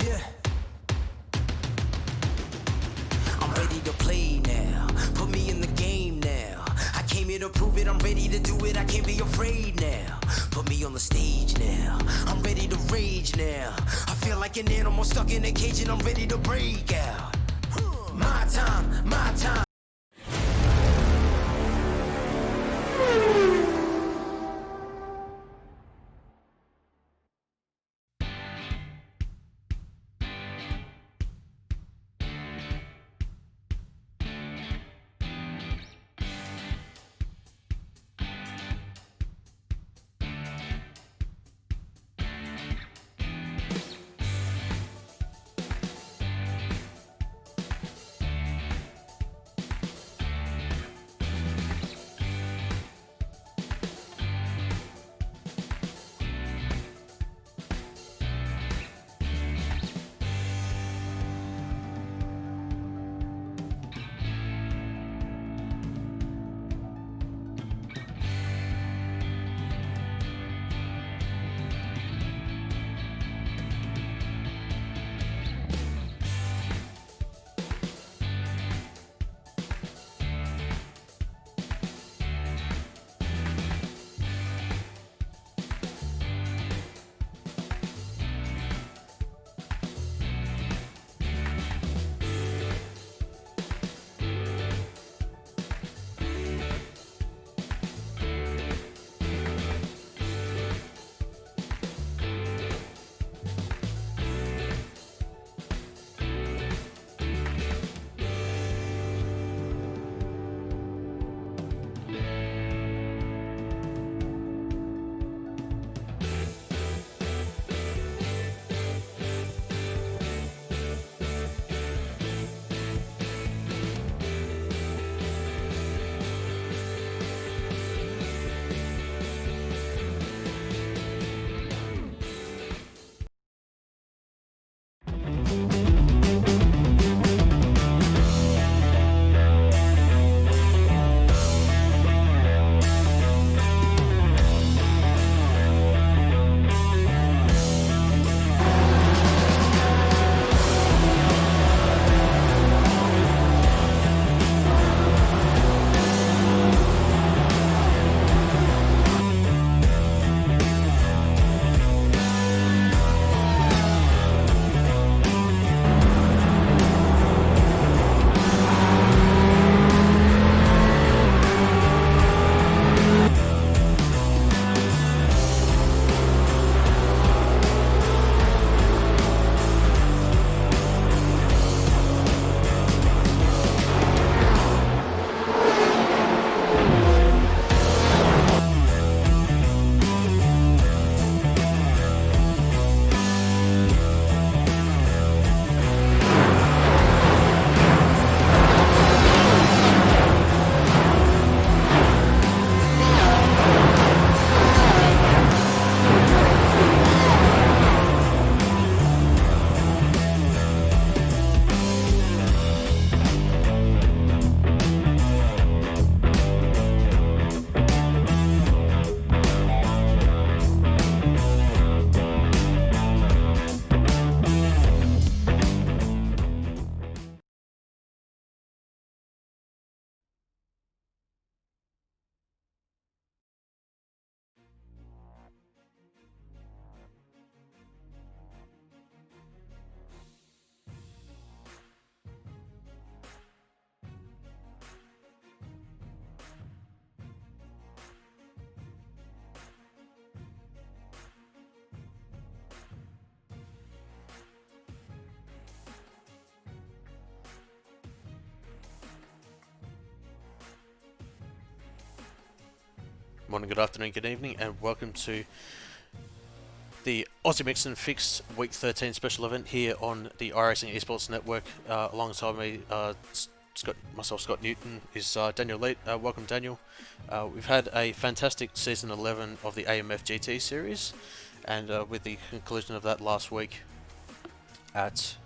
Yeah. I'm ready to play now. Put me in the game now. I came here to prove it. I'm ready to do it. I can't be afraid now. Put me on the stage now. I'm ready to rage now. I feel like an animal stuck in a cage and I'm ready to break out. My time, my time. morning, good afternoon, good evening, and welcome to the Aussie Mix and Fix Week 13 special event here on the iRacing Esports Network. Alongside me, Scott Newton, is Daniel Leet. Welcome, Daniel. We've had a fantastic Season 11 of the AMF GT Series, and with the conclusion of that last week at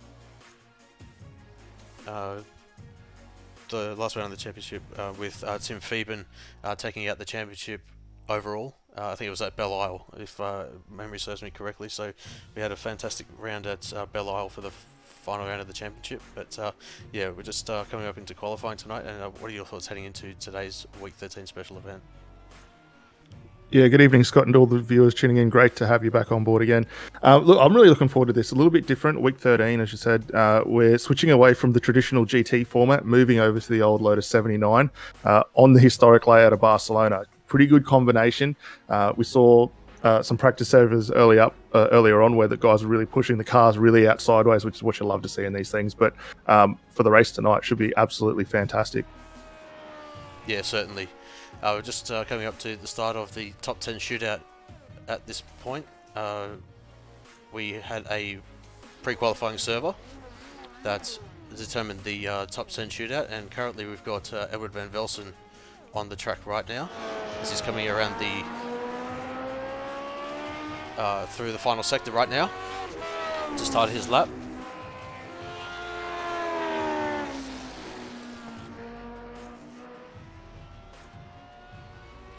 the last round of the championship with Tim Phoeben taking out the championship overall. I think it was at Belle Isle, if memory serves me correctly. So we had a fantastic round at Belle Isle for the final round of the championship. But yeah, we're just coming up into qualifying tonight. And what are your thoughts heading into today's Week 13 special event? Yeah, good evening, Scott, and all the viewers tuning in. Great to have you back on board again. Look, I'm really looking forward to this. A little bit different. Week 13, as you said, we're switching away from the traditional GT format, moving over to the old Lotus 79 on the historic layout of Barcelona. Pretty good combination. We saw some practice servers earlier on where the guys were really pushing the cars really out sideways, which is what you love to see in these things. But for the race tonight, should be absolutely fantastic. Yeah, certainly. We're just coming up to the start of the top 10 shootout at this point. We had a pre-qualifying server that determined the top 10 shootout, and currently we've got Edward Van Velsen on the track right now as he's coming around through the final sector right now to start his lap.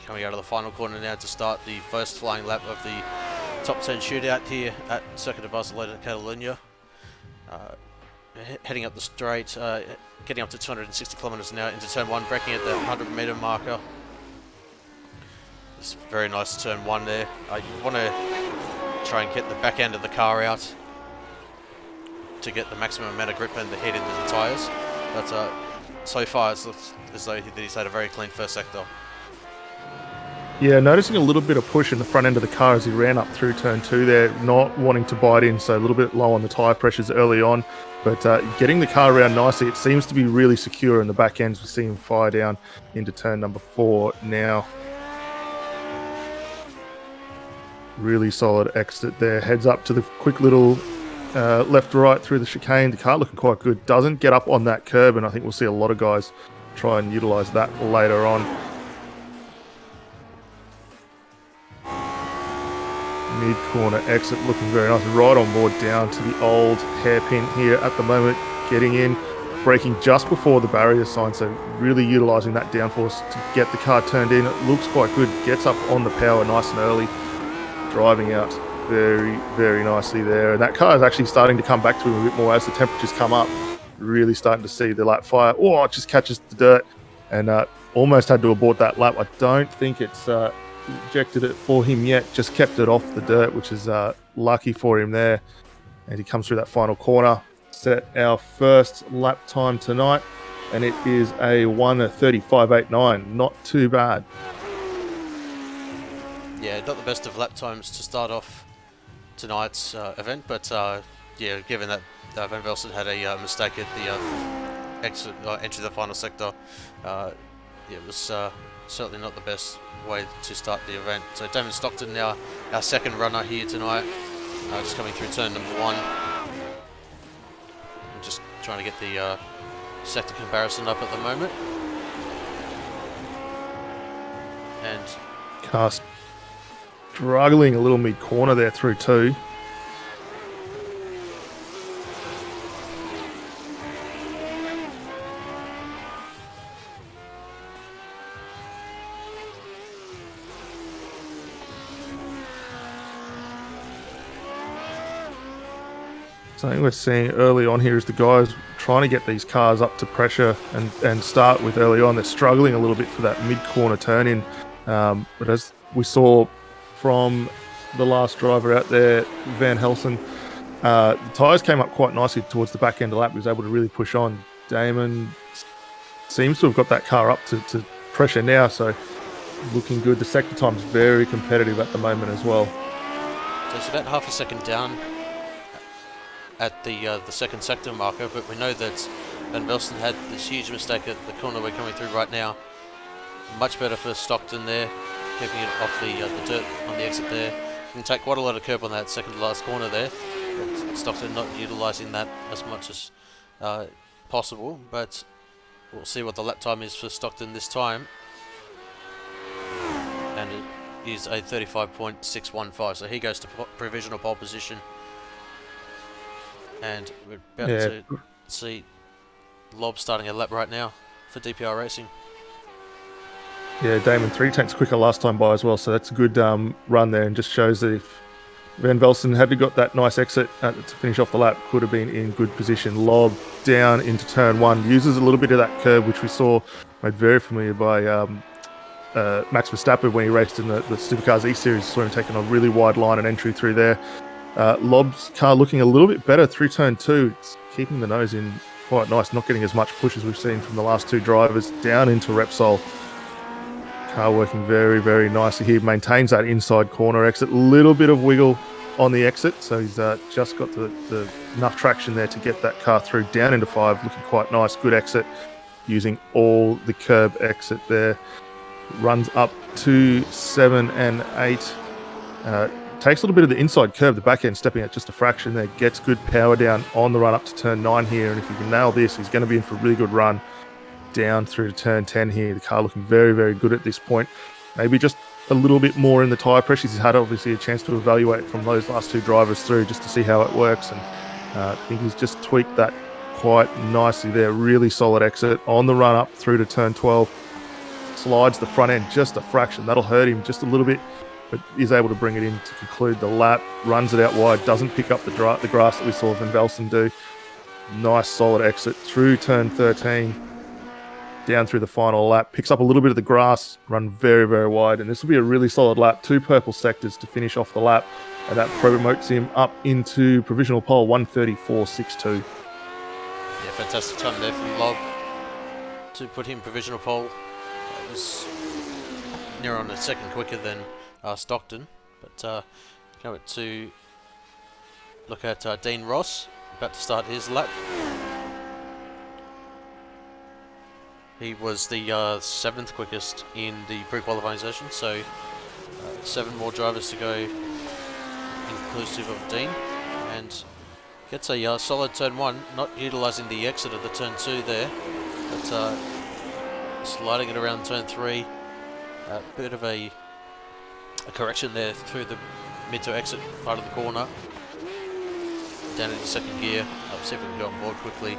Coming out of the final corner now to start the first flying lap of the top 10 shootout here at Circuit of Barcelona, Catalunya. Heading up the straight, getting up to 260 kilometers an hour into turn 1, braking at the 100 meter marker. It's very nice turn 1 there. You want to try and get the back end of the car out to get the maximum amount of grip and the heat into the tyres. But so far it's as though he's had a very clean first sector. Yeah, noticing a little bit of push in the front end of the car as he ran up through turn 2 there, not wanting to bite in, so a little bit low on the tyre pressures early on. But getting the car around nicely, it seems to be really secure in the back ends. We're seeing him fire down into turn number 4 now. Really solid exit there. Heads up to the quick little left-right through the chicane. The car looking quite good. Doesn't get up on that curb, and I think we'll see a lot of guys try and utilise that later on. Mid-corner exit looking very nice. Right on board down to the old hairpin here at the moment. Getting in, braking just before the barrier sign, so really utilising that downforce to get the car turned in. It looks quite good. Gets up on the power nice and early. Driving out very, very nicely there. And that car is actually starting to come back to him a bit more as the temperatures come up. Really starting to see the lap fire. Oh, it just catches the dirt and almost had to abort that lap. I don't think it's ejected it for him yet. Just kept it off the dirt, which is lucky for him there. And he comes through that final corner. Set our first lap time tonight, and it is a 1:35.89. Not too bad. Yeah, not the best of lap times to start off tonight's event, but yeah, given that Van Velsen had a mistake at the exit entry the final sector, yeah, it was certainly not the best way to start the event. So Damon Stockton now our second runner here tonight, just coming through turn number 1. I'm just trying to get the sector comparison up at the moment. And car struggling a little mid-corner there through 2. Something we're seeing early on here is the guys trying to get these cars up to pressure and start with early on. They're struggling a little bit for that mid-corner turn-in. But as we saw from the last driver out there, Van Helsen, the tyres came up quite nicely towards the back end of the lap. He was able to really push on. Damon seems to have got that car up to pressure now, so looking good. The sector time's very competitive at the moment as well. So it's about half a second down at the second sector marker, but we know that Van Velsen had this huge mistake at the corner we're coming through right now. Much better for Stockton there. keeping it off the dirt on the exit there. You can take quite a lot of curb on that second to last corner there. But Stockton not utilising that as much as possible, but we'll see what the lap time is for Stockton this time. And it is a 35.615, so he goes to provisional pole position. And we're about to see Lob starting a lap right now for DPR Racing. Yeah, Damon 3/10 quicker last time by as well, so that's a good run there, and just shows that if Van Velsen had got that nice exit to finish off the lap, could have been in good position. Lob down into turn 1, uses a little bit of that curb, which we saw made very familiar by Max Verstappen when he raced in the Supercars E-Series. Saw him taking a really wide line and entry through there. Lob's car looking a little bit better through turn 2. It's keeping the nose in quite nice, not getting as much push as we've seen from the last 2 drivers. Down into Repsol. Car working very, very nicely here. Maintains that inside corner exit. Little bit of wiggle on the exit, so he's just got the enough traction there to get that car through. Down into 5, looking quite nice. Good exit, using all the curb exit there. Runs up to 7 and 8. Takes a little bit of the inside curb, the back end stepping out just a fraction there. Gets good power down on the run up to turn 9 here, and if he can nail this, he's going to be in for a really good run down through to turn 10 here. The car looking very, very good at this point. Maybe just a little bit more in the tyre pressures. He's had obviously a chance to evaluate from those last 2 drivers through just to see how it works, and I think he's just tweaked that quite nicely there. Really solid exit on the run up through to turn 12. Slides the front end just a fraction. That'll hurt him just a little bit, but is able to bring it in to conclude the lap. Runs it out wide, doesn't pick up the grass that we saw Van Velsen do. Nice solid exit through turn 13. Down through the final lap, picks up a little bit of the grass, run very, very wide, and this will be a really solid lap. 2 purple sectors to finish off the lap, and that promotes him up into provisional pole 134.62. Yeah, fantastic time there from Lob to put him provisional pole. It was near on a second quicker than Stockton, but going to look at Dean Ross, about to start his lap. He was the 7th quickest in the pre-qualifying session, so 7 more drivers to go, inclusive of Dean, and gets a solid turn 1, not utilising the exit of the turn 2 there, but sliding it around turn 3. A bit of a correction there through the mid to exit part of the corner. Down into second gear. I'll see if we can go on board quickly.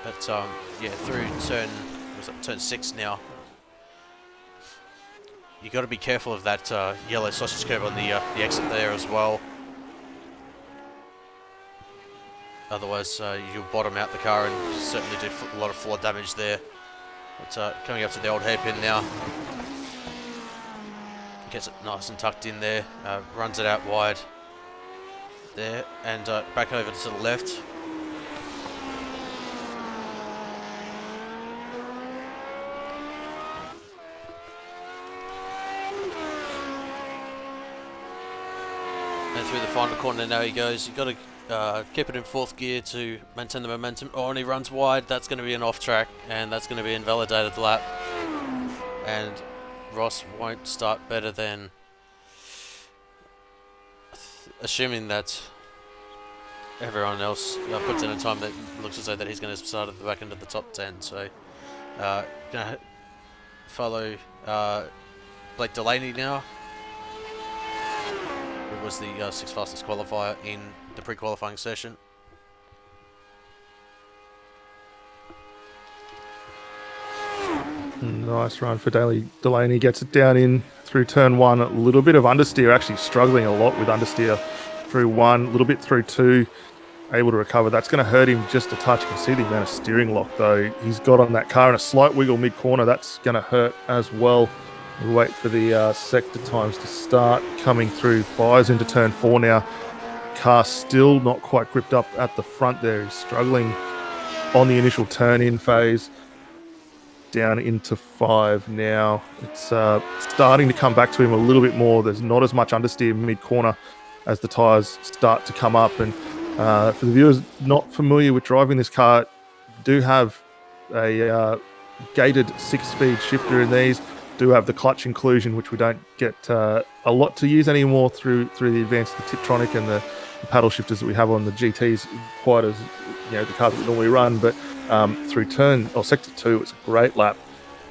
But yeah, through turn 6 now. You got to be careful of that yellow sausage curve on the exit there as well. Otherwise, you'll bottom out the car and certainly do a lot of floor damage there. But coming up to the old hairpin now. Gets it nice and tucked in there. Runs it out wide there, and back over to the left. And through the final corner now he goes. You've got to keep it in 4th gear to maintain the momentum. Oh, and he runs wide. That's going to be an off track, and that's going to be invalidated lap. And Ross won't start better than, assuming that everyone else puts in a time that looks as though that he's going to start at the back end of the top 10. So going to follow Blake Delaney now, who was the 6th fastest qualifier in the pre-qualifying session. Nice run for Delaney. Gets it down in through turn 1. A little bit of understeer, actually struggling a lot with understeer through 1, a little bit through 2. Able to recover. That's going to hurt him just a touch. You can see the amount of steering lock though he's got on that car, and a slight wiggle mid-corner. That's going to hurt as well. We'll wait for the sector times to start coming through. Fires into turn 4 now. Car still not quite gripped up at the front there. He's struggling on the initial turn-in phase. down into 5 now. It's starting to come back to him a little bit more. There's not as much understeer mid-corner as the tyres start to come up. And for the viewers not familiar with driving this car, do have a gated 6-speed shifter in these. Do have the clutch inclusion, which we don't get a lot to use anymore through the advanced the Tiptronic and the paddle shifters that we have on the GTs, quite as the cars that we normally run. But through sector 2, it's a great lap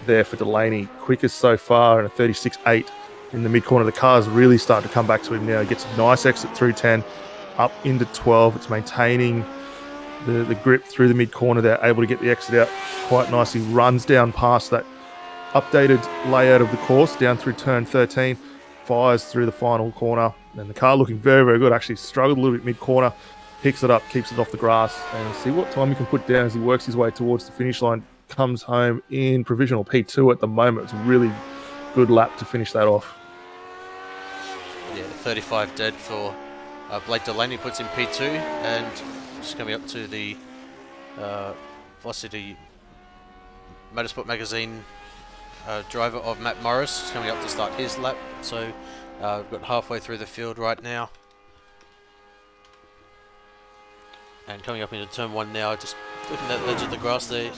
there for Delaney, quickest so far, and a 36.8 in the mid corner. The car's really starting to come back to him now. He gets a nice exit through 10, up into 12. It's maintaining the grip through the mid corner. They're able to get the exit out quite nicely. Runs down past that updated layout of the course down through turn 13, fires through the final corner, and the car looking very, very good. Actually struggled a little bit mid corner, picks it up, keeps it off the grass, and see what time he can put down as he works his way towards the finish line. Comes home in provisional P2 at the moment. It's a really good lap to finish that off. Yeah, 35 dead for Blake Delaney, puts in P2, and just coming up to the Velocity Motorsport Magazine driver of Matt Morris. He's coming up to start his lap, so we've got halfway through the field right now. And coming up into turn 1 now, just looking at the edge of the grass there,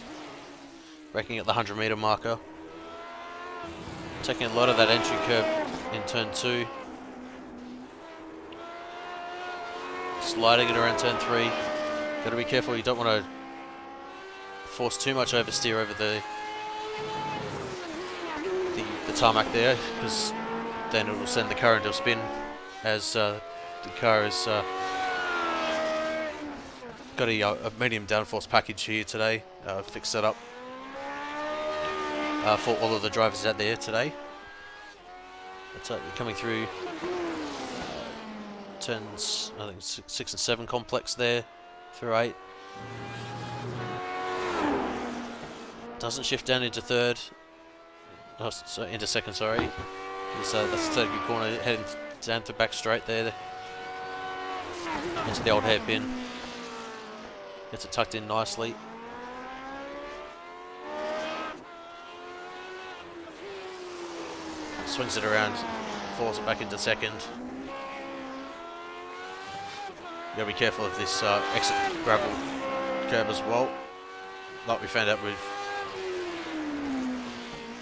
braking at the 100-metre marker. Taking a lot of that entry curve in turn 2. Sliding it around turn 3. Got to be careful, you don't want to force too much oversteer over the tarmac there, because then it will send the car into a spin, as the car has got a medium downforce package here today. Fixed that up for all of the drivers out there today. But coming through turns, I think 6 and 7 complex there through 8. Doesn't shift down into third. Oh, so into second, sorry. That's the third good corner, heading down to back straight there. Into the old hairpin. Gets it tucked in nicely. Swings it around, falls it back into second. You gotta be careful of this exit gravel curb as well, like we found out with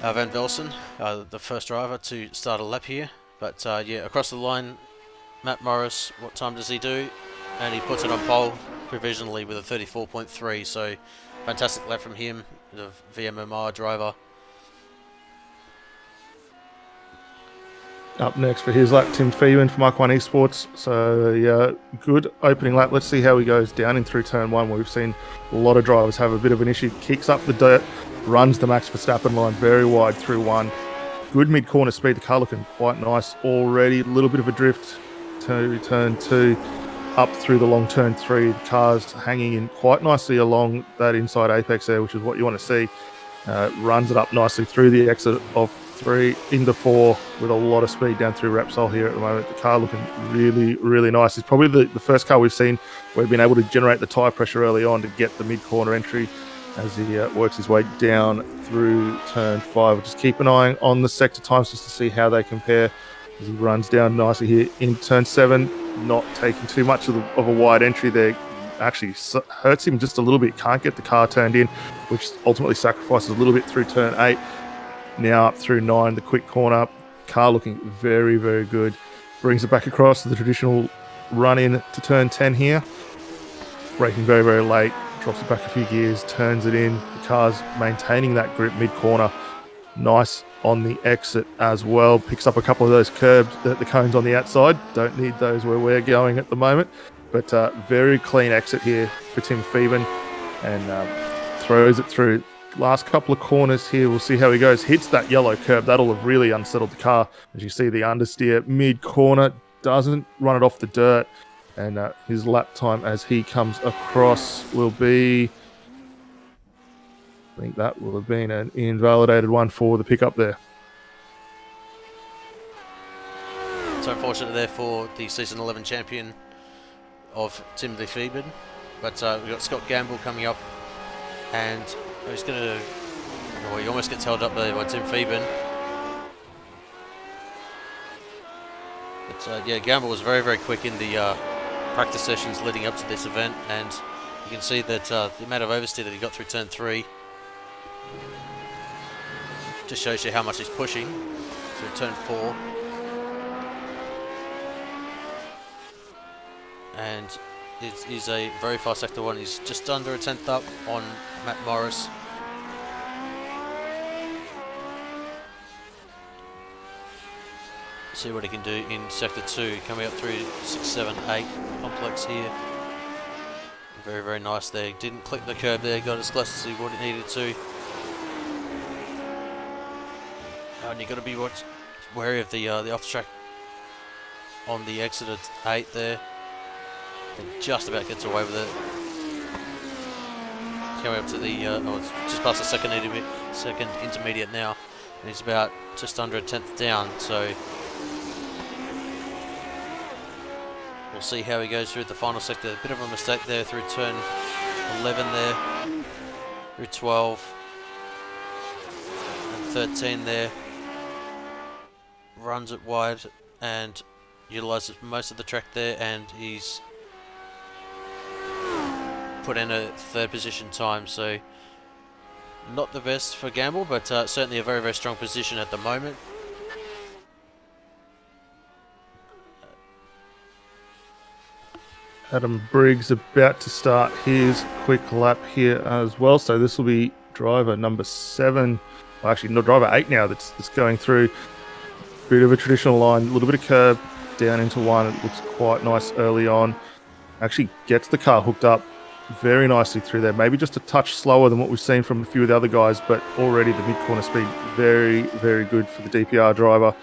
Van Velsen, the first driver to start a lap here. But yeah, across the line, Matt Morris, what time does he do? And he puts it on pole provisionally with a 34.3, so fantastic lap from him, the VMMR driver. Up next for his lap, Tim Phelan for Mark 1 Esports. So yeah, good opening lap. Let's see how he goes down in through turn 1, where we've seen a lot of drivers have a bit of an issue. Kicks up the dirt, runs the Max Verstappen line very wide through 1. Good mid-corner speed. The car looking quite nice already. A little bit of a drift to turn 2. Up through the long turn 3. The car's hanging in quite nicely along that inside apex there, which is what you want to see. Runs it up nicely through the exit of 3 into 4 with a lot of speed down through Repsol here at the moment. The car looking really, really nice. It's probably the first car we've seen where we've been able to generate the tyre pressure early on to get the mid-corner entry as he works his way down through turn 5. We'll just keep an eye on the sector times just to see how they compare as he runs down nicely here in turn 7. Not taking too much of a wide entry there. Actually hurts him just a little bit. Can't get the car turned in, which ultimately sacrifices a little bit through turn 8. Now up through 9, the quick corner. Car looking very, very good. Brings it back across to the traditional run in to turn 10 here. Braking very, very late. Drops it back a few gears, turns it in. The car's maintaining that grip mid-corner. Nice on the exit as well. Picks up a couple of those curbs, the cones on the outside. Don't need those where we're going at the moment. But very clean exit here for Tim Phelan. And throws it through. Last couple of corners here, we'll see how he goes. Hits that yellow curb. That'll have really unsettled the car. As you see, the understeer mid-corner doesn't run it off the dirt. And his lap time as he comes across will be... I think that will have been an invalidated one for the pickup there. So unfortunate there for the Season 11 champion of Timothy Phelan. But we've got Scott Gamble coming up, and he's going to Oh, he almost gets held up there by Tim Phoeben. But yeah, Gamble was very, very quick in the practice sessions leading up to this event, and you can see that the amount of oversteer that he got through turn 3 just shows you how much he's pushing through turn 4. And he's a very fast sector 1. He's just under a tenth up on Matt Morris. See what he can do in sector 2, coming up through 6, 7, 8 complex here. Very, very nice there. Didn't click the curb there, got as close as he would needed to. And you got to be wary of the off the track on the exit at 8 there. And just about gets away with it. Coming up to the it's just past the second intermediate now, and he's about just under a tenth down. So we'll see how he goes through the final sector. A bit of a mistake there through turn 11 there, through 12 and 13 there. Runs it wide and utilises most of the track there, and he's put in a 3rd position time, so not the best for Gamble, but certainly a very, very strong position at the moment. Adam Briggs about to start his quick lap here as well. So this will be driver number 7, well, actually no, driver 8 now that's going through. Bit of a traditional line, a little bit of curb down into 1. It looks quite nice early on. Actually gets the car hooked up very nicely through there. Maybe just a touch slower than what we've seen from a few of the other guys, but already the mid-corner speed very, very good for the DPR driver.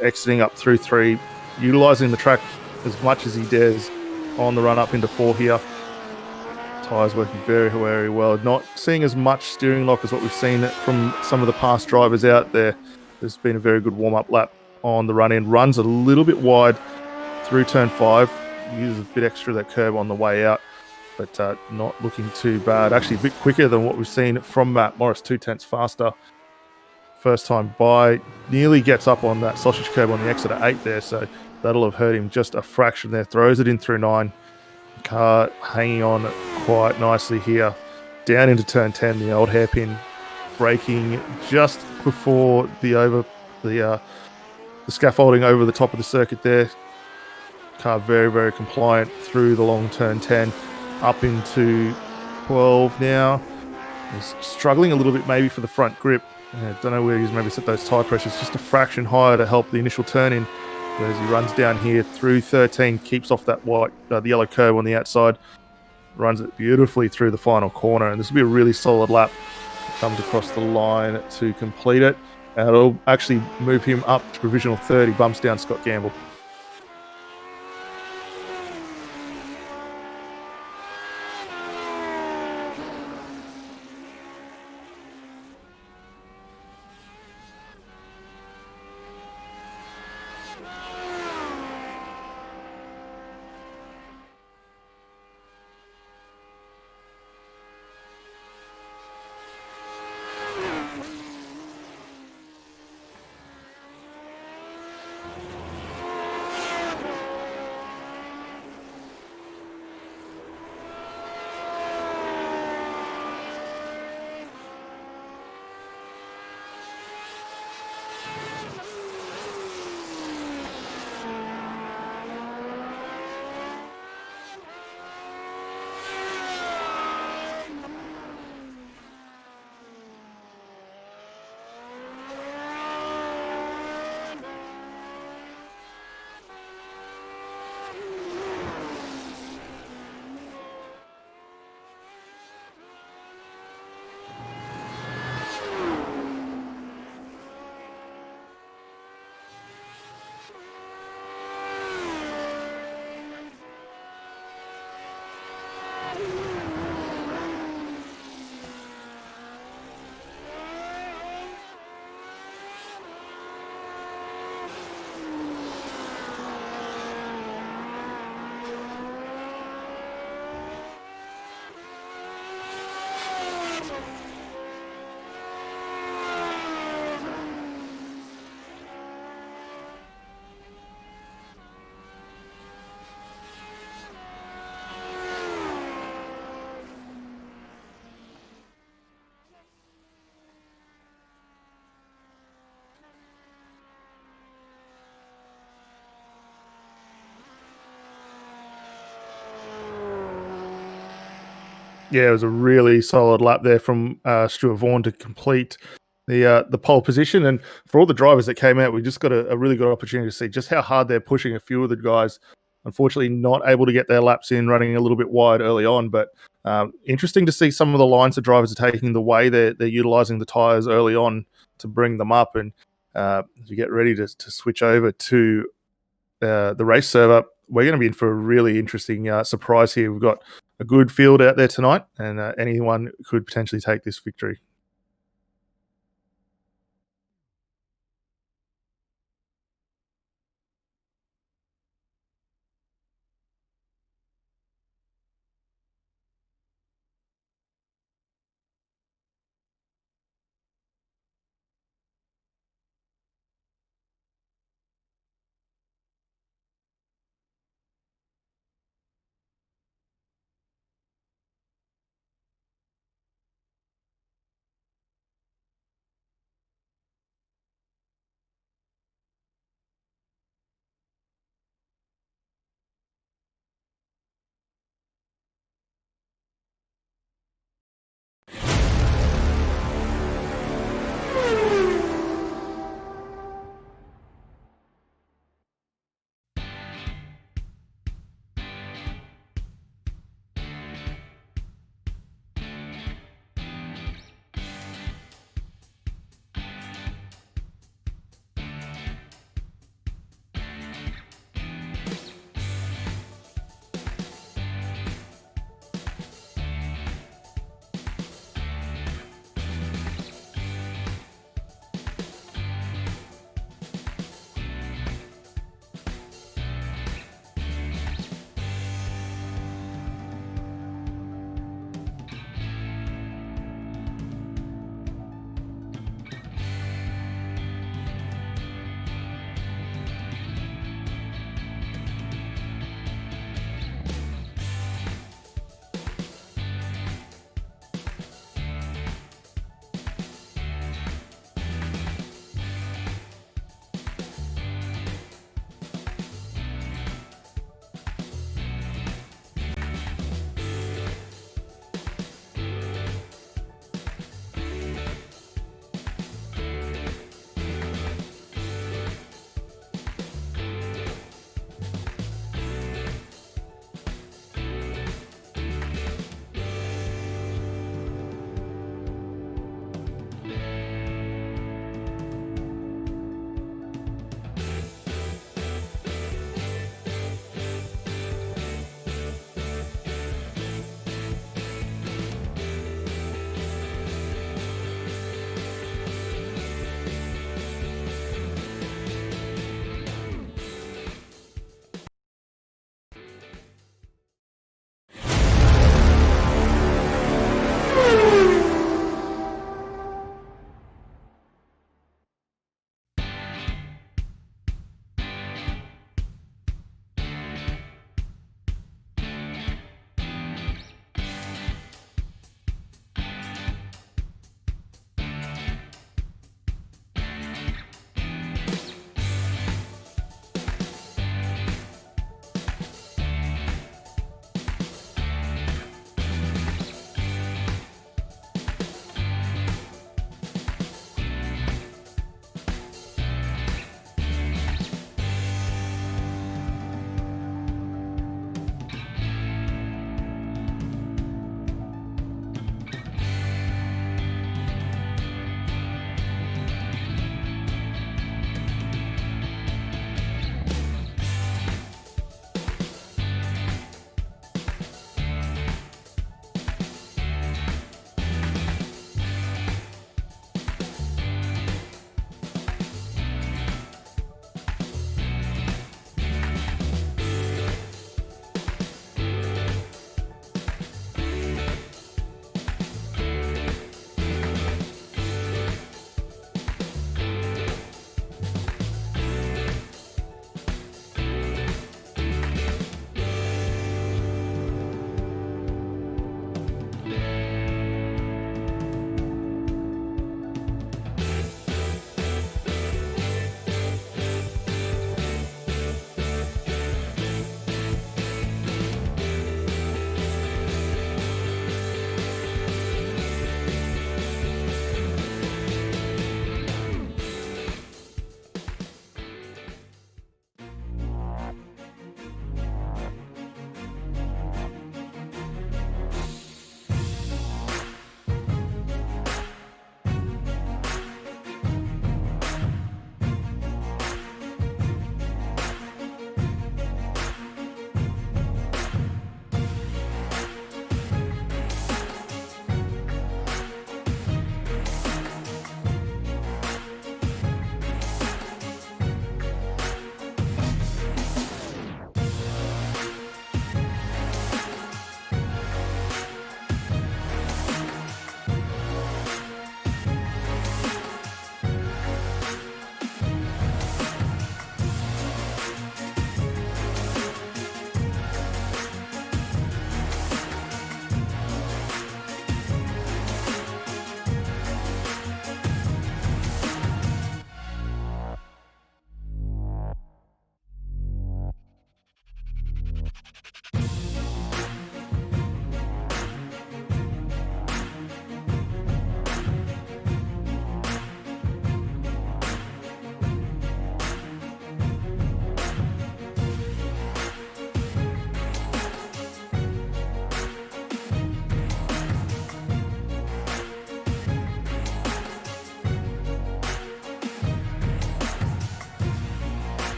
Exiting up through 3, utilising the track as much as he dares on the run up into 4 here. Tyres working very, very well. Not seeing as much steering lock as what we've seen from some of the past drivers out there. There's been a very good warm-up lap on the run in. Runs a little bit wide through turn 5. Uses a bit extra of that curb on the way out, but not looking too bad. Actually a bit quicker than what we've seen from Matt Morris, 2 tenths faster. First time by, nearly gets up on that sausage curb on the exit at 8 there, so that'll have hurt him just a fraction there. Throws it in through 9. Car hanging on quite nicely here. Down into turn 10, the old hairpin, braking just before the scaffolding over the top of the circuit there. Car very, very compliant through the long turn 10, up into 12 now. He's struggling a little bit maybe for the front grip. Don't know where he's maybe set those tyre pressures just a fraction higher to help the initial turn in. Whereas he runs down here through 13, keeps off that the yellow curb on the outside, runs it beautifully through the final corner, and this will be a really solid lap. Comes across the line to complete it, and it'll actually move him up to provisional 30, bumps down Scott Gamble. Yeah, it was a really solid lap there from Stuart Vaughan to complete the pole position. And for all the drivers that came out, we just got a really good opportunity to see just how hard they're pushing a few of the guys. Unfortunately, not able to get their laps in, running a little bit wide early on. But interesting to see some of the lines that drivers are taking, the way they're utilizing the tires early on to bring them up. And as we get ready to switch over to the race server, we're going to be in for a really interesting surprise here. We've got a good field out there tonight, and anyone could potentially take this victory.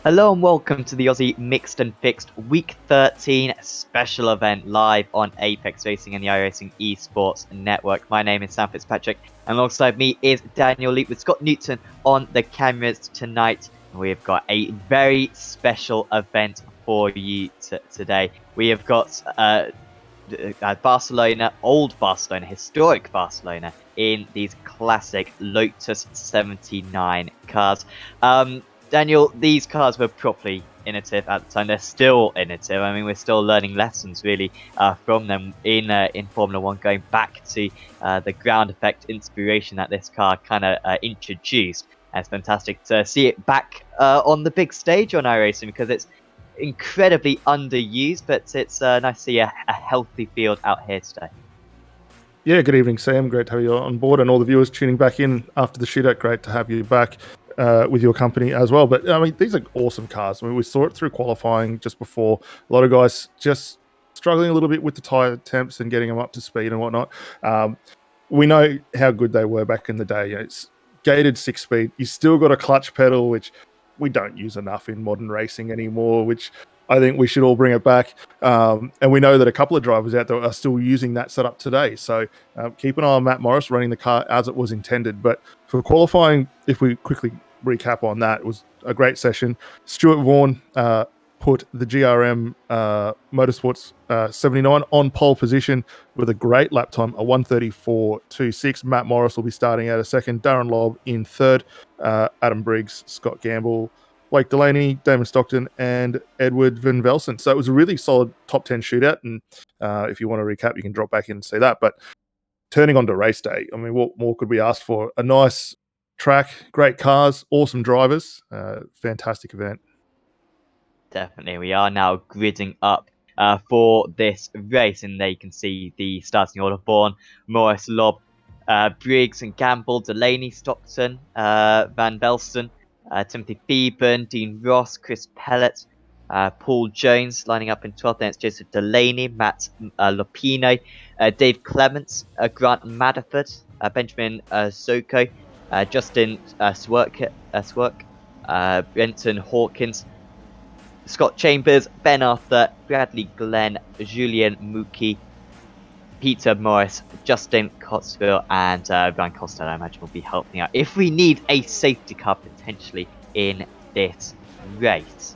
Hello and welcome to the Aussie Mixed and Fixed Week 13 special event live on Apex Racing and the iRacing Esports Network. My name is Sam Fitzpatrick and alongside me is Daniel Leap with Scott Newton on the cameras tonight. We've got a very special event for you today. We have got Barcelona, old Barcelona, historic Barcelona in these classic Lotus 79 cars. Daniel, these cars were properly innovative at the time. They're still innovative. I mean, we're still learning lessons really from them in Formula One, going back to the ground effect inspiration that this car kind of introduced. And it's fantastic to see it back on the big stage on iRacing because it's incredibly underused, but it's nice to see a healthy field out here today. Yeah, good evening, Sam. Great to have you on board, and all the viewers tuning back in after the shootout. Great to have you back with your company as well. But I mean, these are awesome cars. I mean, we saw it through qualifying just before. A lot of guys just struggling a little bit with the tire temps and getting them up to speed and whatnot. We know how good they were back in the day. It's gated 6-speed. You still got a clutch pedal, which we don't use enough in modern racing anymore, which I think we should all bring it back. And we know that a couple of drivers out there are still using that setup today. So keep an eye on Matt Morris running the car as it was intended. But for qualifying, if we quickly recap on that, it was a great session. Stuart Vaughan put the GRM Motorsports 79 on pole position with a great lap time, a 1:34.26. Matt Morris will be starting out a second. Darren Lobb in third. Adam Briggs, Scott Gamble, Blake Delaney, Damon Stockton, and Edward Van Velsen. So it was a really solid top 10 shootout. And if you want to recap, you can drop back in and see that. But turning on to race day, I mean, what more could we ask for? A nice track, great cars, awesome drivers, fantastic event. Definitely, we are now gridding up for this race, and there you can see the starting order: Vaughan, Morris, Lobb, Briggs and Gamble, Delaney, Stockton, Van Velsen, Timothy Beeben, Dean Ross, Chris Pellett, Paul Jones lining up in 12th. Then it's Joseph Delaney, Matt Lopino, Dave Clements, Grant Madaford, Benjamin Soko, Justin Swerk, Brenton Hawkins, Scott Chambers, Ben Arthur, Bradley Glenn, Julian Mookie, Peter Morris, Justin Cotsville, and Ryan Costello, I imagine, will be helping out if we need a safety car potentially in this race.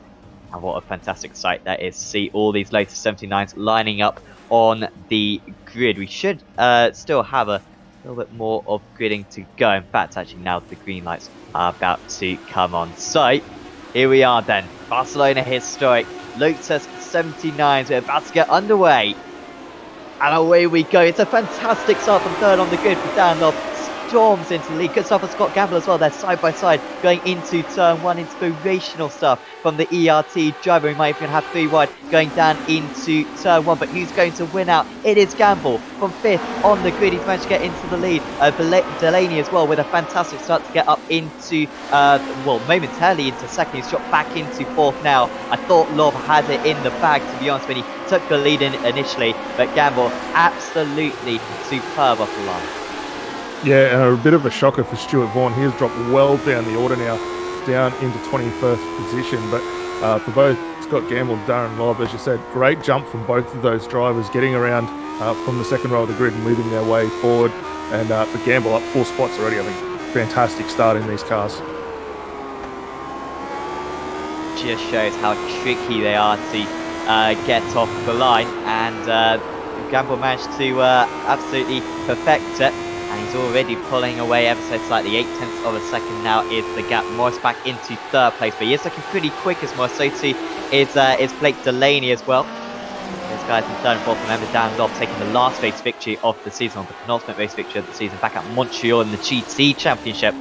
And what a fantastic sight that is to see all these Lotus 79s lining up on the grid. We should still have a little bit more of gridding to go. In fact, actually now the green lights are about to come on. So here we are then, Barcelona historic Lotus 79s. We're about to get underway. And away we go. It's a fantastic start from third on the grid for Dan Lobb. Storms into the lead. Good stuff for Scott Gamble as well. They're side by side going into turn one. Inspirational stuff from the ERT driver. We might even have 3 wide going down into turn one. But who's going to win out? It is Gamble from 5th on the grid. He's managed to get into the lead. Delaney as well with a fantastic start to get up into, momentarily into 2nd. He's dropped back into 4th now. I thought Lobb had it in the bag, to be honest, when he took the lead in initially. But Gamble absolutely superb off the line. Yeah, and a bit of a shocker for Stuart Vaughan. He has dropped well down the order now, down into 21st position. But for both Scott Gamble and Darren Lobb, as you said, great jump from both of those drivers, getting around from the second row of the grid and moving their way forward. And for Gamble, up 4 spots already. I think fantastic start in these cars. Just shows how tricky they are to get off the line. And Gamble managed to absolutely perfect it. And he's already pulling away ever so slightly. 0.8 of a second now is the gap. Morris back into 3rd place, but he is looking pretty quick as Morris. So too is Blake Delaney as well. Those guys in 3rd and 4th. Remember, Dan Lobb taking the last race victory of the season, or the penultimate race victory of the season, back at Montreal in the GT Championship.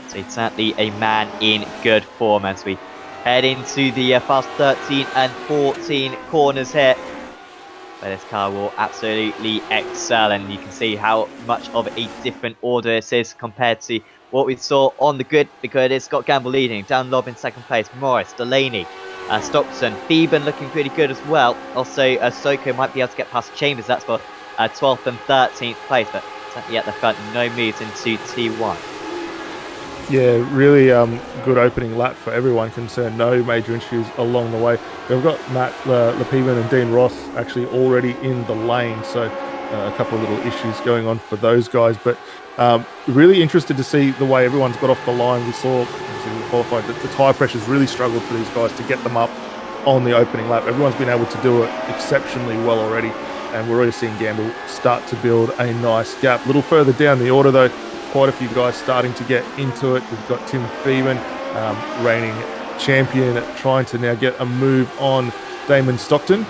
So he's certainly a man in good form as we head into the fast 13 and 14 corners here. Where this car will absolutely excel, and you can see how much of a different order this is compared to what we saw on the grid, because it's Scott Gamble leading, Dan Lobb in 2nd place, Morris, Delaney, Stockton, Beeben looking pretty good as well. Also, Soko might be able to get past Chambers, that's for 12th and 13th place, but certainly at the front, no moves into T1. Yeah, really good opening lap for everyone concerned. No major issues along the way. We've got Matt Lepeman and Dean Ross actually already in the lane, so a couple of little issues going on for those guys. But really interested to see the way everyone's got off the line. We saw, obviously, we qualified that the tyre pressures really struggled for these guys to get them up on the opening lap. Everyone's been able to do it exceptionally well already, and we're already seeing Gamble start to build a nice gap. A little further down the order, though, quite a few guys starting to get into it. We've got Tim Pheeman, reigning champion, trying to now get a move on Damon Stockton.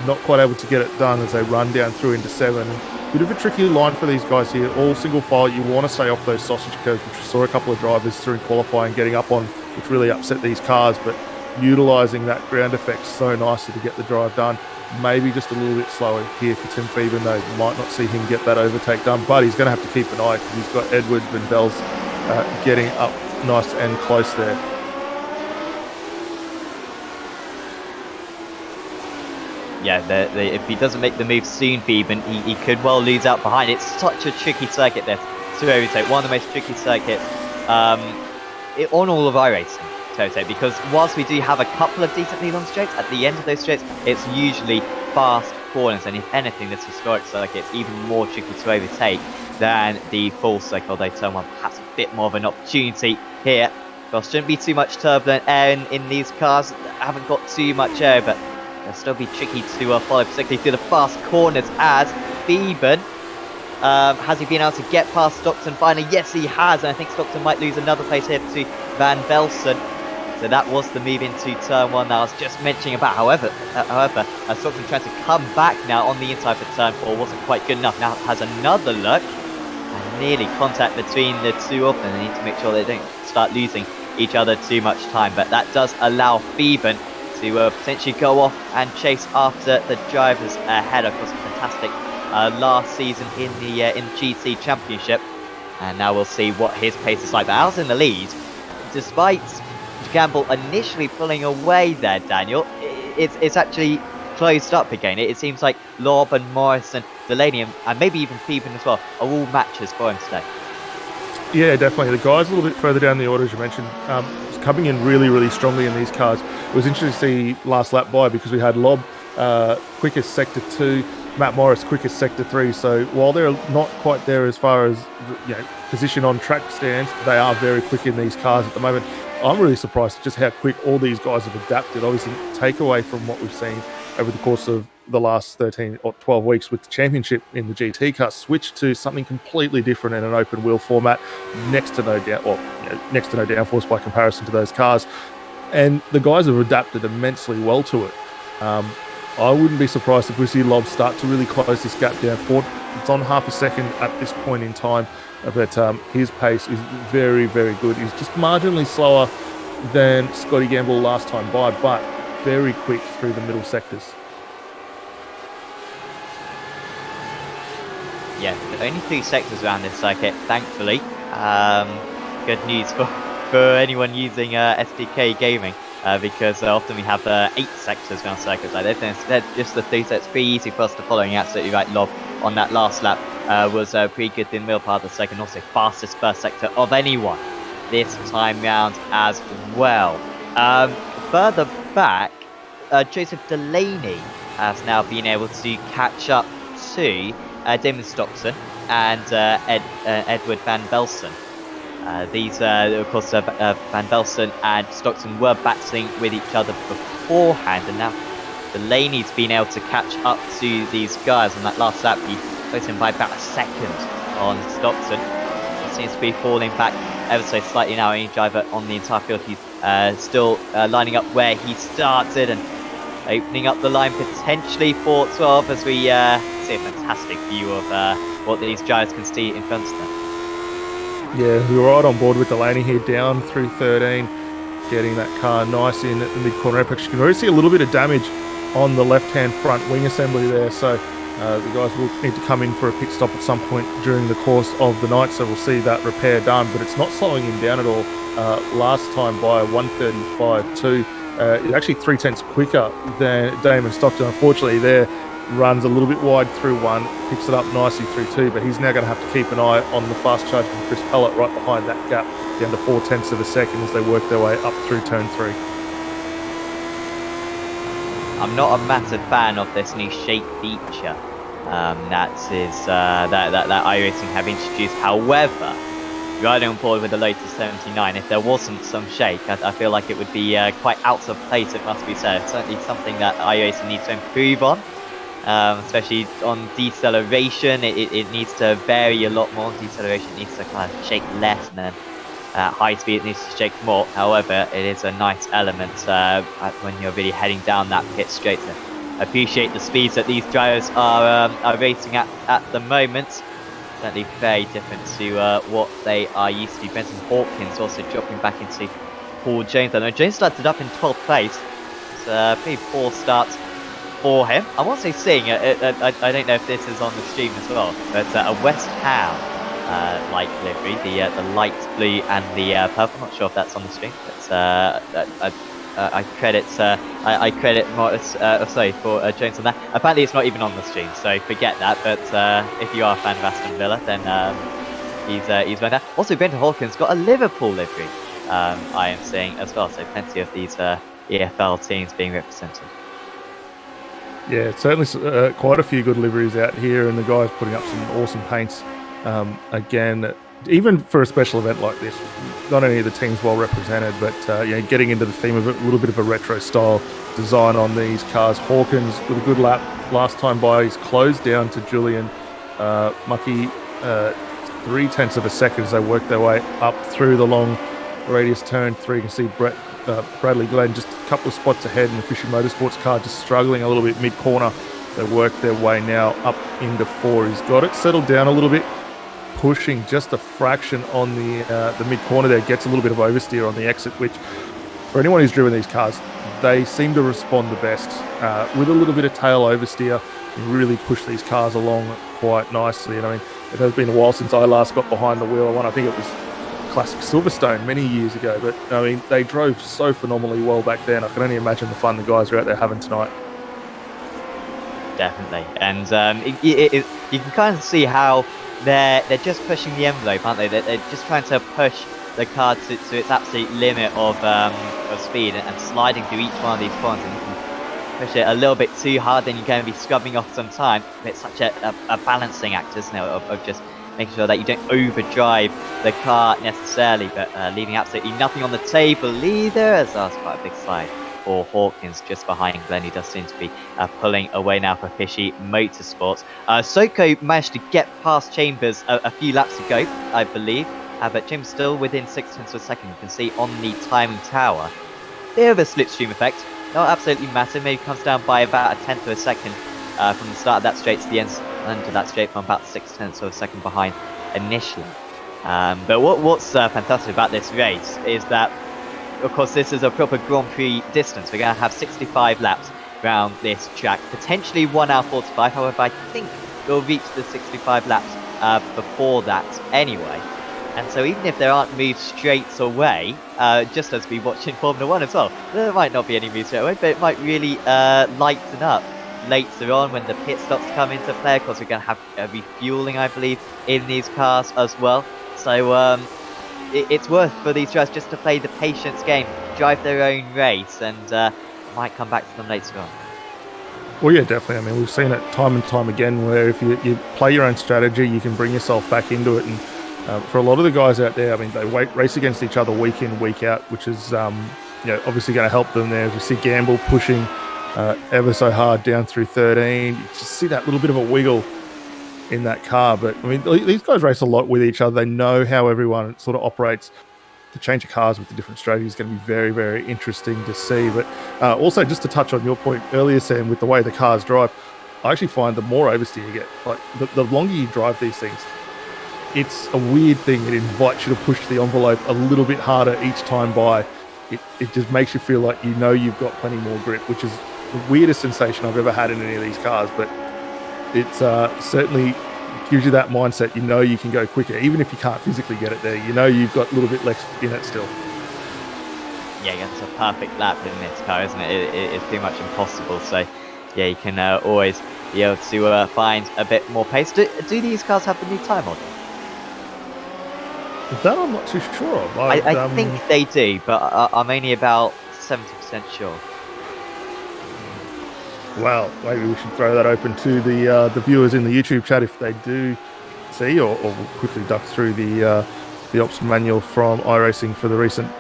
Not quite able to get it done as they run down through into 7. Bit of a tricky line for these guys here. All single file. You want to stay off those sausage curves, which we saw a couple of drivers through qualifying getting up on, which really upset these cars. But utilising that ground effect so nicely to get the drive done. Maybe just a little bit slower here for Tim Pheeman, though. Might not see him get that overtake done, but he's going to have to keep an eye because he's got Edward Van Vels getting up nice and close there. Yeah, if he doesn't make the move soon, Pheeman, he could well lose out behind. It's such a tricky circuit there to overtake. One of the most tricky circuits on all of iRacing. Because whilst we do have a couple of decently long straights, at the end of those straights, it's usually fast corners, and if anything, this historic circuit is even more tricky to overtake than the full circuit, although turn 1 perhaps a bit more of an opportunity here. There shouldn't be too much turbulent air in these cars. I haven't got too much air, but they'll still be tricky to follow, particularly through the fast corners as Pheeman. Has he been able to get past Stockton finally? Yes, he has, and I think Stockton might lose another place here to Van Velsen. So that was the move into turn 1 that I was just mentioning about. However, Stockton trying to come back now on the inside for turn 4 wasn't quite good enough. Now has another look, and nearly contact between the two of them. They need to make sure they don't start losing each other too much time. But that does allow Pheeman to potentially go off and chase after the drivers ahead. Of course, a fantastic last season in the GT Championship, and now we'll see what his pace is like. But Al's in the lead, despite Gamble initially pulling away there, Daniel. It's actually closed up again. It seems like Lobb and Morrison, Delaney, and maybe even Pheeman as well, are all matches for him today. Yeah, definitely. The guys a little bit further down the order, as you mentioned, coming in really, really strongly in these cars. It was interesting to see last lap by because we had Lobb quickest sector 2, Matt Morris quickest sector 3. So while they're not quite there as far as position on track stands, they are very quick in these cars at the moment. I'm really surprised just how quick all these guys have adapted. Obviously, take away from what we've seen over the course of the last 13 or 12 weeks with the championship in the GT car, switch to something completely different in an open wheel format, next to no downforce by comparison to those cars. And the guys have adapted immensely well to it. I wouldn't be surprised if we see Lobb start to really close this gap down. It's on half a second at this point in time, but his pace is very, very good. He's just marginally slower than Scotty Gamble last time by, but very quick through the middle sectors. Yeah, only 2 sectors around this circuit, thankfully. Good news for anyone using SDK Gaming. Because often we have 8 sectors around circuits like this, and instead just the 3, so it's pretty easy for us to follow. Absolutely right, Lobb on that last lap was pretty good in the middle part of the second, also fastest first sector of anyone this time round as well. Further back, Joseph Delaney has now been able to catch up to Damon Stockton and Edward Van Velsen. These, of course, Van Velsen and Stockton were battling with each other beforehand, and now Delaney's been able to catch up to these guys on that last lap. He closed him by about a second on Stockton. He seems to be falling back ever so slightly now. Any driver on the entire field, he's still lining up where he started and opening up the line potentially for 12 as we see a fantastic view of what these drivers can see in front of them. Yeah, we were right on board with Delaney here, down through 13, getting that car nice in the corner apex. You can already see a little bit of damage on the left-hand front wing assembly there, so the guys will need to come in for a pit stop at some point during the course of the night, so we'll see that repair done, but it's not slowing him down at all. Last time by 1:35.2, it's actually 3/10 quicker than Damon Stockton. Unfortunately there, runs a little bit wide through 1, picks it up nicely through 2, but he's now going to have to keep an eye on the fast charging Chris Pellett right behind that gap down to 0.4 of a second as they work their way up through turn 3. I'm not a massive fan of this new shape feature that iRacing have introduced. However, riding on board with the Lotus 79, if there wasn't some shake, I feel like it would be quite out of place, it must be said. It's certainly something that iRacing needs to improve on, especially on deceleration. It needs to vary a lot more. Deceleration needs to kind of shake less, and then at high speed it needs to shake more. However, it is a nice element when you're really heading down that pit straight. So appreciate the speeds that these drivers are racing at the moment. Certainly very different to what they are used to. Benson Hawkins also dropping back into Paul Jones. I know Jones started up in 12th place. It's a pretty poor start for him. I'm also seeing, I don't know if this is on the stream as well, but a West Ham light livery, the light blue and the purple. I'm not sure if that's on the stream, but I credit Morris, for Jones on that. Apparently it's not even on the stream, so forget that. But if you are a fan of Aston Villa, then he's right there. Also, Benton Hawkins got a Liverpool livery, I am seeing as well. So plenty of these EFL teams being represented. Yeah, certainly quite a few good liveries out here, and the guys putting up some awesome paints. Again, even for a special event like this, not only are the teams well represented, but getting into the theme of it, a little bit of a retro style design on these cars. Hawkins with a good lap last time by. He's closed down to Julian Mucky 0.3 of a second as they work their way up through the long radius turn 3. You can see Bradley Glenn just a couple of spots ahead, and the Fisher Motorsports car just struggling a little bit mid-corner. They work their way now up into 4. He's got it settled down a little bit, pushing just a fraction on the mid-corner there. Gets a little bit of oversteer on the exit, which for anyone who's driven these cars, they seem to respond the best. With a little bit of tail oversteer, you really push these cars along quite nicely. And I mean, it has been a while since I last got behind the wheel of one. I think it was classic Silverstone many years ago, but I mean, they drove so phenomenally well back then. I can only imagine the fun the guys are out there having tonight. Definitely, and you can kind of see how they're just pushing the envelope, aren't they? They're just trying to push the car to its absolute limit of speed, and sliding through each one of these corners. And you can push it a little bit too hard, then you're going to be scrubbing off some time. It's such a balancing act, isn't it, of just making sure that you don't overdrive the car necessarily, but leaving absolutely nothing on the table either, as that's quite a big slide for Hawkins just behind Glenn. He does seem to be pulling away now for Fishy Motorsports. Soko managed to get past Chambers a few laps ago, I believe, but Chambers still within 0.6 of a second. You can see on the timing tower, bit of a slipstream effect, not absolutely massive, maybe comes down by about 1/10 of a second from the start of that straight to the end of that straight, from about 0.6 of a second behind initially. But what's fantastic about this race is that, of course, this is a proper Grand Prix distance. We're going to have 65 laps around this track, potentially 1 hour 45. However, I think we'll reach the 65 laps before that anyway. And so even if there aren't moves straight away, just as we watch in Formula 1 as well, there might not be any moves straight away, but it might really lighten up later on when the pit stops come into play. Of course, we're going to have refueling, I believe, in these cars as well. So it's worth for these drivers just to play the patience game, drive their own race, and might come back to them later on. Well, yeah, definitely. I mean, we've seen it time and time again where if you play your own strategy, you can bring yourself back into it. And for a lot of the guys out there, I mean, they race against each other week in, week out, which is obviously going to help them there. As we see Gamble pushing ever so hard down through 13. You just see that little bit of a wiggle in that car. But I mean, these guys race a lot with each other. They know how everyone sort of operates. The change of cars with the different strategies is going to be very, very interesting to see. But also, just to touch on your point earlier, Sam, with the way the cars drive, I actually find the more oversteer you get, like the longer you drive these things, it's a weird thing. It invites you to push the envelope a little bit harder each time by. It just makes you feel like you know you've got plenty more grip, which is the weirdest sensation I've ever had in any of these cars. But it's certainly gives you that mindset. You know you can go quicker, even if you can't physically get it there. You know you've got a little bit less in it still. Yeah, it's a perfect lap in this car, isn't it? It's pretty much impossible. So, yeah, you can always be able to find a bit more pace. Do these cars have the new tyre model? That I'm not too sure of. I think they do, but I'm only about 70% sure. Well, maybe we should throw that open to the viewers in the YouTube chat if they do see, or we'll quickly duck through the ops manual from iRacing for the recent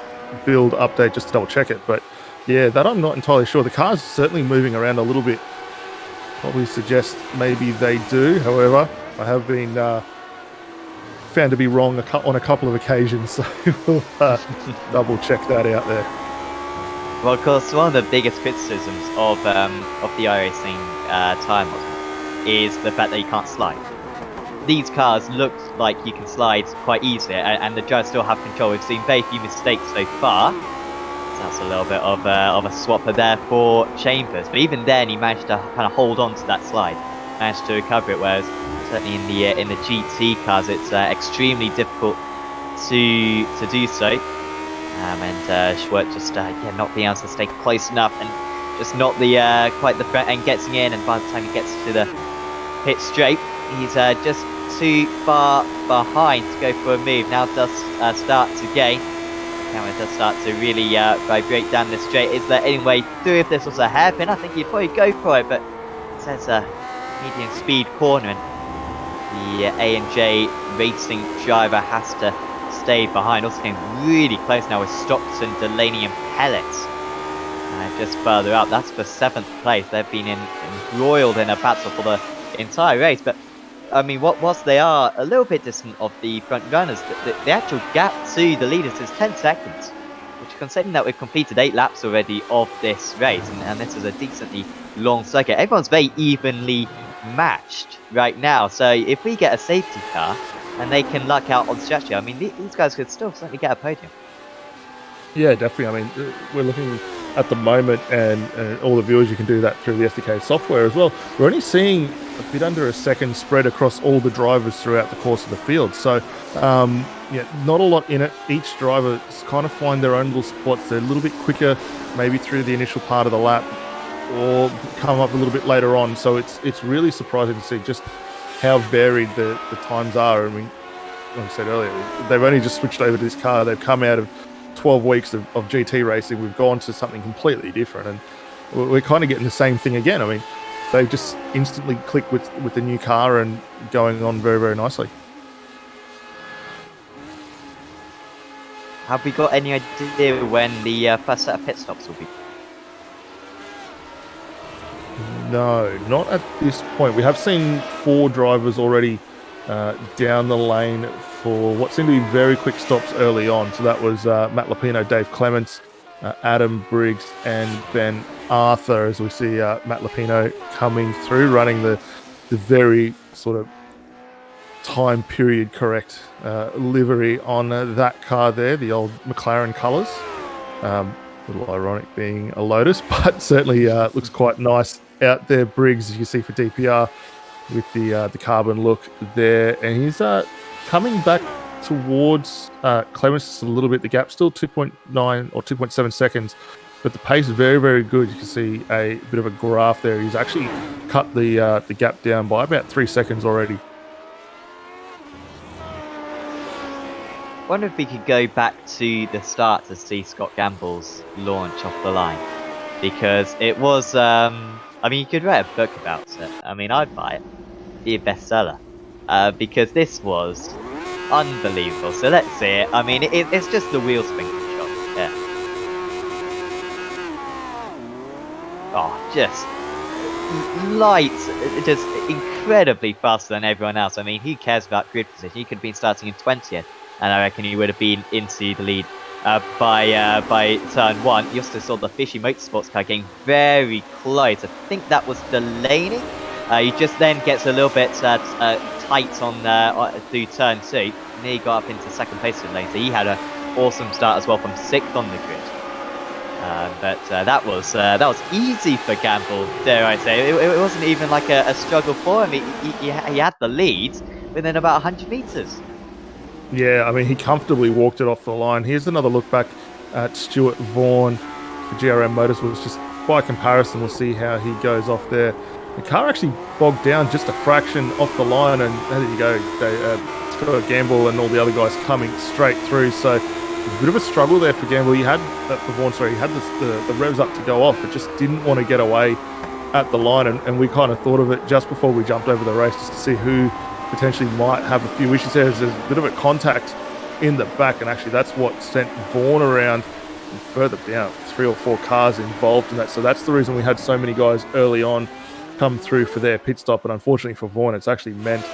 build update just to double check it. But yeah, that I'm not entirely sure. The car's certainly moving around a little bit. Probably suggest maybe they do. However, I have been found to be wrong on a couple of occasions, so we'll double check that out there. Well, of course, one of the biggest criticisms of the iRacing tyre model is the fact that you can't slide. These cars look like you can slide quite easily, and the drivers still have control. We've seen very few mistakes so far. So that's a little bit of a swapper there for Chambers, but even then he managed to kind of hold on to that slide, managed to recover it. Whereas certainly in the GT cars, it's extremely difficult to do so. And Schwartz just not being able to stay close enough, and just not the quite the front end getting in. And by the time he gets to the pit straight, he's just too far behind to go for a move. Now does start to gain. Camera does start to really vibrate down the straight. Is there any way through? If this was a hairpin, I think he'd probably go for it, but it says a medium speed corner, and the A&J racing driver has to stay behind. Also getting really close now with Stockton, Delaney and Pellets. Just further up, that's for 7th place. They've been embroiled in a battle for the entire race, but I mean, whilst they are a little bit distant of the front runners, the actual gap to the leaders is 10 seconds, which, considering that we've completed 8 laps already of this race, and this is a decently long circuit, everyone's very evenly matched right now. So if we get a safety car and they can luck out on strategy, I mean, these guys could still certainly get a podium. Yeah, definitely. I mean, we're looking at the moment, and all the viewers, you can do that through the SDK software as well. We're only seeing a bit under a second spread across all the drivers throughout the course of the field. So, yeah, not a lot in it. Each driver kind of find their own little spots. They're a little bit quicker, maybe through the initial part of the lap, or come up a little bit later on. So it's really surprising to see just how varied the times are. I mean, like I said earlier, they've only just switched over to this car. They've come out of 12 weeks of GT racing. We've gone to something completely different, and we're kind of getting the same thing again. I mean, they just instantly click with the new car and going on very, very nicely. Have we got any idea when the first set of pit stops will be? No, not at this point. We have seen 4 drivers already down the lane for what seemed to be very quick stops early on. So that was Matt Lapino, Dave Clements, Adam Briggs and Ben Arthur, as we see Matt Lapino coming through, running the very sort of time period correct livery on that car there, the old McLaren colours. A little ironic being a Lotus, but certainly looks quite nice out there. Briggs, as you see for DPR, with the carbon look there, and he's coming back towards Clemens a little bit. The gap still 2.9 or 2.7 seconds, but the pace is very, very good. You can see a bit of a graph there. He's actually cut the gap down by about 3 seconds already. I wonder if we could go back to the start to see Scott Gamble's launch off the line, because it was I mean, you could write a book about it. I mean, I'd buy it, be a bestseller, because this was unbelievable. So let's see it. I mean, it's just the wheel spin control. Yeah. Oh, just light, just incredibly faster than everyone else. I mean, who cares about grid position? He could have been starting in 20th, and I reckon he would have been into the lead by turn 1. You also saw the Fishy Motorsports car getting very close. I think that was Delaney. He just then gets a little bit tight on through turn 2. And he got up into second place with Delaney. So he had an awesome start as well from 6th on the grid. But that was easy for Gamble, dare I say. It wasn't even like a struggle for him. He had the lead within about 100 meters. Yeah, I mean, he comfortably walked it off the line. Here's another look back at Stuart Vaughan for GRM Motorsports. Just by comparison, we'll see how he goes off there. The car actually bogged down just a fraction off the line, and there you go. Scott Gamble and all the other guys coming straight through. So it was a bit of a struggle there for Gamble. He had for Vaughan, sorry, he had the revs up to go off, but just didn't want to get away at the line. And we kind of thought of it just before we jumped over the race, just to see who potentially might have a few issues there. There's a bit of a contact in the back, and actually that's what sent Vaughan around. And further down, 3 or 4 cars involved in that. So that's the reason we had so many guys early on come through for their pit stop. And unfortunately for Vaughan, it's actually meant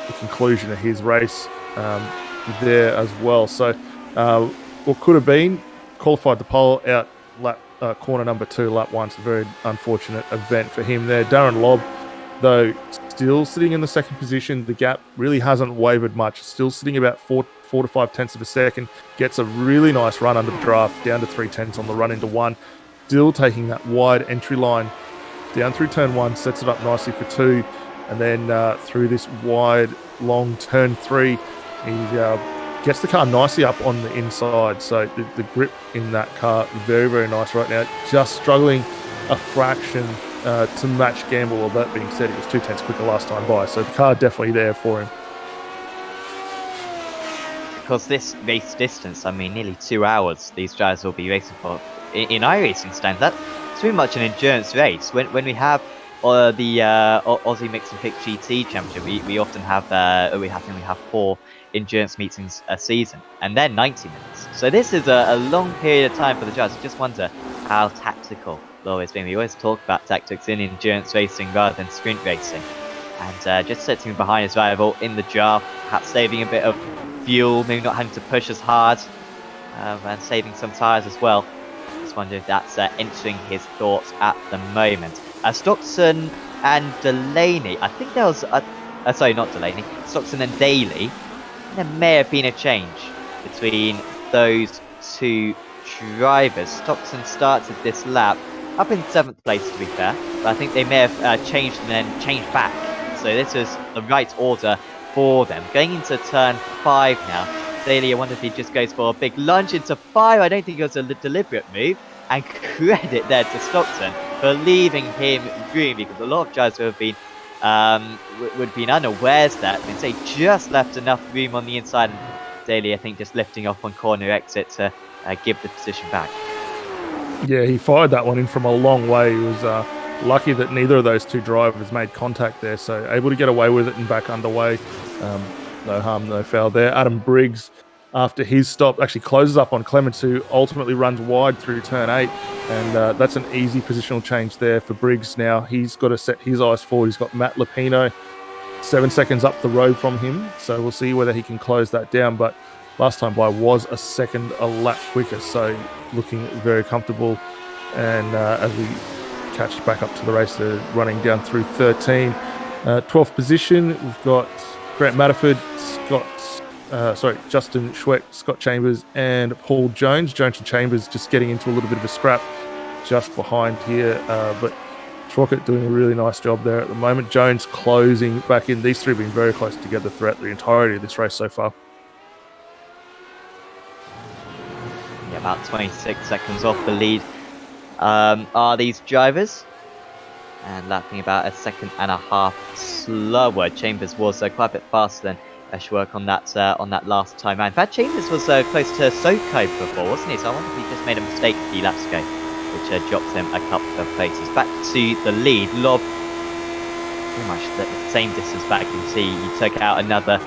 the conclusion of his race there as well. So what could have been qualified the pole out lap corner number 2, lap 1. It's a very unfortunate event for him there. Darren Lobb, though, still sitting in the second position. The gap really hasn't wavered much. Still sitting about 4 to 5 tenths of a second. Gets a really nice run under the draft, down to 3 tenths on the run into 1. Still taking that wide entry line down through turn 1, sets it up nicely for 2, and then through this wide, long turn 3, he gets the car nicely up on the inside. So the grip in that car, very, very nice right now. Just struggling a fraction to match Gamble. Well, that being said, it was 2 tenths quicker last time by, so the car definitely there for him. Because this race distance, I mean, nearly 2 hours these drivers will be racing for. In iRacing stands, that's pretty much an endurance race. When we have the Aussie Mix and Fix GT Championship, we often have we have 4 endurance meetings a season, and then 90 minutes. So this is a long period of time for the drivers. I just wonder how tactical they'll always be. We always talk about tactics in endurance racing rather than sprint racing, and just sitting behind his rival in the draft, perhaps saving a bit of fuel, maybe not having to push as hard, and saving some tyres as well. Just wonder if that's entering his thoughts at the moment. Stockton and Delaney, I think there was sorry, not Delaney, Stockton and Daly. There may have been a change between those 2 drivers. Stockton started this lap up in 7th place, to be fair, but I think they may have changed and then changed back. So this is the right order for them. Going into turn 5 now. Daly, I wonder if he just goes for a big lunge into 5. I don't think it was a deliberate move. And credit there to Stockton for leaving him room, because a lot of drivers would have been would have been unawares that. I mean, they just left enough room on the inside. And Daly, I think, just lifting off on corner exit to give the position back. Yeah, he fired that one in from a long way. He was lucky that neither of those 2 drivers made contact there, so able to get away with it and back underway. No harm, no foul there. Adam Briggs, after his stop, actually closes up on Clements, who ultimately runs wide through turn 8, and that's an easy positional change there for Briggs now. He's got to set his eyes forward. He's got Matt Lupino 7 seconds up the road from him, so we'll see whether he can close that down, but last time by was a second a lap quicker, so looking very comfortable. And as we catch back up to the race, they're running down through 13. 12th position, we've got Grant Matterford, Justin Schweck, Scott Chambers, and Paul Jones. Jones and Chambers just getting into a little bit of a scrap just behind here, but Schwackett doing a really nice job there at the moment. Jones closing back in. These 3 have been very close together throughout the entirety of this race so far. Yeah, about 26 seconds off the lead are these drivers, and lapping about 1.5 seconds slower. Chambers was quite a bit faster than Schwerk on that last time round. In fact, Chambers was close to Soko before, wasn't he? So I wonder if he just made a mistake a few laps ago, which dropped him a couple of places. Back to the lead. Lobb, pretty much the same distance back. You can see he took out another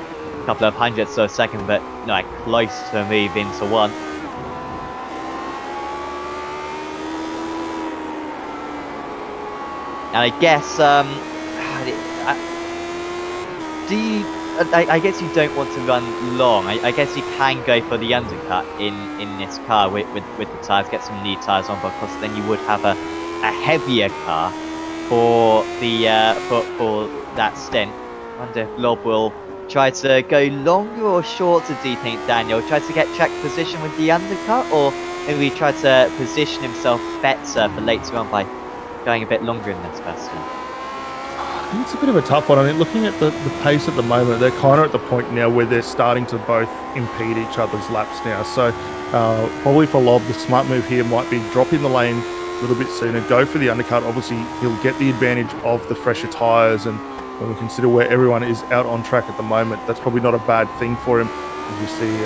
couple of hundredths of a second, but no, close to a move into 1. And I guess, I guess you don't want to run long. I guess you can go for the undercut in this car with the tyres, get some new tyres on, because then you would have a heavier car for the for that stint. I wonder if Lobb will try to go longer or shorter, do you think, Daniel? Try to get track position with the undercut, or maybe try to position himself better for later on by going a bit longer in this first stint? I think it's a bit of a tough one. I mean, looking at the pace at the moment, they're kind of at the point now where they're starting to both impede each other's laps now. So probably for Lobb, the smart move here might be drop in the lane a little bit sooner, go for the undercut. Obviously, he'll get the advantage of the fresher tyres, and when we consider where everyone is out on track at the moment, that's probably not a bad thing for him. As you see,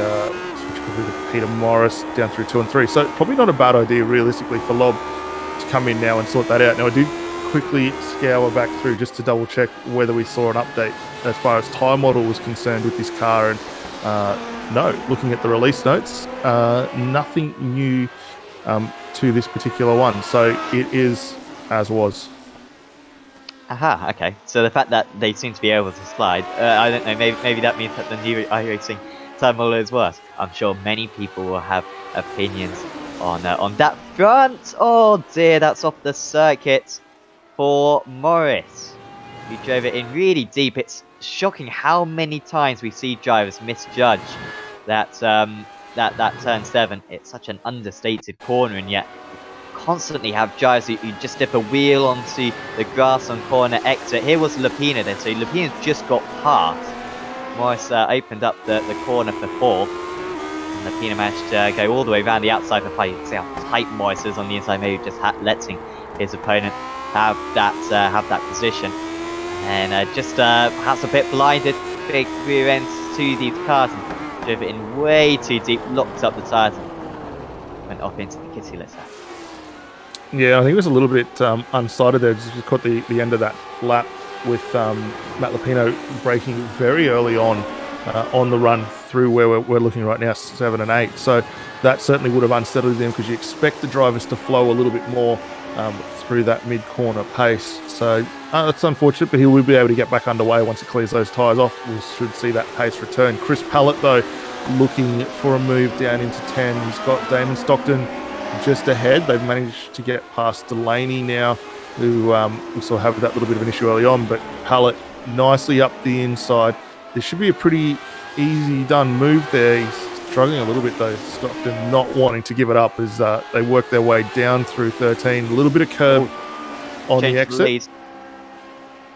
switch quickly to Peter Morris down through 2 and 3. So probably not a bad idea, realistically, for Lob to come in now and sort that out. Now, I did quickly scour back through just to double check whether we saw an update as far as tyre model was concerned with this car, and no, looking at the release notes, nothing new to this particular one, so it is as was. Aha, okay. So the fact that they seem to be able to slide, I don't know, maybe that means that the new iRacing tyre model is worse. I'm sure many people will have opinions on that front. Oh dear, that's off the circuit for Morris, who drove it in really deep. It's shocking how many times we see drivers misjudge that that turn 7. It's such an understated corner, and yet constantly have drivers who just dip a wheel onto the grass on corner exit. Here was Lapina then, so Lapina just got past. Morris opened up the corner for 4, and Lapina managed to go all the way around the outside for 5. You can see how tight Morris is on the inside, maybe just letting his opponent have that position. And just perhaps a bit blinded, big rear ends to these cars, and drove it in way too deep, locked up the tyres, and went off into the kitty, let's say. Yeah, I think it was a little bit unsighted there. Just caught the end of that lap with Matt Lapino braking very early on the run through where we're looking right now, 7 and 8. So that certainly would have unsettled them, because you expect the drivers to flow a little bit more through that mid-corner pace. So that's unfortunate, but he will be able to get back underway once it clears those tyres off. We should see that pace return. Chris Pallett, though, looking for a move down into 10. He's got Damon Stockton just ahead. They've managed to get past Delaney now, who we saw have that little bit of an issue early on, but Pallett nicely up the inside. This should be a pretty easy done move there. He's struggling a little bit though, Stockton not wanting to give it up as they work their way down through 13. A little bit of curb on the exit.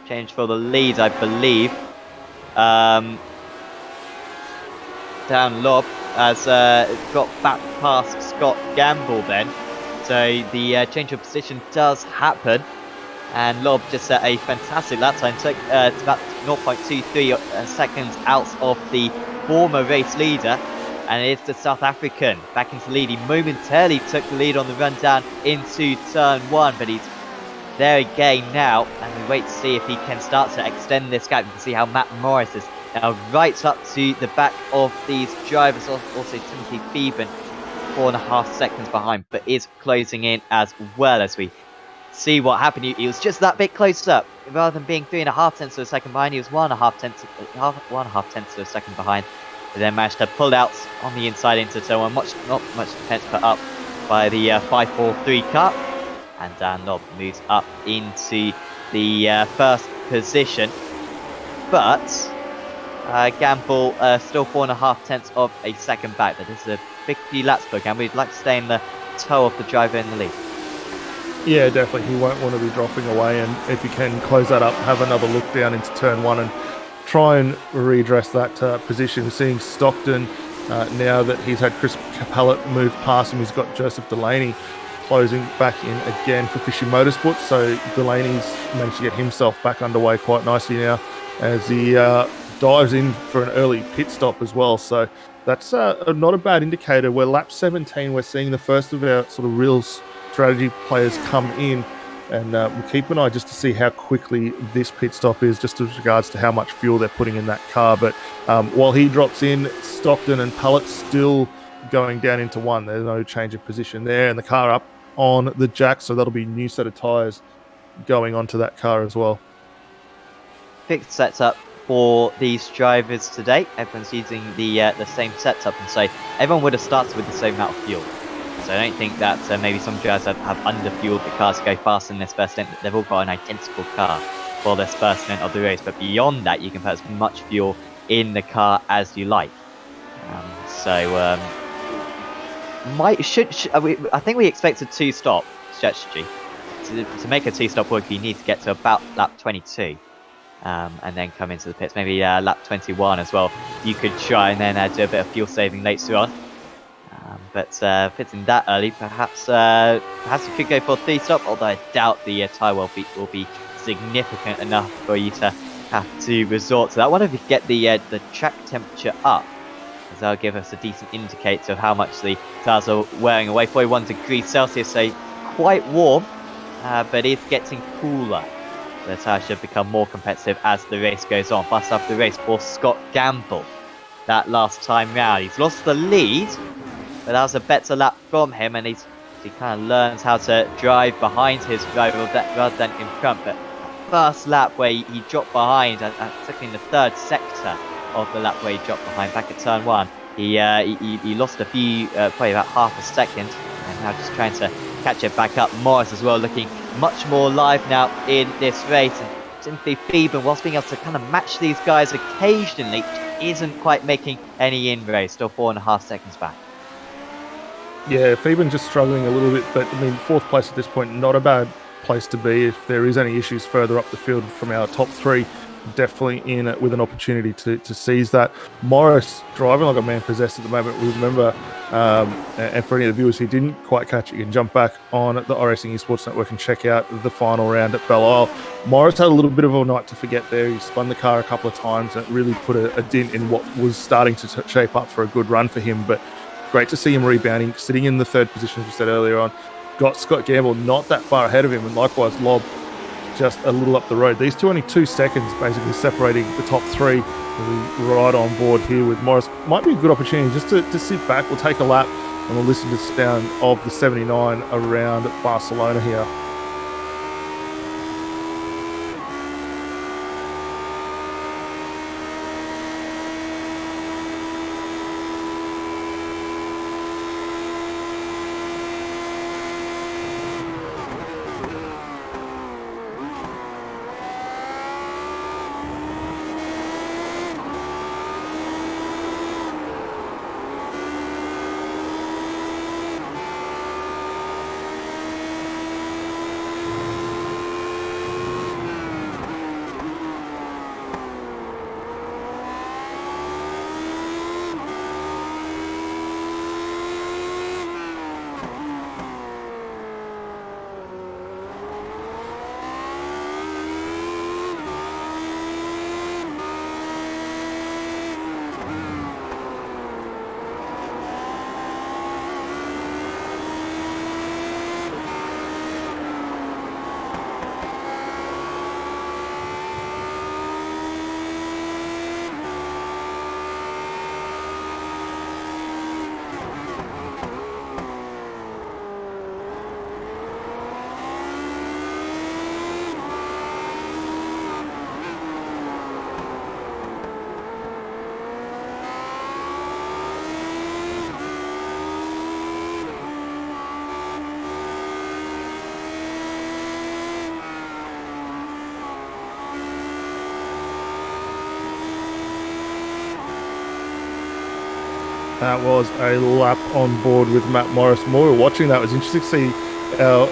Change for the lead, I believe. Down Lob has got back past Scott Gamble then. So the change of position does happen. And Lob just set a fantastic lap time. Took about 0.23 seconds out of the former race leader. And it's the South African back into the lead. He momentarily took the lead on the run down into turn 1. But he's there again now. And we wait to see if he can start to extend this gap. You can see how Matt Morris is now right up to the back of these drivers. Also Timothy Beeben 4.5 seconds behind, but is closing in as well. As we see what happened, he was just that bit closer. Rather than being 3.5 tenths of a second behind, he was 1.5 tenths of a second behind, and then managed to pull out on the inside into turn 1. Not much defense put up by the 5-4-3 car, and Dan Lobb moves up into the first position. But Gamble still 4.5 tenths of a second back. That is a big few laps for Gamble. He'd like to stay in the toe of the driver in the lead. Yeah, definitely. He won't want to be dropping away, and if he can close that up, have another look down into turn 1 and try and redress that position. Seeing Stockton, now that he's had Chris Capellet move past him, he's got Joseph Delaney closing back in again for Fishy Motorsports. So Delaney's managed to get himself back underway quite nicely now as he dives in for an early pit stop as well. So that's not a bad indicator. We're lap 17. We're seeing the first of our sort of real strategy players come in, and we'll keep an eye just to see how quickly this pit stop is, just as regards to how much fuel they're putting in that car. But while he drops in, Stockton and Pallett still going down into 1. There's no change of position there, and the car up on the jack, so that'll be a new set of tyres going onto that car as well. Fixed setup for these drivers today. Everyone's using the same setup, and so everyone would have started with the same amount of fuel. So I don't think that maybe some drivers have underfueled the cars to go fast in this first stint. They've all got an identical car for this first stint of the race, but beyond that you can put as much fuel in the car as you like. I think we expected 2-stop strategy. To make a 2-stop work, you need to get to about lap 22. And then come into the pits, maybe lap 21 as well. You could try and then do a bit of fuel saving later on. but pitting that early, perhaps he could go for a 3-stop, although I doubt the tyre will be significant enough for you to have to resort to that. I wonder if we could get the track temperature up, as that'll give us a decent indicator of how much the tyres are wearing away. 41 degrees Celsius, so quite warm, but it's getting cooler. The tyre should become more competitive as the race goes on. First up the race for Scott Gamble. That last time round, he's lost the lead, but that was a better lap from him, and he kind of learns how to drive behind his rival rather than in front. But first lap where he dropped behind, particularly in the third sector of the lap where he dropped behind back at turn 1, he lost a few, probably about half a second, and now just trying to catch it back up. Morris as well looking much more live now in this race, and Timothy Feeban, whilst being able to kind of match these guys occasionally, isn't quite making any inroads, still 4.5 seconds back. Yeah, Feeban just struggling a little bit, but I mean, 4th place at this point, not a bad place to be. If there is any issues further up the field from our top 3, definitely in it with an opportunity to seize that. Morris driving like a man possessed at the moment. We remember, and for any of the viewers who didn't quite catch it, you can jump back on the iRacing Esports Network and check out the final round at Belle Isle. Morris had a little bit of a night to forget there. He spun the car a couple of times, and it really put a dent in what was starting to shape up for a good run for him. But great to see him rebounding, sitting in the 3rd position, as we said earlier on. Got Scott Gamble not that far ahead of him, and likewise Lob just a little up the road. These two only 2 seconds basically separating the top 3. We're right on board here with Morris. Might be a good opportunity just to sit back. We'll take a lap and we'll listen to the sound of the 79 around Barcelona here. That was a lap on board with Matt Morris. While we were watching that, it was interesting to see our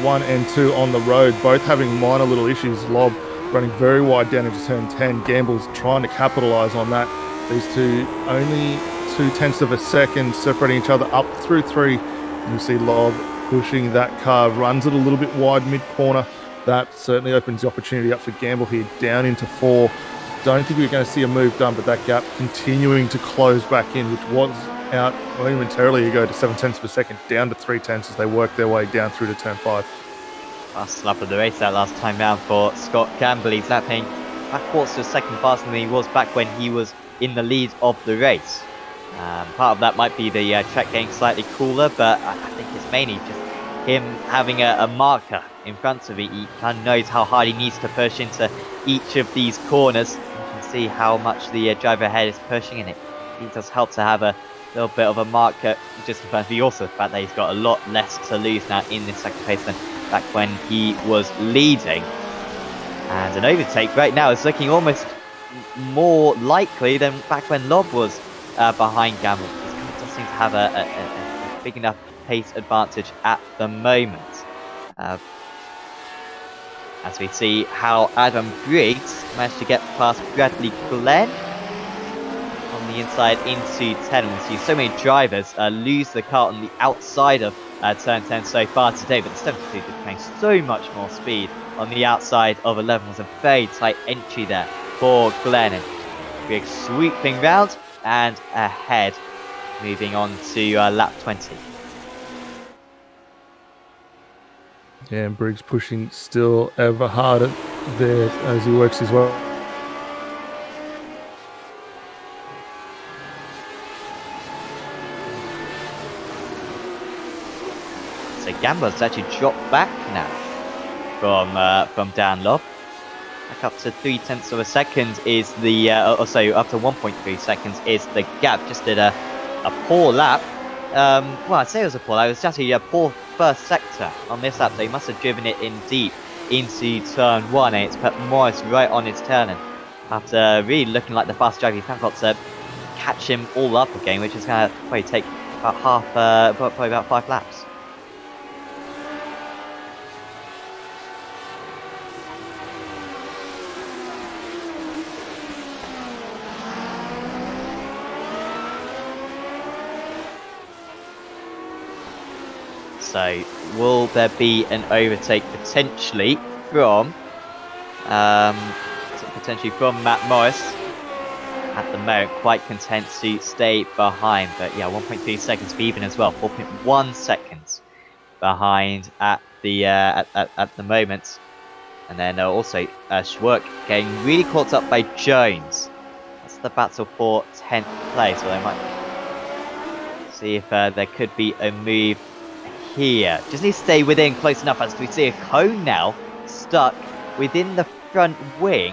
1 and 2 on the road, both having minor little issues. Lob running very wide down into turn 10. Gamble's trying to capitalise on that. These two only 0.2 of a second separating each other up through 3. And you see Lob pushing that car, runs it a little bit wide mid-corner. That certainly opens the opportunity up for Gamble here, down into 4. Don't think we're going to see a move done, but that gap continuing to close back in, which was out momentarily ago to 0.7 of a second, down to 0.3 as they work their way down through to turn 5. Last lap of the race that last time round for Scott Campbell. He's lapping backwards to a second faster than he was back when he was in the lead of the race. Part of that might be the track getting slightly cooler, but I think it's mainly just him having a marker in front of it. He kind of knows how hard he needs to push into each of these corners. You can see how much the driver ahead is pushing, and it does help to have a little bit of a marker just in front of you. Also, the fact that he's got a lot less to lose now in this second place than back when he was leading. And an overtake right now is looking almost more likely than back when Lob was behind Gamble. He does seem to have a big enough pace advantage at the moment. As we see how Adam Briggs managed to get past Bradley Glenn on the inside into 10. We see so many drivers lose the car on the outside of turn 10 so far today, but the 72 displaying so much more speed on the outside of 11. Was a very tight entry there for Glenn. And big sweeping round and ahead, moving on to lap 20. Yeah, and Briggs pushing still ever harder there as he works his way. So Gambo's actually dropped back now from Danlop. Back up to 0.3 of a second is the, up to 1.3 seconds is the gap. Just did a poor lap. Well, I'd say it was a poor lap. It was actually a poor first sector on this lap, so he must have driven it in deep into turn 1, and it's put Morris right on his tail. And after really looking like the fast driver, he's kind of got to catch him all up again, which is going to probably take about probably about 5 laps. So, will there be an overtake potentially from Matt Morris? At the moment, quite content to stay behind, but yeah, 1.3 seconds for even as well. 4.1 seconds behind at the moment, and then also Schwerk getting really caught up by Jones. That's the battle for 10th place. So they might see if there could be a move here. Just need to stay within close enough, as we see a cone now stuck within the front wing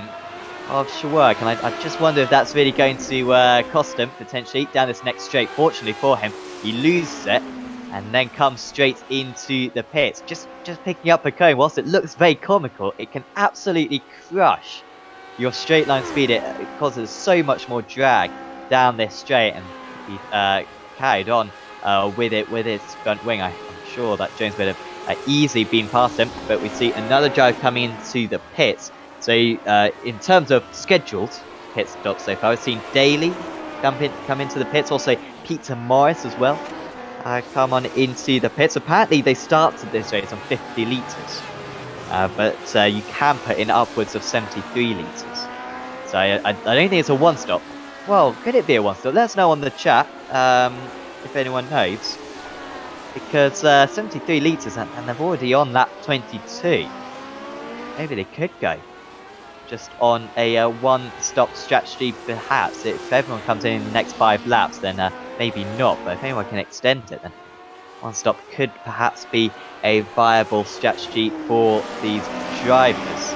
of Schwerk, and I just wonder if that's really going to cost him potentially down this next straight. Fortunately for him, he loses it and then comes straight into the pits. Just picking up a cone, whilst it looks very comical, it can absolutely crush your straight line speed. It causes so much more drag down this straight, and he carried on with its front wing. I'm sure that Jones would have easily been past him, but we see another drive coming into the pits. So in terms of scheduled pit stops so far, we've seen Daly come into the pits, also Peter Morris as well come on into the pits. Apparently they started this race on 50 litres, but you can put in upwards of 73 litres. So I don't think it's a one-stop. Well, could it be a one-stop? Let us know on the chat if anyone knows. Because 73 litres and they're already on lap 22. Maybe they could go just on a one-stop strategy perhaps. If everyone comes in the next 5 laps, then maybe not. But if anyone can extend it, then one stop could perhaps be a viable strategy for these drivers.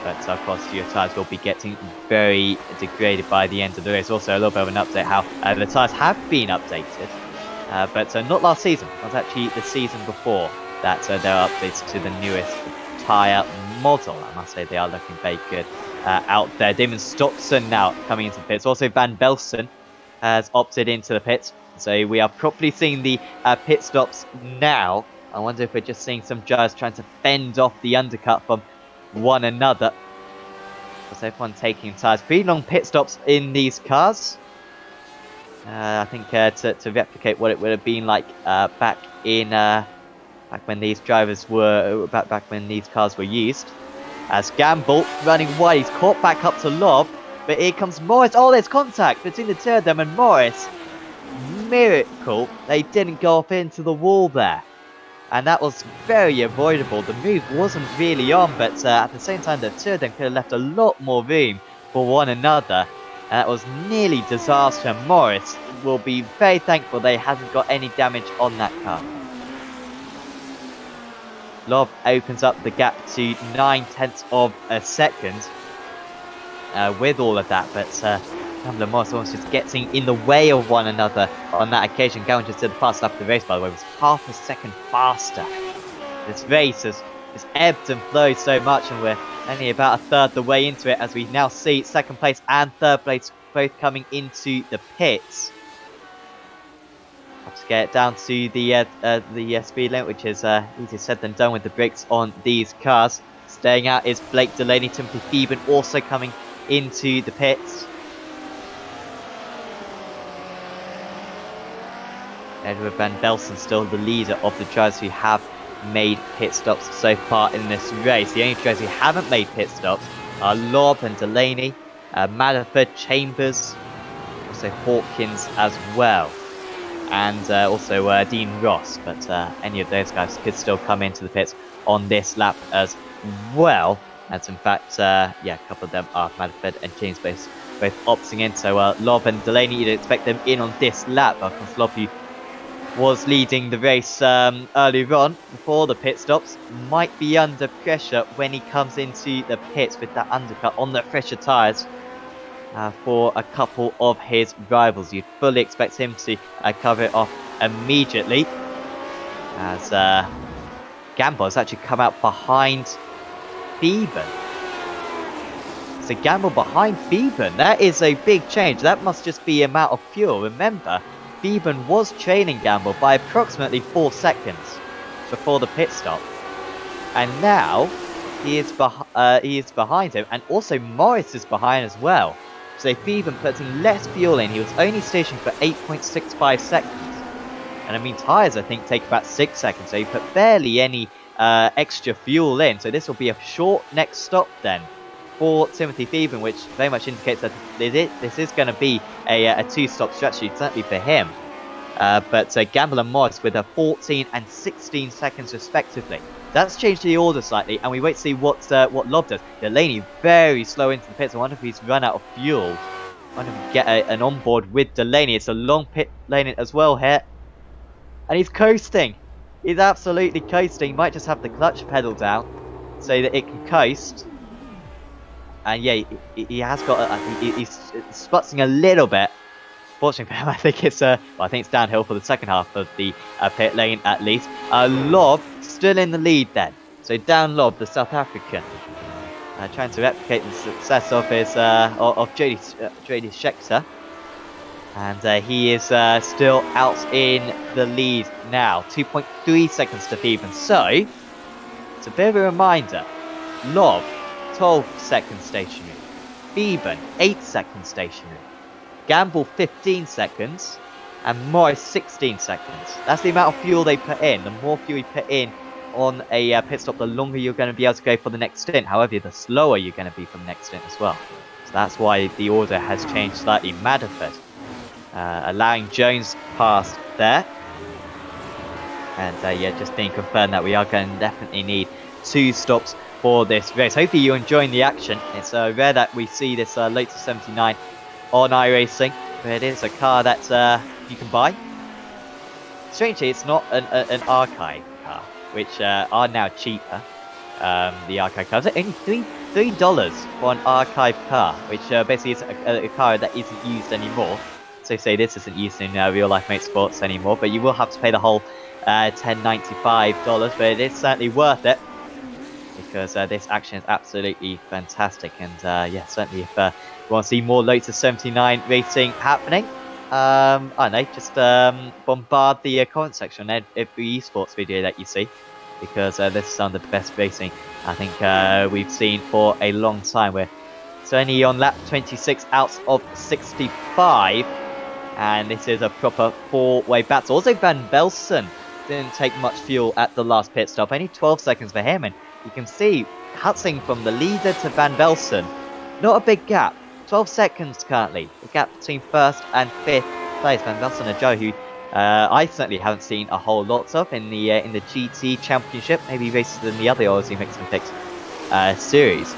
But of course, your tyres will be getting very degraded by the end of the race. Also, a little bit of an update how the tyres have been updated. But not last season. It was actually the season before that there are updates to the newest tyre model. I must say they are looking very good out there. Damon Stockton now coming into the pits. Also Van Belsen has opted into the pits. So we are properly seeing the pit stops now. I wonder if we're just seeing some drivers trying to fend off the undercut from one another. So everyone taking tyres. Pretty long pit stops in these cars. I think to replicate what it would have been like back when these drivers were back when these cars were used. As Gamble running wide, he's caught back up to Lob, but here comes Morris. Oh, there's contact between the two of them, and Morris, miracle they didn't go off into the wall there, and that was very avoidable. The move wasn't really on, but at the same time the two of them could have left a lot more room for one another. And that was nearly disaster. Morris will be very thankful they hasn't got any damage on that car. Lob opens up the gap to 0.9 of a second with all of that, but Gambler Morris was just getting in the way of one another on that occasion. Gowan just did the fast lap of the race, by the way, was half a second faster. This race has ebbed and flowed so much, and we're only about a third the way into it, as we now see second place and third place both coming into the pits. Have to get down to the speed limit, which is easier said than done with the brakes on these cars. Staying out is Blake Delaney. Timothy Theben also coming into the pits. Edward Van Velsen still the leader of the drivers who have made pit stops so far in this race. The only drivers who haven't made pit stops are Lobb and Delaney, Manafort, Chambers, also Hawkins as well, and also Dean Ross. But any of those guys could still come into the pits on this lap as well. As in fact, yeah, a couple of them are Manafort and James both opting in. So Lobb and Delaney, you'd expect them in on this lap. Of course, Lobb, who was leading the race earlier on before the pit stops, might be under pressure when he comes into the pits with that undercut on the fresher tyres for a couple of his rivals. You'd fully expect him to cover it off immediately, as Gamble has actually come out behind Beeben. So Gamble behind Beeben, that is a big change. That must just be amount of fuel. Remember, Beeben was trailing Gamble by approximately 4 seconds before the pit stop, and now he is behind him, and also Morris is behind as well. So Beeben putting less fuel in. He was only stationed for 8.65 seconds, and I mean tyres I think take about 6 seconds. So he put barely any extra fuel in. So this will be a short next stop then for Timothy Beeben, which very much indicates that this is going to be a two-stop strategy, certainly for him. But Gamble and Morris with a 14 and 16 seconds respectively. That's changed the order slightly, and we wait to see what Lobb does. Delaney very slow into the pits. I wonder if he's run out of fuel. I wonder if we get an onboard with Delaney. It's a long pit lane as well here. And he's coasting. He's absolutely coasting. He might just have the clutch pedal down so that it can coast. And yeah, he has got he's sputzing a little bit. Fortunately for him, I think it's downhill for the second half of the pit lane at least. Lobb still in the lead then. So down Lobb, the South African, trying to replicate the success of his of JD Scheckter, and he is still out in the lead now. 2.3 seconds to Beeben. So it's a bit of a reminder. Lobb 12 seconds stationary. Beeben 8 seconds stationary. Gamble 15 seconds, and Morris 16 seconds. That's the amount of fuel they put in. The more fuel you put in on a pit stop, the longer you're going to be able to go for the next stint. However, the slower you're going to be for the next stint as well. So that's why the order has changed slightly. Manafort allowing Jones past there. And yeah, just being confirmed that we are going to definitely need 2 stops for this race. Hopefully you're enjoying the action. It's rare that we see this Lotus 79 on iRacing, but it is a car that you can buy. Strangely, it's not an archive car, which are now cheaper. The archive cars are only $3 for an archive car, which basically is a car that isn't used anymore. So say this isn't used in real life motorsports anymore, but you will have to pay the whole $10.95, but it is certainly worth it, because this action is absolutely fantastic. And yeah, certainly if you want to see more Lotus 79 racing happening, I don't know, just bombard the comment section on every esports video that you see, because this is some of the best racing I think we've seen for a long time. We're certainly on lap 26 out of 65, and this is a proper 4-way battle. Also, Van Velsen didn't take much fuel at the last pit stop, only 12 seconds for him, and you can see cutting from the leader to Van Velsen, not a big gap, 12 seconds currently, the gap between first and 5th place. Van Velsen, a Joe who I certainly haven't seen a whole lot of in the GT Championship, maybe races in the other Aussie Mix and Fix series,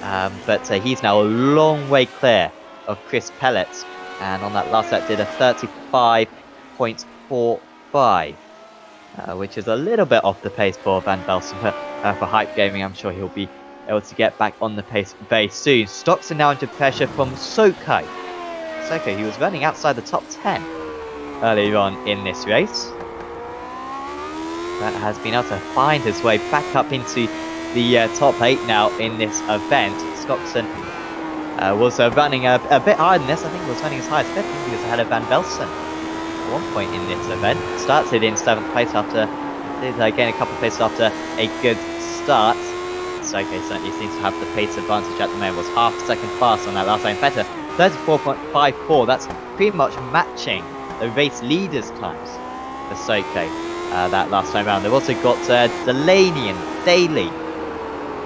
but he's now a long way clear of Chris Pellets, and on that last lap did a 35.45. Which is a little bit off the pace for Van Velsen, but for Hype Gaming, I'm sure he'll be able to get back on the pace very soon. Stocks are now under pressure from Soko. He was running outside the top 10 earlier on in this race, but has been able to find his way back up into the top 8 now in this event. Stockton was running a bit higher than this. I think he was running as high as 5th. I think he was ahead of Van Velsen at one point in this event. Started in 7th place after, did gain a couple of places after a good start. Soke certainly seems to have the pace advantage at the moment. Was half a second fast on that last lane. Better, 34.54. That's pretty much matching the race leaders' times for Soko that last time round. They've also got Delaney and Daly,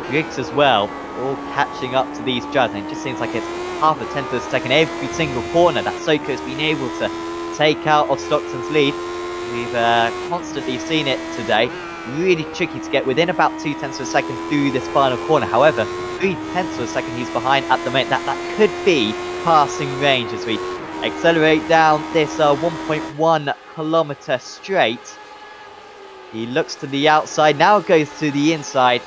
Briggs as well, all catching up to these judges. And it just seems like it's half a tenth of a second every single corner that Soko's been able to take out of Stockton's lead. We've constantly seen it today. Really tricky to get within about 2/10 of a second through this final corner. However, 3/10 of a second he's behind at the moment. That could be passing range as we accelerate down this 1.1 kilometer straight. He looks to the outside, now goes to the inside,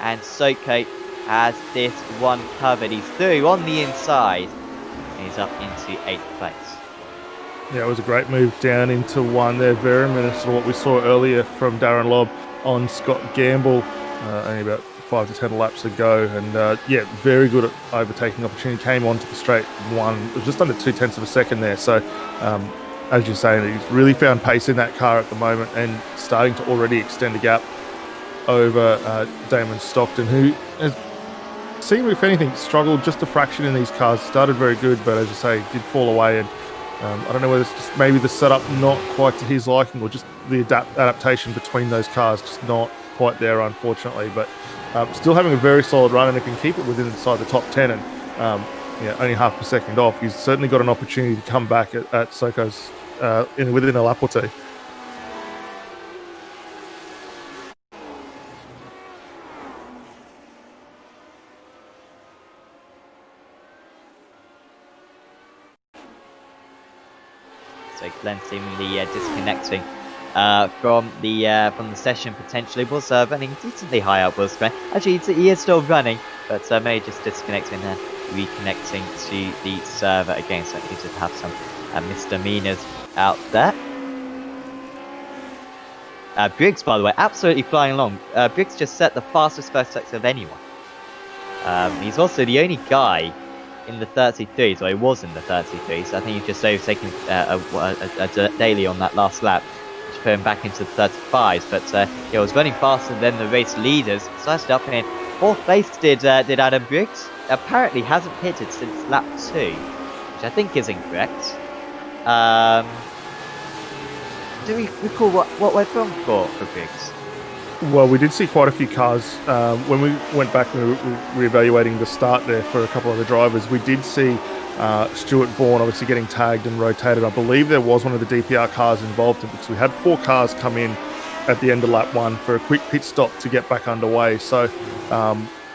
and Soko has this one covered. He's through on the inside, and he's up into 8th place. Yeah, it was a great move down into one there. Very reminiscent of what we saw earlier from Darren Lobb on Scott Gamble only about 5 to 10 laps ago. And yeah, very good at overtaking opportunity. Came onto the straight one. It was just under 2/10 of a second there. So as you're saying, he's really found pace in that car at the moment and starting to already extend the gap over Damon Stockton, who has seemed, if anything, struggled just a fraction in these cars. Started very good, but as you say, did fall away. And I don't know whether it's just maybe the setup not quite to his liking, or just the adaptation between those cars just not quite there, unfortunately. But still having a very solid run, and if he can keep it within inside the top 10 and yeah, only half a second off, he's certainly got an opportunity to come back at Soko's within a lap or two. So Glenn seemingly disconnecting from the session potentially. Was running decently high up, was Glenn. Actually, he is still running, but may just disconnecting and then reconnecting to the server again. So he did have some misdemeanors out there. Briggs, by the way, absolutely flying along. Briggs just set the fastest first sector of anyone. He's also the only guy in the 33s, or he was in the 33s, so I think he's just overtaken a daily on that last lap, which put him back into the 35s, but he was running faster than the race leaders. Sliced up in 4th place did Adam Briggs. Apparently hasn't pitted since lap 2, which I think is incorrect. Do we recall what went wrong for Briggs? Well, we did see quite a few cars. When we went back and we were re-evaluating the start there for a couple of the drivers, we did see Stuart Vaughan obviously getting tagged and rotated. I believe there was one of the DPR cars involved, because we had 4 cars come in at the end of lap 1 for a quick pit stop to get back underway. So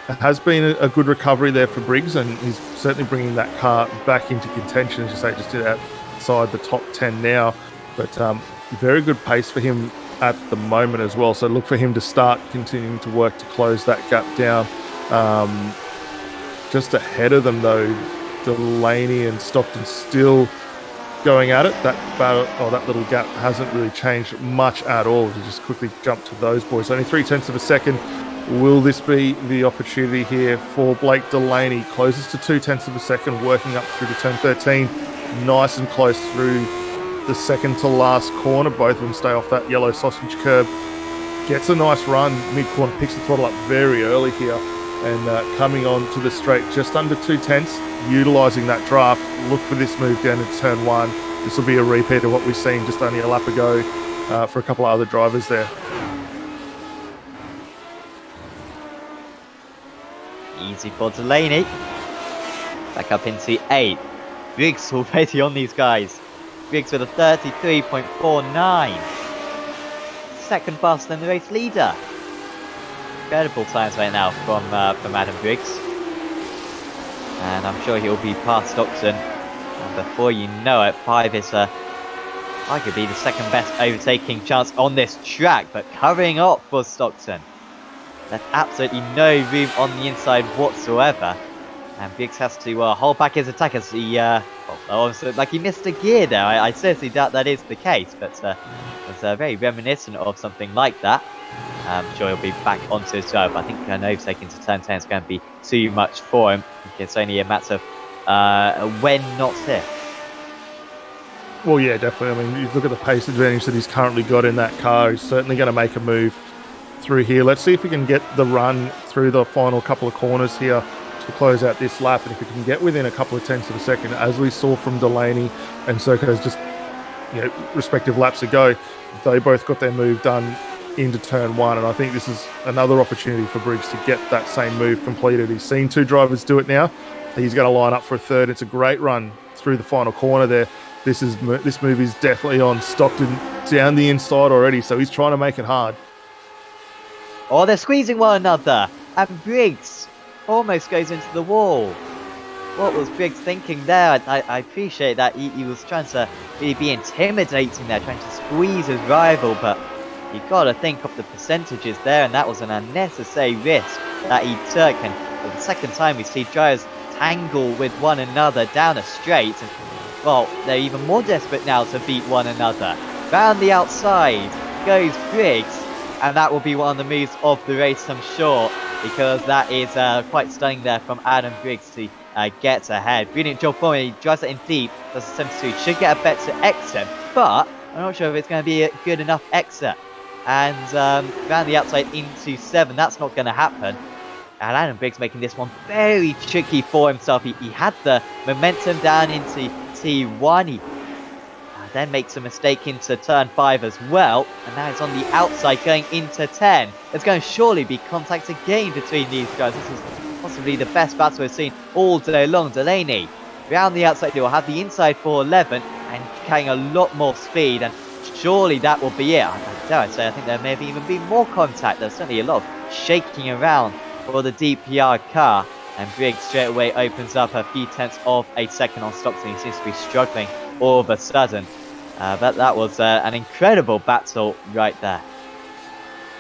it has been a good recovery there for Briggs, and he's certainly bringing that car back into contention, as you say, just outside the top 10 now. But very good pace for him at the moment as well, so look for him to start continuing to work to close that gap down. Just ahead of them though, Delaney and Stockton still going at it. That little gap hasn't really changed much at all. To just quickly jump to those boys, only 0.3 of a second. Will this be the opportunity here for Blake Delaney? Closes to 0.2 of a second, working up through to turn 13, nice and close through the second to last corner. Both of them stay off that yellow sausage curb. Gets a nice run mid-corner, picks the throttle up very early here, and coming on to the straight just under 0.2, utilising that draft. Look for this move down into turn 1. This will be a repeat of what we've seen just only a lap ago for a couple of other drivers there. Easy for Delaney. Back up into 8. Briggs already on these guys. Briggs with a 33.49. Second faster than the race leader. Incredible times right now from Adam Briggs. And I'm sure he'll be past Stockton. And before you know it, 5 is arguably the second best overtaking chance on this track. But covering up for Stockton. There's absolutely no room on the inside whatsoever. And Briggs has to hold back his attack as he, like he missed a gear there. I seriously doubt that is the case, but it's very reminiscent of something like that. I'm sure he'll be back onto his drive. I think an overtaking to turn 10 is going to be too much for him. It's only a matter of when, not if. Well, yeah, definitely. I mean, you look at the pace advantage that he's currently got in that car. He's certainly going to make a move through here. Let's see if we can get the run through the final couple of corners here to close out this lap, and if we can get within a couple of tenths of a second, as we saw from Delaney, and Soko's just respective laps ago, they both got their move done into turn one, and I think this is another opportunity for Briggs to get that same move completed. He's seen two drivers do it now. He's going to line up for a third. It's a great run through the final corner there. This move is definitely on Stockton down the inside already, so he's trying to make it hard. Oh, they're squeezing one another, and Briggs almost goes into the wall. What was Briggs thinking there? I appreciate that he was trying to really be intimidating there, trying to squeeze his rival, but you gotta think of the percentages there, and that was an unnecessary risk that he took. And for the second time we see drivers tangle with one another down a straight, and well, they're even more desperate now to beat one another. Round the outside goes Briggs, and that will be one of the moves of the race, I'm sure, because that is quite stunning there from Adam Briggs to get ahead. Brilliant job for him. He drives it in deep, does a 72, should get a better exit, but I'm not sure if it's going to be a good enough exit. And round the outside into 7, that's not going to happen. And Adam Briggs making this one very tricky for himself. He had the momentum down into T1. He then makes a mistake into turn 5 as well. And now he's on the outside going into 10. There's going to surely be contact again between these guys. This is possibly the best battle we've seen all day long. Delaney round the outside, he will have the inside for 11 and carrying a lot more speed. And surely that will be it. I think there may have even been more contact. There's certainly a lot of shaking around for the DPR car. And Briggs straight away opens up a few tenths of a second on Stockton. He seems to be struggling all of a sudden. But that was an incredible battle right there.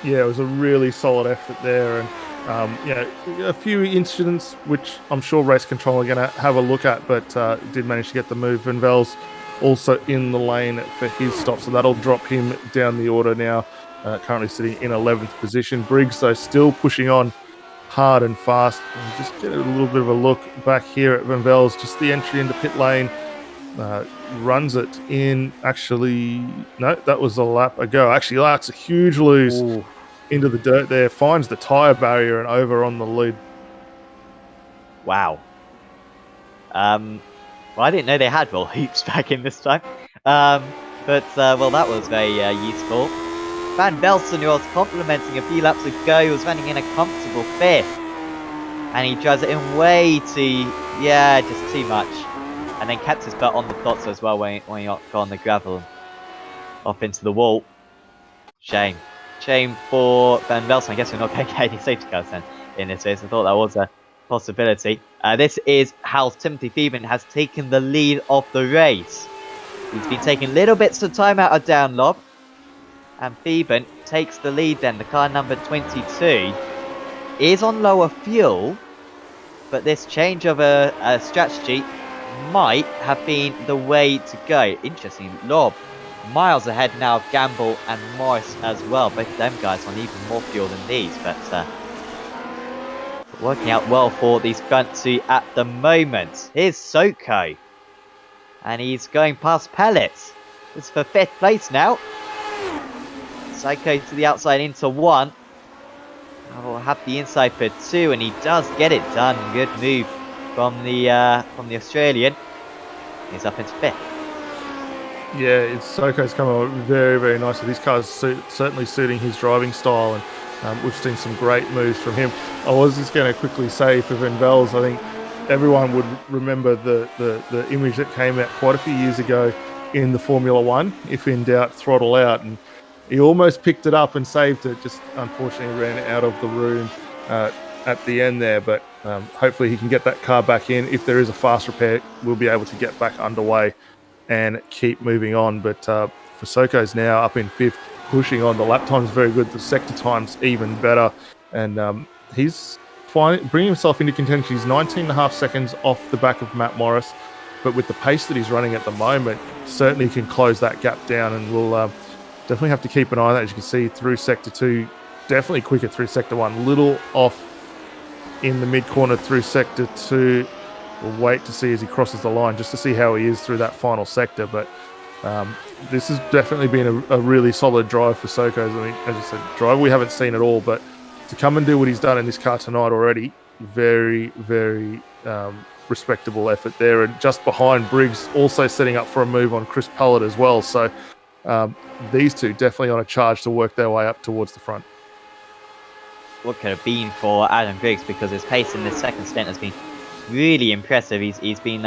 Yeah, it was a really solid effort there. And a few incidents which I'm sure race control are going to have a look at, but did manage to get the move. Van Vel's also in the lane for his stop, so that'll drop him down the order now, currently sitting in 11th position. Briggs, though, still pushing on hard and fast. And just get a little bit of a look back here at Van Vel's, just the entry into pit lane. Runs it in, actually, no, that was a lap ago. Actually, that's a huge lose into the dirt there. Finds the tyre barrier and over on the lead. Wow. Well, I didn't know they had roll heaps back in this time. Well, that was very useful. Van Velsen, who was complimenting a few laps ago, was running in a comfortable 5th. And he drives it in way too, just too much. And then kept his butt on the plots as well when he got on the gravel off into the wall. Shame. Shame for Van Velsen. I guess we're not going to get any safety cars then in this race. I thought that was a possibility. This is how Timothy Thieben has taken the lead of the race. He's been taking little bits of time out of downlob. And Thieben takes the lead then. The car number 22 is on lower fuel. But this change of a strategy might have been the way to go. Interesting. Lob miles ahead now of Gamble and Morris as well. Both of them guys on even more fuel than these. But working out well for these front two at the moment. Here's Soko. And he's going past Pellets. It's for 5th place now. Soko to the outside into 1. I will have the inside for 2, and he does get it done. Good move from the Australian. He's up into 5th. Yeah, Soko's come on very, very nicely. This car's certainly suiting his driving style, and we've seen some great moves from him. I was just going to quickly say for Van Vels, I think everyone would remember the image that came out quite a few years ago in the Formula One, if in doubt, throttle out. And he almost picked it up and saved it, just unfortunately ran out of the room at the end there. But hopefully he can get that car back in. If there is a fast repair, we'll be able to get back underway and keep moving on. But for Soko's now up in 5th, pushing on. The lap time's very good. The sector time's even better. And he's bringing himself into contention. He's 19.5 seconds off the back of Matt Morris. But with the pace that he's running at the moment, certainly can close that gap down. And we'll definitely have to keep an eye on that. As you can see, through Sector 2, definitely quicker through Sector 1. Little off in the mid-corner through Sector 2. We'll wait to see as he crosses the line, just to see how he is through that final sector. But this has definitely been a really solid drive for Soko. I mean, as I said, drive we haven't seen at all, but to come and do what he's done in this car tonight already, very, very respectable effort there. And just behind, Briggs also setting up for a move on Chris Pallett as well. So these two definitely on a charge to work their way up towards the front. What could have been for Adam Briggs, because his pace in this second stint has been really impressive. He's been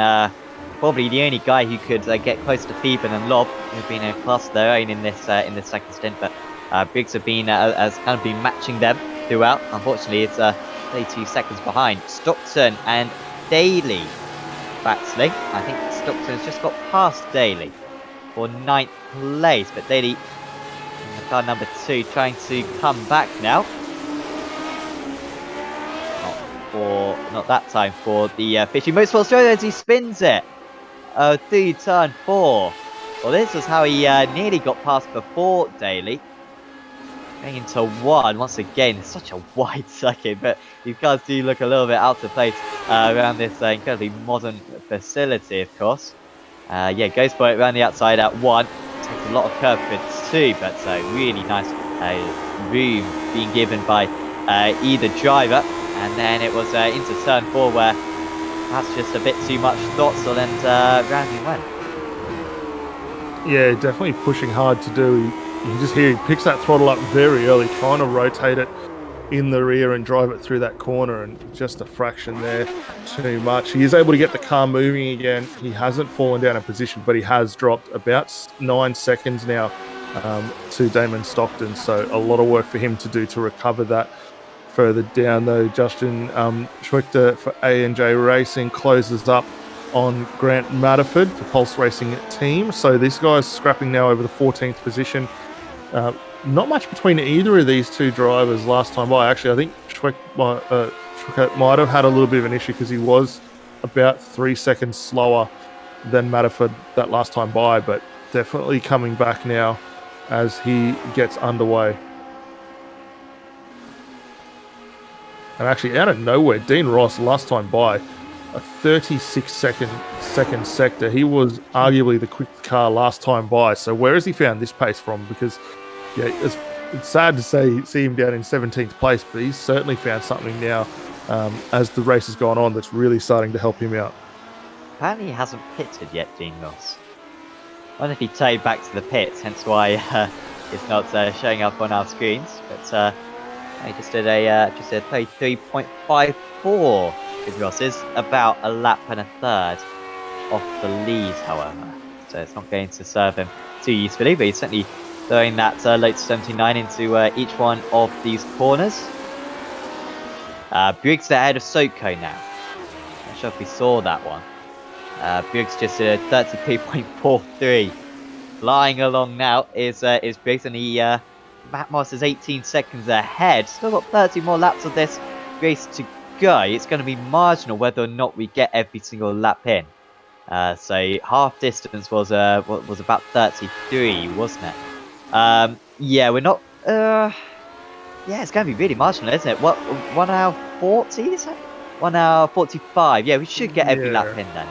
probably the only guy who could get close to Phoeben and Lob, who've been in a class of their own in this second stint. But Briggs has kind of been matching them throughout. Unfortunately, it's 32 seconds behind. Stockton and Daly battling. I think Stockton's just got past Daly for 9th place, but Daly in the car number 2 trying to come back now. Not that time for the Fishy Motorsport Australia as he spins it through turn 4. Well, this was how he nearly got past before Daly. Going into 1 once again. It's such a wide circuit, but these cars do look a little bit out of place around this incredibly modern facility, of course. Yeah, goes for it around the outside at 1. Takes a lot of curve for 2, but really nice room being given by either driver. And then it was into turn 4 where perhaps just a bit too much throttle and round he went. Yeah, definitely pushing hard to do. You can just hear he picks that throttle up very early, trying to rotate it in the rear and drive it through that corner, and just a fraction there too much. He is able to get the car moving again. He hasn't fallen down a position, but he has dropped about 9 seconds now to Damon Stockton. So a lot of work for him to do to recover that. Further down though, Justin Schwechter for A&J Racing closes up on Grant Matterford for Pulse Racing team. So this guy's scrapping now over the 14th position. Not much between either of these two drivers last time by. Actually, I think Schwechter might have had a little bit of an issue because he was about 3 seconds slower than Matterford that last time by, but definitely coming back now as he gets underway. And actually, out of nowhere, Dean Ross, last time by, a 36-second sector. He was arguably the quickest car last time by. So where has he found this pace from? Because yeah, it's sad to see him down in 17th place, but he's certainly found something now as the race has gone on that's really starting to help him out. Apparently he hasn't pitted yet, Dean Ross. I wonder if he towed back to the pits, hence why it's not showing up on our screens. But he just did a 33.54. Ross is about a lap and a third off the lead, however. So it's not going to serve him too usefully, but he's certainly throwing that late 79 into each one of these corners. Briggs ahead of Soko now. Not sure if we saw that one. Briggs just did a 33.43. Flying along now is Briggs, and Matt Moss is 18 seconds ahead. Still got 30 more laps of this race to go. It's going to be marginal whether or not we get every single lap in. So half distance was about 33, wasn't it? Yeah, we're not. Yeah, it's going to be really marginal, isn't it? What, 1 hour 40? Is that 1 hour 45? Yeah, we should get every lap in then.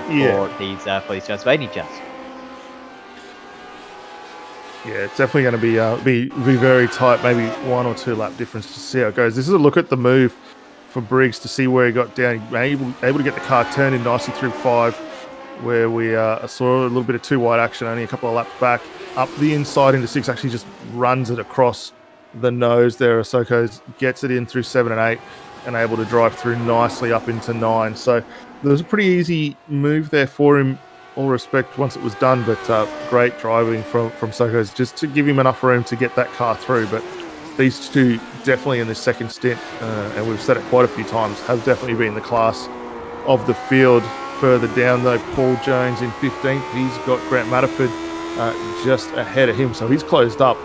For these just only just. Yeah, it's definitely going to be very tight, maybe 1 or 2 lap difference to see how it goes. This is a look at the move for Briggs to see where he got down. He was able to get the car turned in nicely through 5, where we saw a little bit of 2 wide action, only a couple of laps back. Up the inside into 6, actually just runs it across the nose there. Ahsoka gets it in through 7 and 8 and able to drive through nicely up into 9. So there was a pretty easy move there for him. All respect once it was done, but great driving from Soko's just to give him enough room to get that car through. But these two definitely in this second stint, and we've said it quite a few times, have definitely been the class of the field. Further down though, Paul Jones in 15th. He's got Grant Matterford just ahead of him, so he's closed up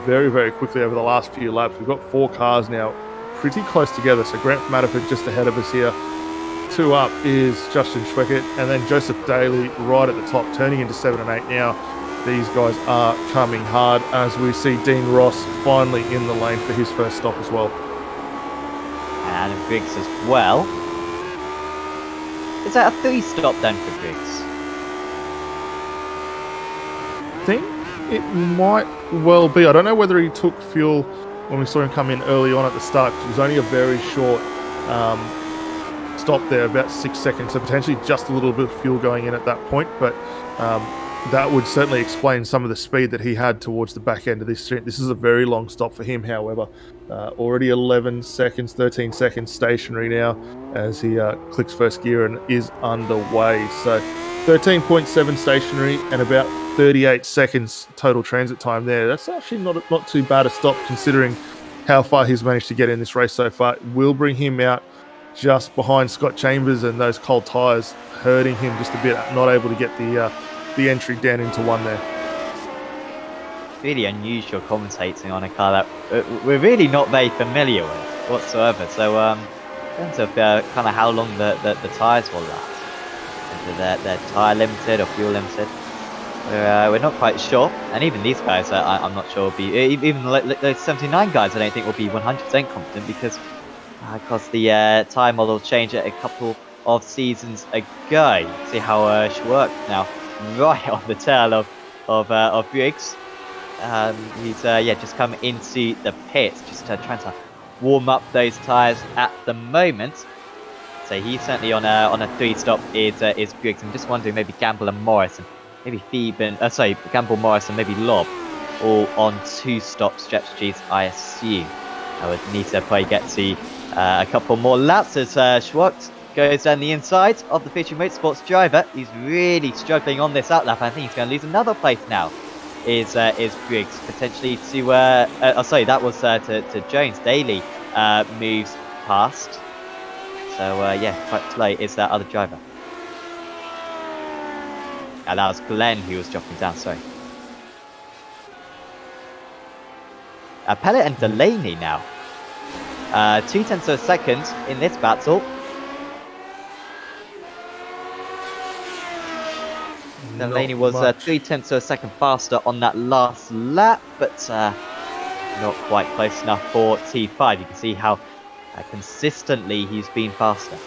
very, very quickly over the last few laps. We've got 4 cars now pretty close together, so Grant Matterford just ahead of us here. 2 up is Justin Schweckert, and then Joseph Daly right at the top, turning into 7 and 8 now. These guys are coming hard as we see Dean Ross finally in the lane for his first stop as well. And Briggs as well. Is that a 3-stop then for Briggs? I think it might well be. I don't know whether he took fuel when we saw him come in early on at the start, because it was only a very short stop there, about 6 seconds, so potentially just a little bit of fuel going in at that point, but that would certainly explain some of the speed that he had towards the back end of this stint. This is a very long stop for him, however. Already 11 seconds, 13 seconds stationary now as he clicks first gear and is underway. So 13.7 stationary and about 38 seconds total transit time there. That's actually not too bad a stop considering how far he's managed to get in this race so far. It will bring him out just behind Scott Chambers, and those cold tyres hurting him just a bit, not able to get the entry down into one there. Really unusual commentating on a car that we're really not very familiar with whatsoever. So in terms of kind of how long the tyres will last, whether they're tyre limited or fuel limited, we're not quite sure. And even these guys, I'm not sure will be, even those 79 guys, I don't think will be 100% confident because the tyre model changed a couple of seasons ago. See how she worked now, right on the tail of Briggs. He's just come into the pits, just trying to warm up those tyres at the moment. So he's certainly on a 3-stop is Briggs. I'm just wondering maybe Gamble and Morris and maybe Gamble, Morris and maybe Lob, all on 2-stop strategies, I assume. I would need to probably get to a couple more laps as Schwartz goes down the inside of the Fisher Motorsports driver. He's really struggling on this outlap. I think he's going to lose another place now. Is Briggs potentially to that was to Jones. Daly moves past. So quite slow is that other driver. And that was Glenn who was dropping down. Sorry. Pellet and Delaney now. 0.2 of a second in this battle. Delaney was 0.3 of a second faster on that last lap, but not quite close enough for T5. You can see how consistently he's been faster.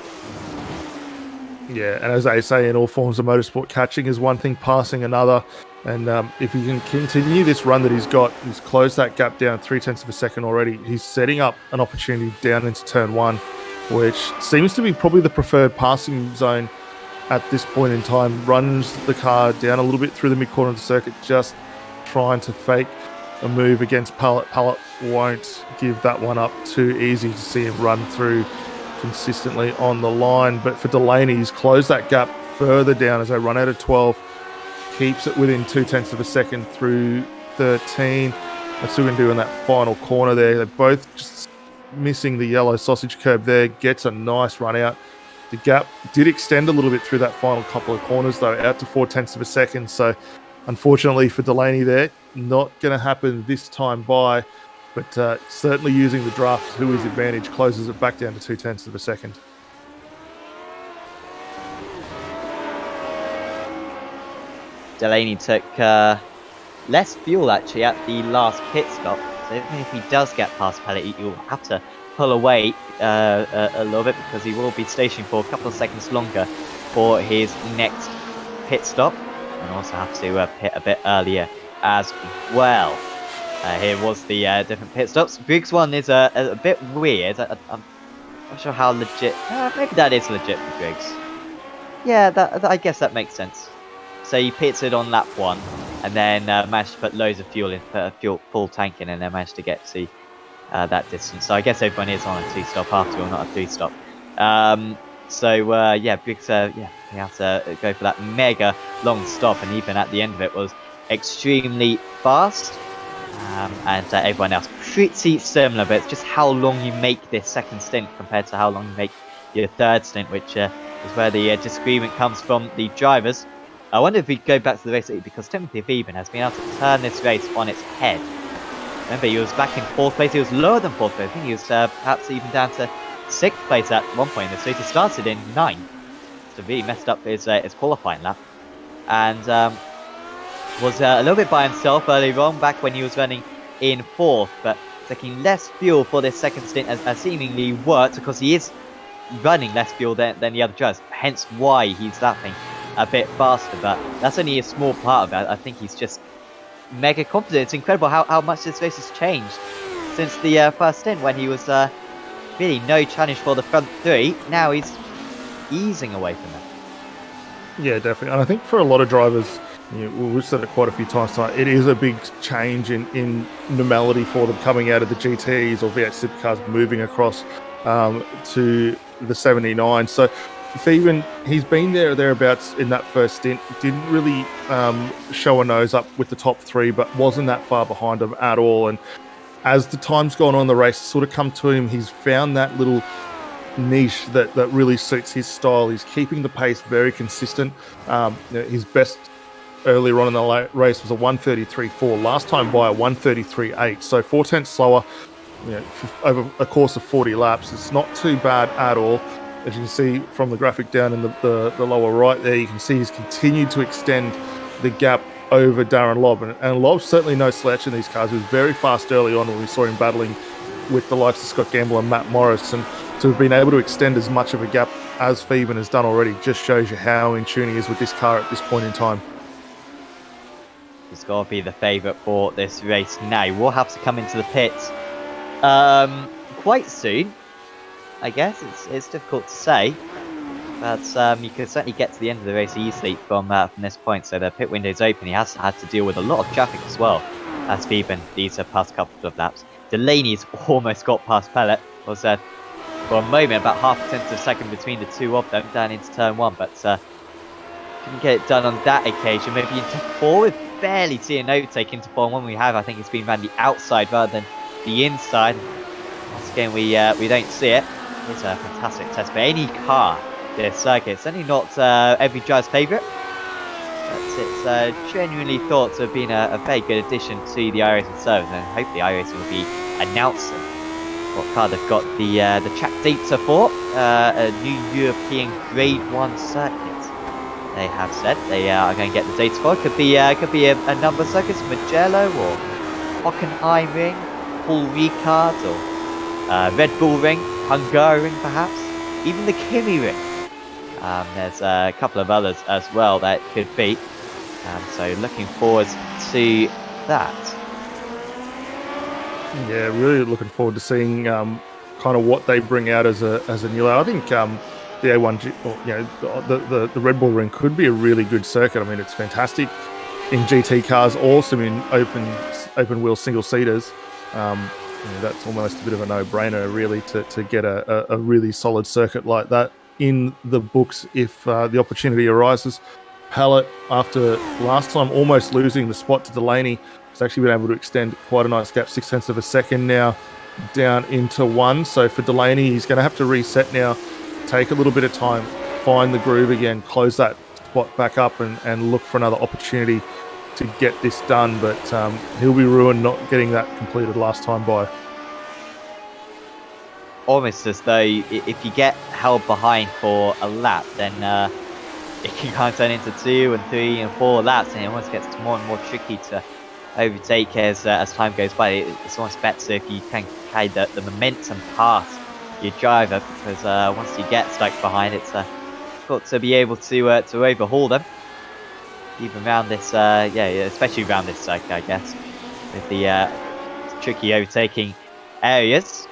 Yeah, and as they say in all forms of motorsport, catching is one thing, passing another. And if he can continue this run that he's got, he's closed that gap down 0.3 of a second already. He's setting up an opportunity down into turn 1, which seems to be probably the preferred passing zone at this point in time. Runs the car down a little bit through the mid-corner of the circuit, just trying to fake a move against Pellet. Pellet won't give that one up too easy to see him run through consistently on the line. But for Delaney, he's closed that gap further down as they run out of 12. Keeps it within 0.2 of a second through 13. That's what we're going to do in that final corner there. They're both just missing the yellow sausage curb there. Gets a nice run out. The gap did extend a little bit through that final couple of corners, though, out to 0.4 of a second. So, unfortunately for Delaney there, not going to happen this time by, but certainly using the draft to his advantage, closes it back down to 0.2 of a second. Delaney took less fuel actually at the last pit stop, so even if he does get past Pellet, he'll have to pull away a little bit because he will be stationed for a couple of seconds longer for his next pit stop, and also have to pit a bit earlier as well. Here was the different pit stops. Briggs one is a bit weird. I'm not sure how legit. Maybe that is legit for Briggs. Yeah, I guess that makes sense. So he pitted on lap 1 and then managed to put loads of fuel in, put a full tank in, and then managed to get to that distance. So I guess everyone is on a 2-stop after all, not a 3-stop. Briggs, he had to go for that mega long stop, and even at the end of it was extremely fast. And everyone else pretty similar, but it's just how long you make this second stint compared to how long you make your third stint, which is where the disagreement comes from the drivers. I wonder if we go back to the race because Timothy Beeben has been able to turn this race on its head. Remember, he was back in 4th place. He was lower than 4th place. I think he was perhaps even down to 6th place at one point in this race. He started in 9th. So really messed up his qualifying lap. And was a little bit by himself earlier on, back when he was running in 4th. But taking less fuel for this second stint as seemingly worked because he is running less fuel than the other drivers. Hence why he's lapping a bit faster, but that's only a small part of it. I think he's just mega confident. It's incredible how much this race has changed since the first stint when he was really no challenge for the front 3. Now he's easing away from them. Yeah, definitely. And I think for a lot of drivers, we've said it quite a few times tonight, it is a big change in normality for them coming out of the GTs or V8 supercars moving across to the 79. So for Thieben, he's been there or thereabouts in that first stint. Didn't really show a nose up with the top three, but wasn't that far behind them at all. And as the time's gone on, the race sort of come to him. He's found that little niche that really suits his style. He's keeping the pace very consistent. His best earlier on in the race was a 1:33.4. Last time by a 1:33.8. So 4 tenths slower over a course of 40 laps. It's not too bad at all. As you can see from the graphic down in the lower right there, you can see he's continued to extend the gap over Darren Lobb. And Lobb's certainly no slouch in these cars. He was very fast early on when we saw him battling with the likes of Scott Gamble and Matt Morris. And to have been able to extend as much of a gap as Thieben has done already just shows you how in tune he is with this car at this point in time. He's got to be the favourite for this race now. We'll have to come into the pits quite soon, I guess. It's difficult to say, but you can certainly get to the end of the race easily from this point. So the pit window's open. He has had to deal with a lot of traffic as well as Thieben these past couple of laps. Delaney's almost got past Pellet. Was for a moment about half a tenth of a second between the two of them down into turn one, but couldn't get it done on that occasion. Maybe into four, we've barely seen an overtake into turn one. We have, I think it's been around the outside rather than the inside. Once again, we don't see it. It's a fantastic test for any car this circuit. It's certainly not every driver's favourite, but it's genuinely thought to have been a very good addition to the iRacing service, and hopefully iRacing will be announcing what car they've got the track data for, a new European Grade 1 circuit. They have said they are going to get the data for. Could be a number of circuits, Mugello or Hockenheimring, Paul Ricard or Red Bull Ring, Hungaroring perhaps, even the Kimi Ring. There's a couple of others as well that could be. So looking forward to that. Yeah, really looking forward to seeing kind of what they bring out as a new layout. I think the A1, the Red Bull Ring could be a really good circuit. I mean, it's fantastic in GT cars, awesome in open wheel single seaters. That's almost a bit of a no-brainer, really, to get a really solid circuit like that in the books if the opportunity arises. Pallet, after last time almost losing the spot to Delaney, has actually been able to extend quite a nice gap, 6 tenths of a second now, down into one. So for Delaney, he's going to have to reset now, take a little bit of time, find the groove again, close that spot back up and look for another opportunity to get this done. But he'll be ruined not getting that completed last time by. Almost as though if you get held behind for a lap, then it can kind of turn into 2 and 3 and 4 laps, and it almost gets more and more tricky to overtake as time goes by. It's almost better if you can carry the momentum past your driver, because once you get stuck behind, it's got to be able to overhaul them. Even around this, especially around this circuit, I guess, with the tricky overtaking areas.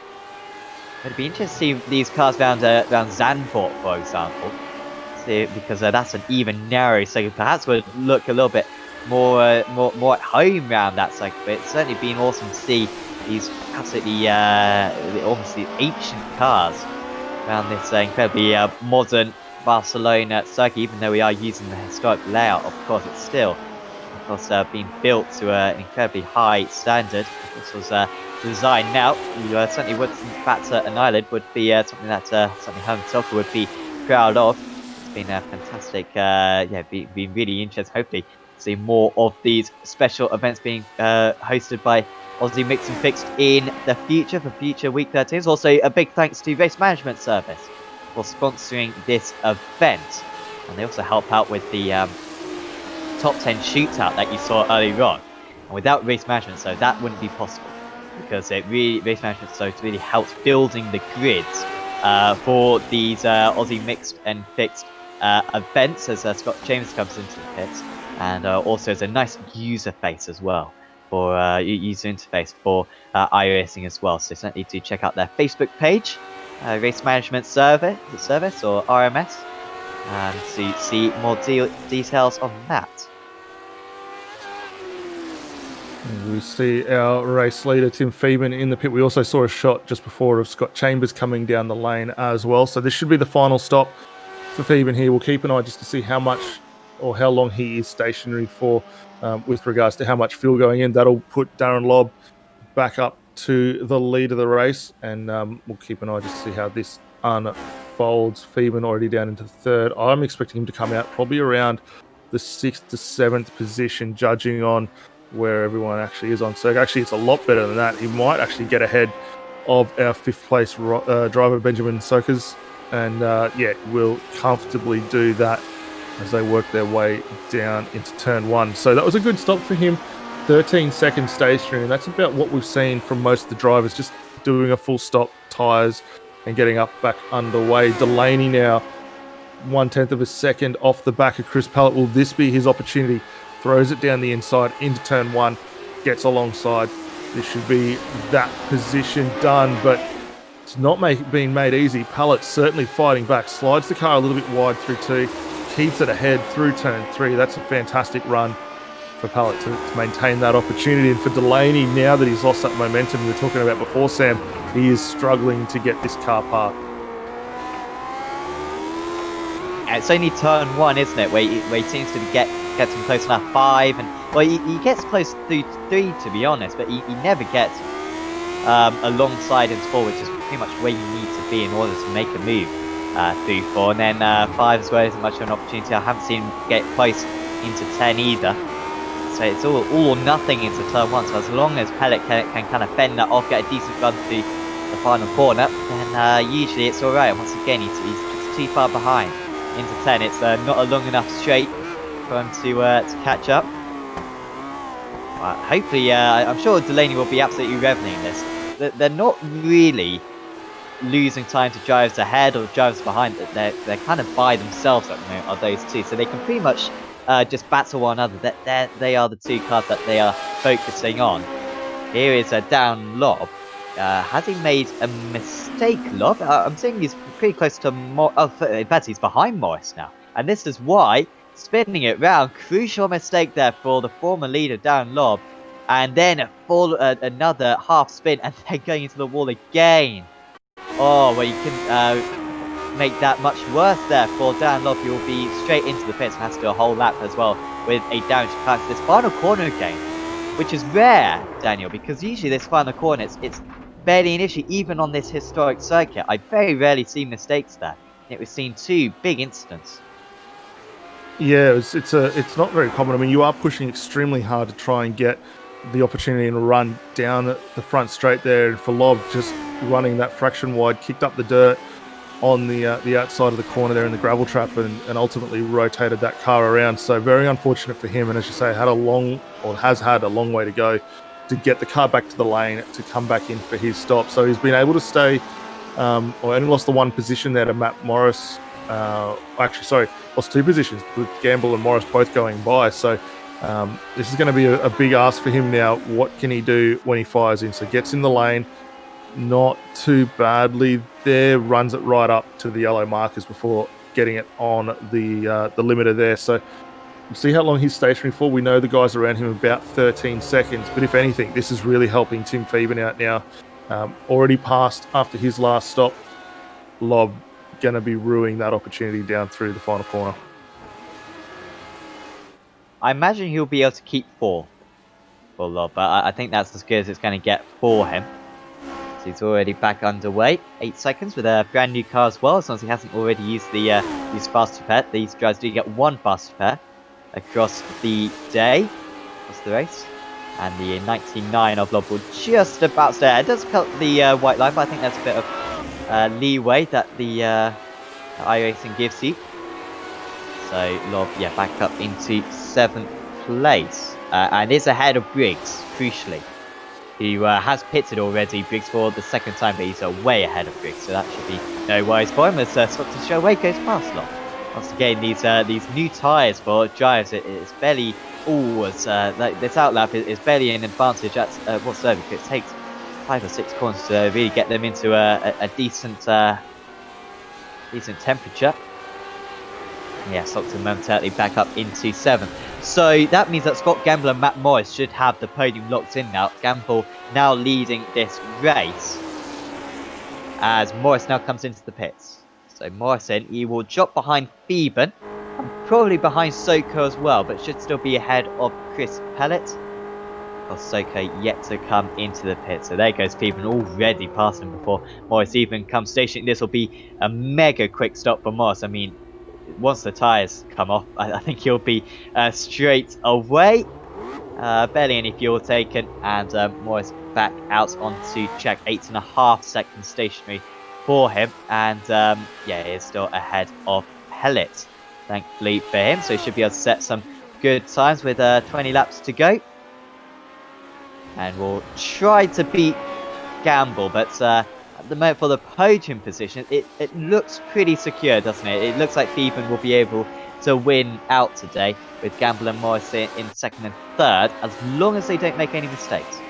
It'd be interesting to see these cars around Zandvoort, for example, because that's an even narrow circuit. Perhaps would look a little bit more at home around that circuit, but it's certainly been awesome to see these absolutely almost ancient cars around this incredibly modern Barcelona circuit. Even though we are using the historic layout, of course, it's still, of course, being built to an incredibly high standard. This was designed now. You certainly would think Bata and Island would be something that certainly Herman Tilke would be proud of. It's been a fantastic, been really interesting. Hopefully, see more of these special events being hosted by Aussie Mixed and Fixed in the future for future Week 13s. Also, a big thanks to Race Management Service for sponsoring this event, and they also help out with the top 10 shootout that you saw earlier on. And without Race Management Service, that wouldn't be possible, because Race Management Service really helps building the grids for these Aussie Mixed and Fixed events, as Scott James comes into the pits, and also as a nice user face as well, for user interface for iRacing as well. So certainly do check out their Facebook page Race Management Service or RMS to see more details on that. And we see our race leader, Tim Phoeben, in the pit. We also saw a shot just before of Scott Chambers coming down the lane as well. So this should be the final stop for Phoeben here. We'll keep an eye just to see how much or how long he is stationary for with regards to how much fuel going in. That'll put Darren Lobb back up to the lead of the race, and we'll keep an eye just to see how this unfolds. Phoeben already down into third. I'm expecting him to come out probably around the 6th to 7th position, judging on where everyone actually is on circuit. Actually, it's a lot better than that. He might actually get ahead of our 5th place driver, Benjamin Sokas, and will comfortably do that as they work their way down into turn 1. So that was a good stop for him. 13 seconds stationary, and that's about what we've seen from most of the drivers, just doing a full stop, tyres, and getting up back underway. Delaney now 1/10 of a second off the back of Chris Pallett. Will this be his opportunity? Throws it down the inside into turn 1, gets alongside. This should be that position done, but it's not being made easy. Pallett certainly fighting back, slides the car a little bit wide through 2, keeps it ahead through turn 3. That's a fantastic run for Pallett to maintain that opportunity. And for Delaney, now that he's lost that momentum we were talking about before, Sam, he is struggling to get this car parked. It's only turn 1, isn't it, where he seems to gets him close enough 5, and well, he gets close through 3 to be honest, but he never gets alongside into 4, which is pretty much where you need to be in order to make a move through 4. And then 5 as well isn't much of an opportunity. I haven't seen him get close into 10 either. So it's all or nothing into turn 1. So as long as Pellet can kind of fend that off, get a decent run through the final corner, then usually it's alright. Once again, he's just too far behind into 10. It's not a long enough straight for him to catch up. Hopefully, I'm sure Delaney will be absolutely reveling this. They're not really losing time to drivers ahead or drivers behind. They're kind of by themselves at the moment, are those two. So they can pretty much just battle one another. They are the two cars that they are focusing on. Here is a down Lob. Has he made a mistake, Lob? I'm saying he's pretty close to in fact, he's behind Morris now. And this is why, spinning it round, crucial mistake there for the former leader, down Lob. And then another half spin, and then going into the wall again. Oh, well, you can make that much worse there for Dan Lobb. He will be straight into the pits and has to do a whole lap as well with a damaged car to this final corner again, which is rare, Daniel, because usually this final corner, it's barely an issue, even on this historic circuit. I very rarely see mistakes there. It was seen 2 big incidents. Yeah, it's not very common. I mean, you are pushing extremely hard to try and get the opportunity and run down the front straight there, and for Lob just running that fraction wide, kicked up the dirt on the outside of the corner there in the gravel trap, and ultimately rotated that car around. So very unfortunate for him, and as you say, has had a long way to go to get the car back to the lane to come back in for his stop. So he's been able to stay, or only lost the 1 position there to Matt Morris. Lost 2 positions with Gamble and Morris both going by. So this is going to be a big ask for him now. What can he do when he fires in? So gets in the lane, not too badly there, runs it right up to the yellow markers before getting it on the limiter there. So we'll see how long he's stationary for. We know the guys around him about 13 seconds, but if anything, this is really helping Tim Phoeben out now. Already passed after his last stop. Lob going to be ruining that opportunity down through the final corner. I imagine he'll be able to keep 4 for Lob, but I think that's as good as it's going to get for him. So he's already back underway. 8 seconds with a brand new car as well, as long as he hasn't already used the fast repair. These drivers do get 1 fast repair across the day, across the race. And the 99 of Lob will just about stay ahead. It does cut the white line, but I think that's a bit of leeway that the iRacing gives you. So Lob, back up into 7th place. And is ahead of Briggs, crucially, who has pitted already. Briggs for the 2nd time, but he's way ahead of Briggs, so that should be no worries for him as Stockton Show Away goes past Lob. Once again, these new tyres for drivers, it's barely always, this outlap is barely an advantage whatsoever, because it takes 5 or 6 corners to really get them into a decent decent temperature. Yeah, Stockton momentarily back up into 7th. So that means that Scott Gamble and Matt Morris should have the podium locked in now. Gamble now leading this race as Morris now comes into the pits. So Morrison, he will drop behind Theben, and probably behind Soko as well, but should still be ahead of Chris Pellet. Because Soko yet to come into the pit. So there goes Theben already past him before Morris even comes stationing. This will be a mega quick stop for Morris. I mean, once the tyres come off, I think he'll be straight away. Barely any fuel taken, and Morris back out onto check. 8.5 seconds stationary for him, and yeah, he is still ahead of Pellet, thankfully for him. So he should be able to set some good times with 20 laps to go. And we'll try to beat Gamble, but at the moment for the podium position, it looks pretty secure, doesn't it? It looks like Theben will be able to win out today, with Gamble and Morris in 2nd and 3rd, as long as they don't make any mistakes.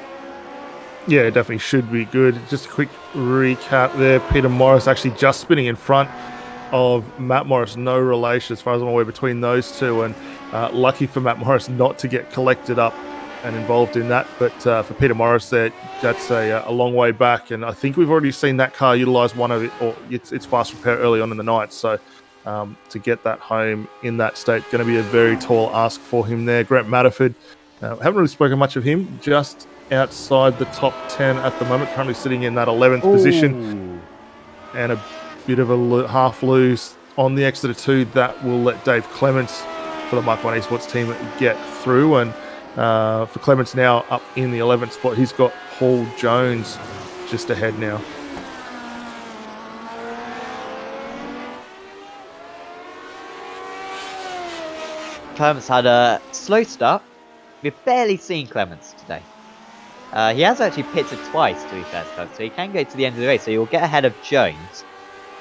Yeah, it definitely should be good. Just a quick recap there. Peter Morris actually just spinning in front of Matt Morris. No relation as far as I'm aware between those two, and lucky for Matt Morris not to get collected up and involved in that. But for Peter Morris there, that's a long way back, and I think we've already seen that car utilise one of it, or its fast repair early on in the night. So to get that home in that state, going to be a very tall ask for him there. Grant Matterford, haven't really spoken much of him, just outside the top 10 at the moment, currently sitting in that 11th position, and a bit of a half loose on the Exeter 2 that will let Dave Clements for the Mark 1 Esports team get through. And for Clements now up in the 11th spot, he's got Paul Jones just ahead now. Clements had a slow start. We've barely seen Clements today. He has actually pitted twice, to be fair to Clements, so he can go to the end of the race, so he'll get ahead of Jones.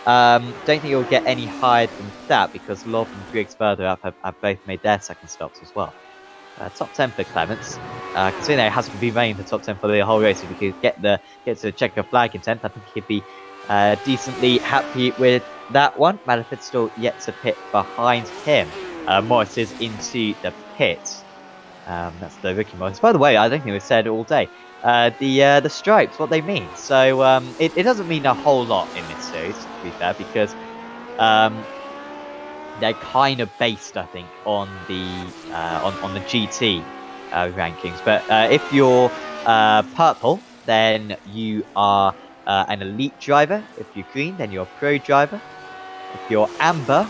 Don't think he'll get any higher than that, because Love and Griggs further up have both made their second stops as well. Top 10 for Clements. Considering he hasn't been running the top 10 for the whole race, if he could get to check a flag in 10th, I think he'd be decently happy with that one. Matterford's still yet to pit behind him. Morris is into the pit. That's the rookie Morris. By the way, I don't think we've said it all day. The stripes, what they mean. So it doesn't mean a whole lot in this series, to be fair, because they're kind of based, I think, on the GT rankings. But if you're purple, then you are an elite driver. If you're green, then you're a pro driver. If you're amber,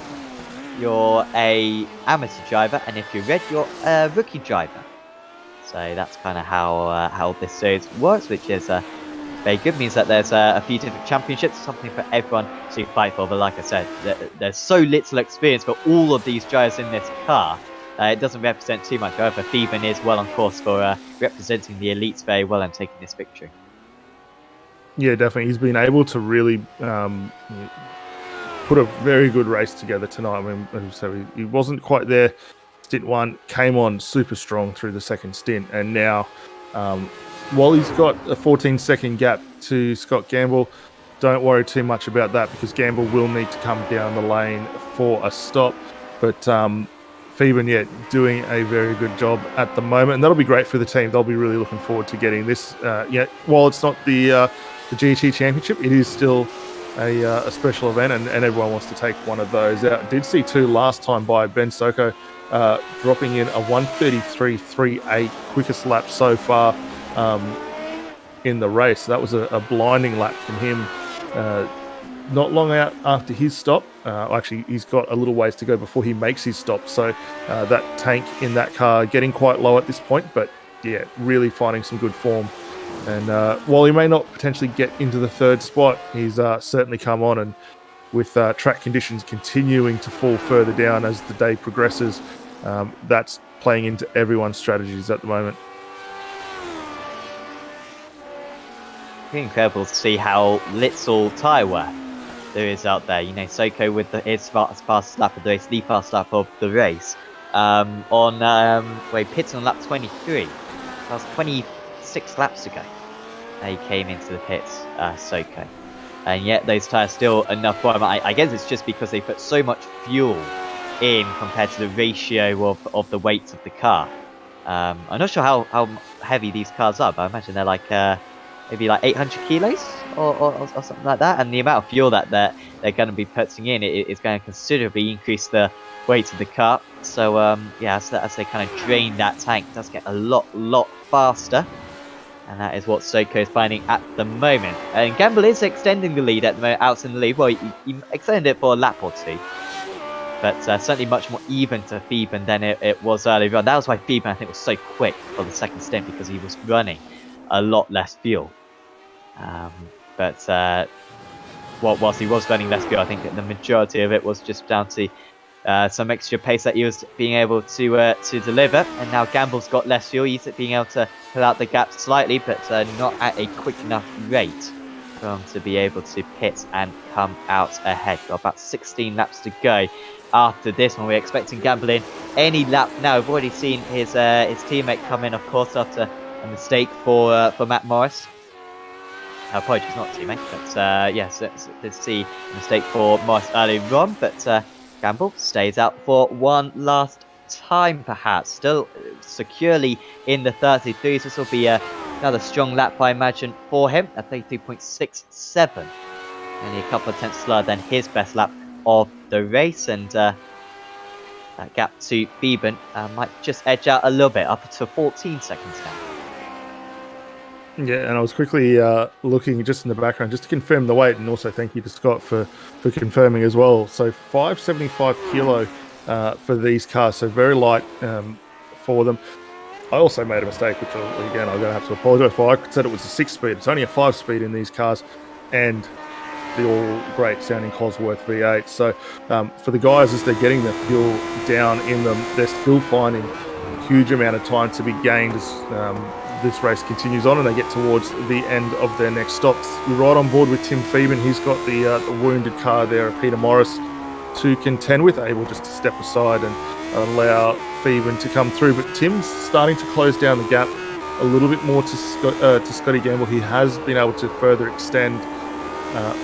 you're a amateur driver, and if you're red, you're a rookie driver. So that's kind of how this series works, which is very good. Means that there's a few different championships, something for everyone to fight for. But like I said, there's so little experience for all of these drivers in this car. It doesn't represent too much. However, Theben is well on course for representing the elites very well and taking this victory. Yeah, definitely. He's been able to really put a very good race together tonight. I mean, as I said, he wasn't quite there. Stint 1 came on super strong through the second stint, and now while he's got a 14-second gap to Scott Gamble, don't worry too much about that, because Gamble will need to come down the lane for a stop. But Theben, yeah, doing a very good job at the moment, and that'll be great for the team. They'll be really looking forward to getting this. While it's not the GT Championship, it is still a special event, and everyone wants to take one of those out. Did see 2 last time by Ben Soko, dropping in a 1:33.38, quickest lap so far in the race. So that was a blinding lap from him. Not long out after his stop. Actually, he's got a little ways to go before he makes his stop. So that tank in that car getting quite low at this point, but yeah, really finding some good form. And while he may not potentially get into the 3rd spot, he's certainly come on, and with track conditions continuing to fall further down as the day progresses, that's playing into everyone's strategies at the moment. Incredible to see how little tyre wear there is out there. You know, Soko with his fastest lap of the race, the fast lap of the race, he pitted on lap 23. That was 26 laps ago. he came into the pits, Soko. And yet those tyres still enough for him. I guess it's just because they put so much fuel in compared to the ratio of the weights of the car. I'm not sure how heavy these cars are, but I imagine they're like maybe like 800 kilos or something like that. And the amount of fuel that they're going to be putting in is going to considerably increase the weight of the car. So yeah, as they kind of drain that tank, it does get a lot faster. And that is what Soko is finding at the moment. And Gamble is extending the lead at the moment, out in the lead. Well, he extended it for a lap or two. But certainly much more even to Theben than it was earlier on. That was why Theben, I think, was so quick for the second stint, because he was running a lot less fuel. But whilst he was running less fuel, I think that the majority of it was just down to some extra pace that he was being able to deliver. And now Gamble's got less fuel. He's being able to fill out the gap slightly, but not at a quick enough rate for him to be able to pit and come out ahead. Got about 16 laps to go after this one. We're expecting Gamble in any lap now. We've already seen his teammate come in, of course, after a mistake for Matt Morris. Apologies, not teammate, but yes, let's see a mistake for Morris earlier on, but Gamble stays out for one last time, perhaps. Still securely in the 33s. This will be another strong lap, I imagine, for him at 33.67. Only a couple of tenths slower than his best lap of the race, and that gap to Theben might just edge out a little bit, up to 14 seconds now. Yeah, and I was quickly looking just in the background just to confirm the weight, and also thank you to Scott for confirming as well. So 575 kilo for these cars, so very light for them. I also made a mistake, which again I'm going to have to apologise for. I said it was a 6-speed. It's only a 5-speed in these cars, and the all great sounding Cosworth V8. So for the guys, as they're getting the fuel down in them, they're still finding a huge amount of time to be gained as this race continues on and they get towards the end of their next stops. We're right on board with Tim Theben. He's got the wounded car there of Peter Morris to contend with, able just to step aside and allow Theben to come through. But Tim's starting to close down the gap a little bit more to Scotty Gamble. He has been able to further extend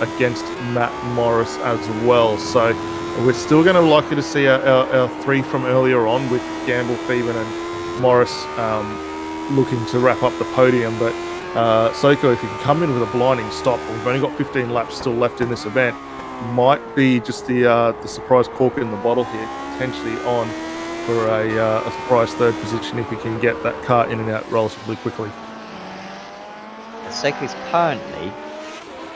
against Matt Morris as well. So we're still going to likely to see our three from earlier on with Gamble, Theben and Morris looking to wrap up the podium. But Soko, if you can come in with a blinding stop, we've only got 15 laps still left in this event, might be just the surprise cork in the bottle here, potentially on for a surprise third position if he can get that car in and out relatively quickly. Soko's currently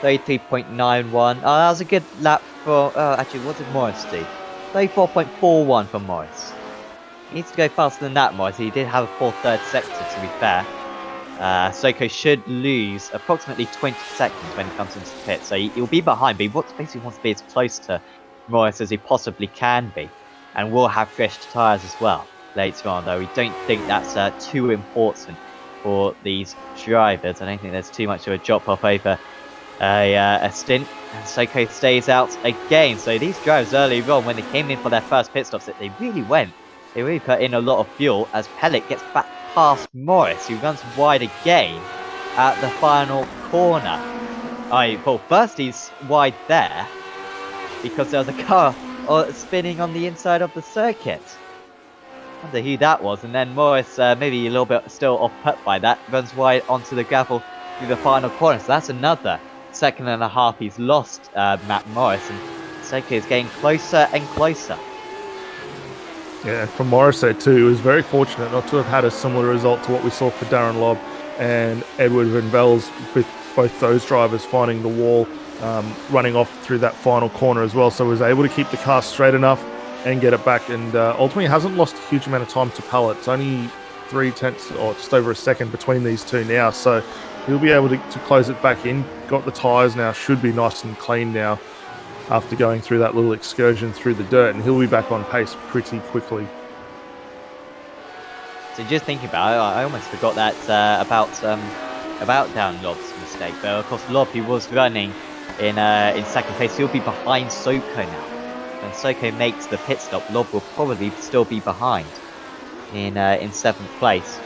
33.91. Oh, that was a good lap for... actually, what did Morris do? 34.41 for Morris. He needs to go faster than that, Morris. He did have a poor third sector, to be fair. Soko should lose approximately 20 seconds when he comes into the pit, so he'll be behind, but he basically wants to be as close to Morris as he possibly can be. And will have fresh tyres as well later on, though we don't think that's too important for these drivers. I don't think there's too much of a drop-off over a stint, and Soko stays out again. So these drivers earlier on, when they came in for their first pit stops, they really put in a lot of fuel, as Pellet gets back past Morris, who runs wide again at the final corner. Well, first he's wide there because there was a car spinning on the inside of the circuit. I wonder who that was, and then Morris, maybe a little bit still off put by that, runs wide onto the gravel through the final corner. So that's another second and a half he's lost, Matt Morris, and Soko is getting closer and closer. Yeah, from Morris there too, he was very fortunate not to have had a similar result to what we saw for Darren Lobb and Edward Van Vels, with both those drivers finding the wall, running off through that final corner as well. So he was able to keep the car straight enough and get it back, and ultimately hasn't lost a huge amount of time to Pellet. It's only 3 tenths or just over a second between these two now, so he'll be able to close it back in. Got the tyres now, should be nice and clean now after going through that little excursion through the dirt, and he'll be back on pace pretty quickly. So just thinking about it, I almost forgot that about Darren Lobb's mistake. But of course, Lobb, he was running in second place. He'll be behind Soko now. When Soko makes the pit stop, Lobb will probably still be behind in 7th place.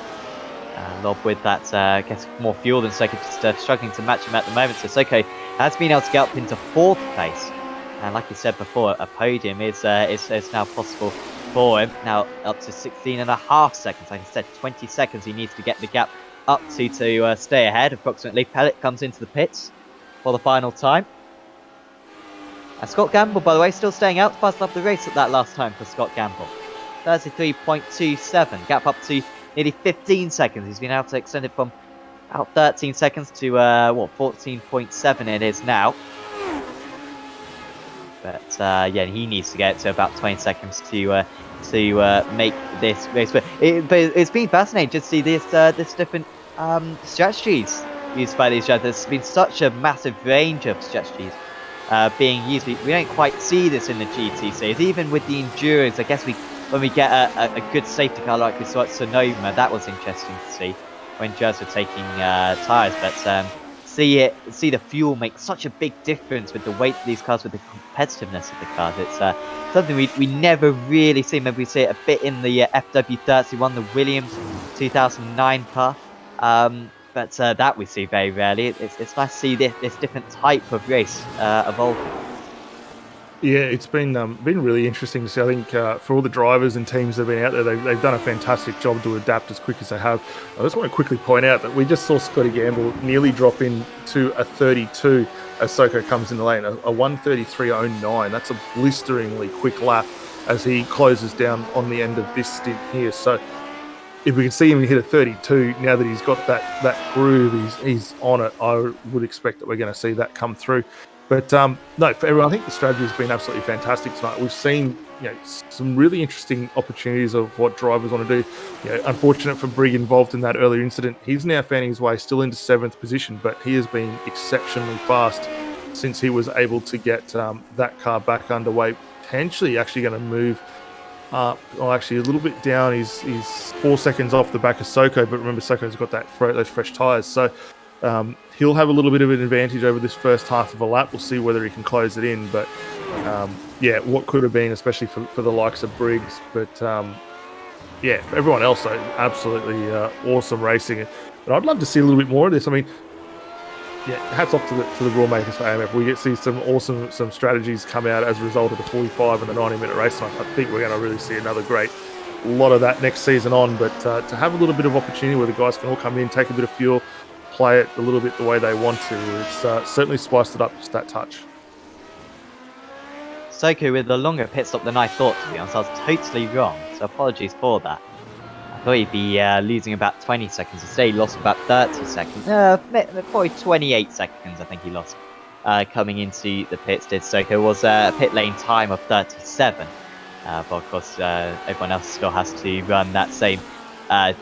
Lob with that, I guess, more fuel than Soko, just struggling to match him at the moment. So Soko has been able to get up into 4th place. And like you said before, a podium is now possible for him. Now up to 16.5 seconds. Like I said, 20 seconds he needs to get the gap up to stay ahead, approximately. Pellet comes into the pits for the final time. And Scott Gamble, by the way, still staying out fast off the race at that last time for Scott Gamble. 33.27, gap up to nearly 15 seconds. He's been able to extend it from about 13 seconds to, 14.7 it is now. But, yeah, he needs to get to about 20 seconds to make this race. But it's been fascinating to see this different strategies used by these drivers. There's been such a massive range of strategies being used. We don't quite see this in the GT series. Even with the Endurance, I guess when we get a good safety car like we saw at Sonoma, that was interesting to see when drivers were taking tyres. But see the fuel make such a big difference with the weight of these cars, with the competitiveness of the cars. It's something we never really see. Maybe we see it a bit in the FW31, the Williams 2009 car. But that we see very rarely. It's nice to see this different type of race evolving. Yeah, it's been really interesting to see. I think for all the drivers and teams that have been out there, they've done a fantastic job to adapt as quick as they have. I just want to quickly point out that we just saw Scotty Gamble nearly drop in to a 32 as Soko comes in the lane, a 1:33.09. That's a blisteringly quick lap as he closes down on the end of this stint here. So if we can see him hit a 32, now that he's got that groove, he's on it, I would expect that we're going to see that come through. But no, for everyone, I think the strategy has been absolutely fantastic tonight. We've seen some really interesting opportunities of what drivers want to do. Unfortunate for Brigg involved in that earlier incident. He's now finding his way still into 7th position, but he has been exceptionally fast since he was able to get that car back underway. Potentially actually going to move actually a little bit down. He's 4 seconds off the back of Soko, but remember Soko's got those fresh tyres. So he'll have a little bit of an advantage over this first half of a lap. We'll see whether he can close it in. But yeah, what could have been, especially for the likes of Briggs. But yeah, for everyone else, though, absolutely awesome racing. But I'd love to see a little bit more of this. I mean, yeah, hats off to the rule makers for AMF. We get to see some strategies come out as a result of the 45 and the 90-minute race. And I think we're going to really see another great lot of that next season on. But to have a little bit of opportunity where the guys can all come in, take a bit of fuel, play it a little bit the way they want to, it's certainly spiced it up just that touch. Soko with a longer pit stop than I thought, to be honest. I was totally wrong, so apologies for that. I thought he'd be losing about 20 seconds. Instead, he lost about 30 seconds. Probably 28 seconds, I think he lost coming into the pits. Did Soko was a pit lane time of 37. But of course, everyone else still has to run that same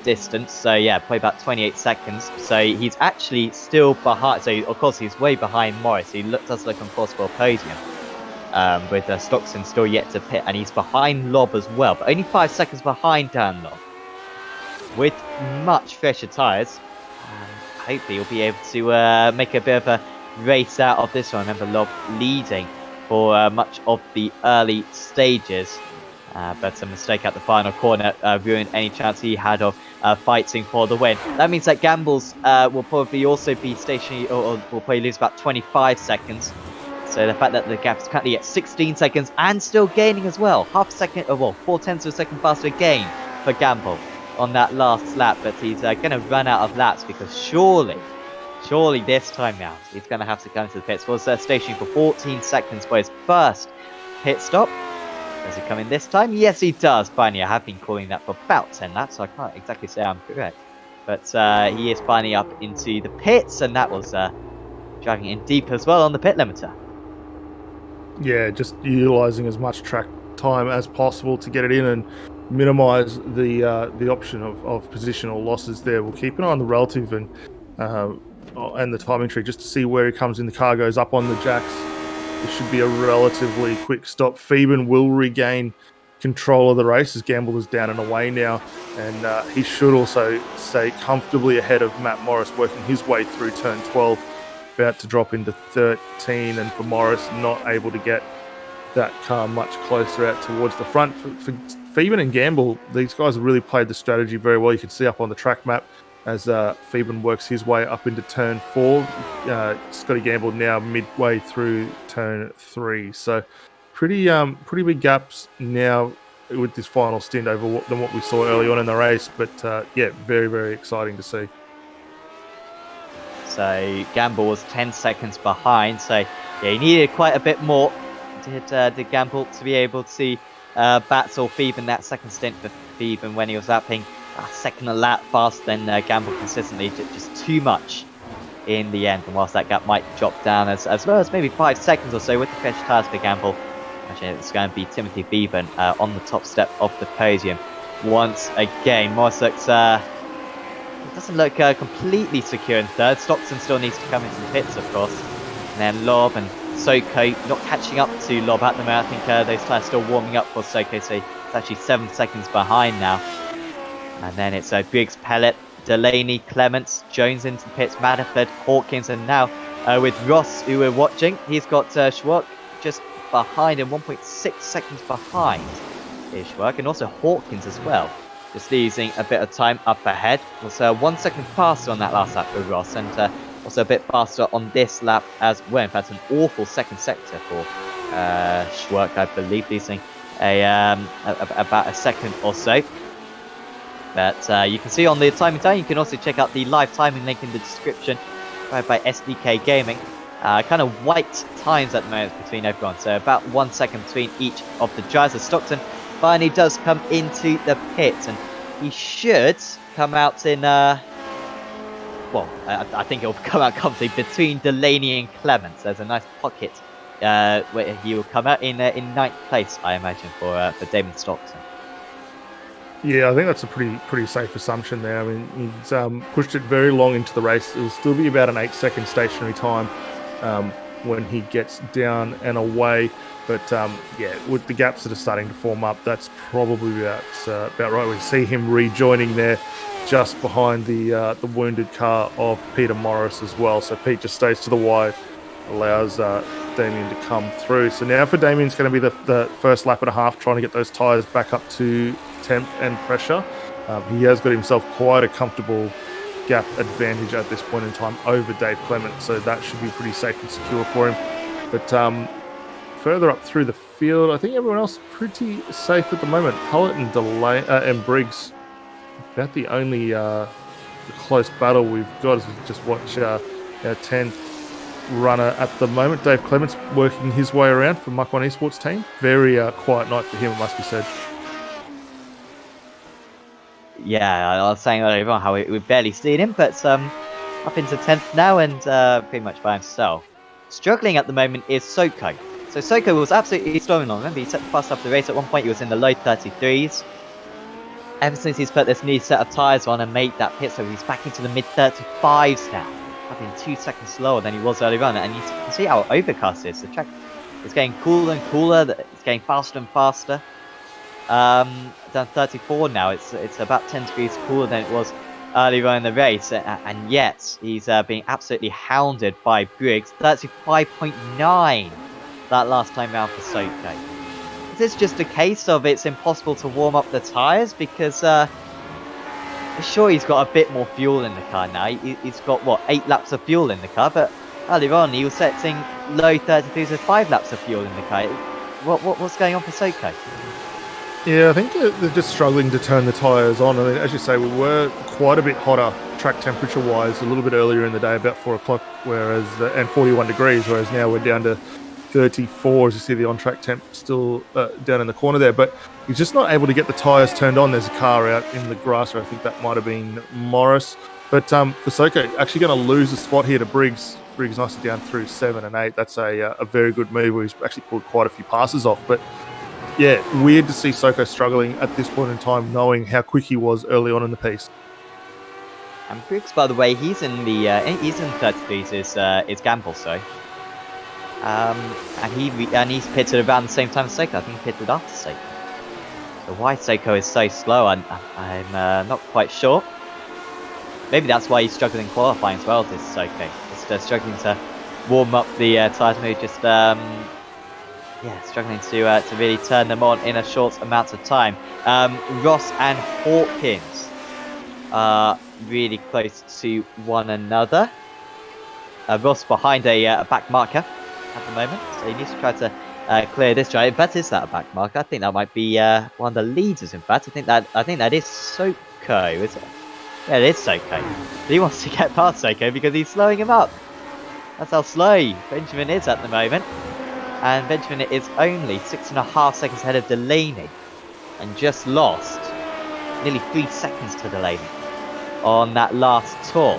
distance. So yeah, probably about 28 seconds. So he's actually still behind. So of course, he's way behind Morris. He does look on course for a podium. With Stockton still yet to pit, and he's behind Lob as well, but only 5 seconds behind Dan Lob. With much fresher tyres, hopefully he'll be able to make a bit of a race out of this one. Remember, Lob leading for much of the early stages, but a mistake at the final corner ruined any chance he had of fighting for the win. That means that Gamble's will probably also be stationary, or will probably lose about 25 seconds. So the fact that the gap is currently at 16 seconds and still gaining as well. Half a second, 4/10 of a second faster gain for Gamble on that last lap. But he's going to run out of laps because surely this time now, he's going to have to come into the pits. Was stationing for 14 seconds for his first pit stop. Does he come in this time? Yes, he does. Finally, I have been calling that for about 10 laps, so I can't exactly say I'm correct. But he is finally up into the pits, and that was driving in deep as well on the pit limiter. Yeah, just utilising as much track time as possible to get it in and minimise the option of positional losses there. We'll keep an eye on the relative and the timing tree just to see where he comes in. The car goes up on the jacks. It should be a relatively quick stop. Phoeben will regain control of the race as Gamble is down and away now, and he should also stay comfortably ahead of Matt Morris, working his way through turn 12. About to drop into 13, and for Morris, not able to get that car much closer out towards the front. For Phoeben and Gamble, these guys have really played the strategy very well. You can see up on the track map, as Phoeben works his way up into turn 4. Scotty Gamble now midway through turn 3. So pretty big gaps now with this final stint over than what we saw early on in the race. But yeah, very, very exciting to see. So Gamble was 10 seconds behind. So yeah, he needed quite a bit more did Gamble to be able to battle Phoeben that second stint for Phoeben when he was lapping a second a lap faster than Gamble consistently, just too much in the end. And whilst that gap might drop down as low as maybe 5 seconds or so with the fresh tyres for Gamble, actually it's going to be Timothy Phoeben on the top step of the podium. Once again, Morris looks, it doesn't look completely secure in third. Stockton still needs to come into the pits, of course. And then Lob and Soko not catching up to Lob at the moment. I think those tyres still warming up for Soko, so it's actually 7 seconds behind now. And then it's Briggs, Pellet, Delaney, Clements, Jones into the pits, Madaford, Hawkins, and now with Ross, who we're watching, he's got Schwark just behind him, 1.6 seconds behind is Schwark, and also Hawkins as well. Just losing a bit of time up ahead. Was 1 second faster on that last lap for Ross, and also a bit faster on this lap as well. In fact, an awful second sector for Schwark, I believe, losing about a second or so. But you can see on the timing time, you can also check out the live timing link in the description provided by SDK Gaming. Kind of white times at the moment between everyone, so about 1 second between each of the drivers. Stockton finally does come into the pits, and he should come out in, well, I think he'll come out comfortably between Delaney and Clements. There's a nice pocket where he will come out in 9th place, I imagine, for Damon Stockton. Yeah, I think that's a pretty safe assumption there. I mean, he's pushed it very long into the race. It will still be about an 8-second stationary time when he gets down and away. But yeah, with the gaps that are starting to form up, that's probably about right. We see him rejoining there, just behind the wounded car of Peter Morris as well. So Pete just stays to the wide, allows Damien to come through. So now for Damien, it's going to be the first lap and a half, trying to get those tyres back up to temp and pressure. He has got himself quite a comfortable gap advantage at this point in time over Dave Clement, so that should be pretty safe and secure for him. But further up through the field, I think everyone else pretty safe at the moment. Hullett and Briggs, about the only close battle we've got as we just watch our 10th runner at the moment. Dave Clements working his way around for Mach 1 Esports team. Very quiet night for him, it must be said. Yeah, I was saying earlier on how we've barely seen him, but up into 10th now and pretty much by himself. Struggling at the moment is Soko. So Soko was absolutely storming on. Remember, he set the fast up the race at one point. He was in the low 33s. Ever since he's put this new set of tyres on and made that pit, so he's back into the mid 35s now. I've been 2 seconds slower than he was earlier on, and you can see how overcast it is. The track is getting cooler and cooler. It's getting faster and faster. Down 34 now. It's about 10 degrees cooler than it was earlier on in the race, and yet he's being absolutely hounded by Briggs. 35.9 that last time round for Soko. Is this just a case of it's impossible to warm up the tyres? Because sure, he's got a bit more fuel in the car now. He's got, what, 8 laps of fuel in the car, but earlier on he was setting low 33s with 5 laps of fuel in the car. What's going on for Soko? Yeah, I think they're just struggling to turn the tyres on. I mean, as you say, we were quite a bit hotter track temperature-wise a little bit earlier in the day, about 4 o'clock, and 41 degrees, whereas now we're down to 34, as you see the on-track temp still down in the corner there. But he's just not able to get the tyres turned on. There's a car out in the grass, or I think that might have been Morris. But for Soko, actually going to lose a spot here to Briggs. Briggs nicely down through 7 and 8. That's a very good move where he's actually pulled quite a few passes off. But yeah, weird to see Soko struggling at this point in time, knowing how quick he was early on in the piece. And Briggs, by the way, he's in 33s. Is Gamble, so. And he's pitted around the same time as Soko. I think he pitted after Soko. So why Soko is so slow, I'm not quite sure. Maybe that's why he's struggling qualifying as well. This Soko, just struggling to warm up the tyres. Maybe just struggling to really turn them on in a short amount of time. Ross and Hawkins are really close to one another. Ross behind a back marker at the moment, so he needs to try to clear this drive. In fact, is that a back marker? I think that might be one of the leaders. In fact, I think that is Soko, is it? Yeah, it is Soko. He wants to get past Soko because he's slowing him up. That's how slow Benjamin is at the moment. And Benjamin is only 6.5 seconds ahead of Delaney. And just lost nearly 3 seconds to Delaney on that last tour.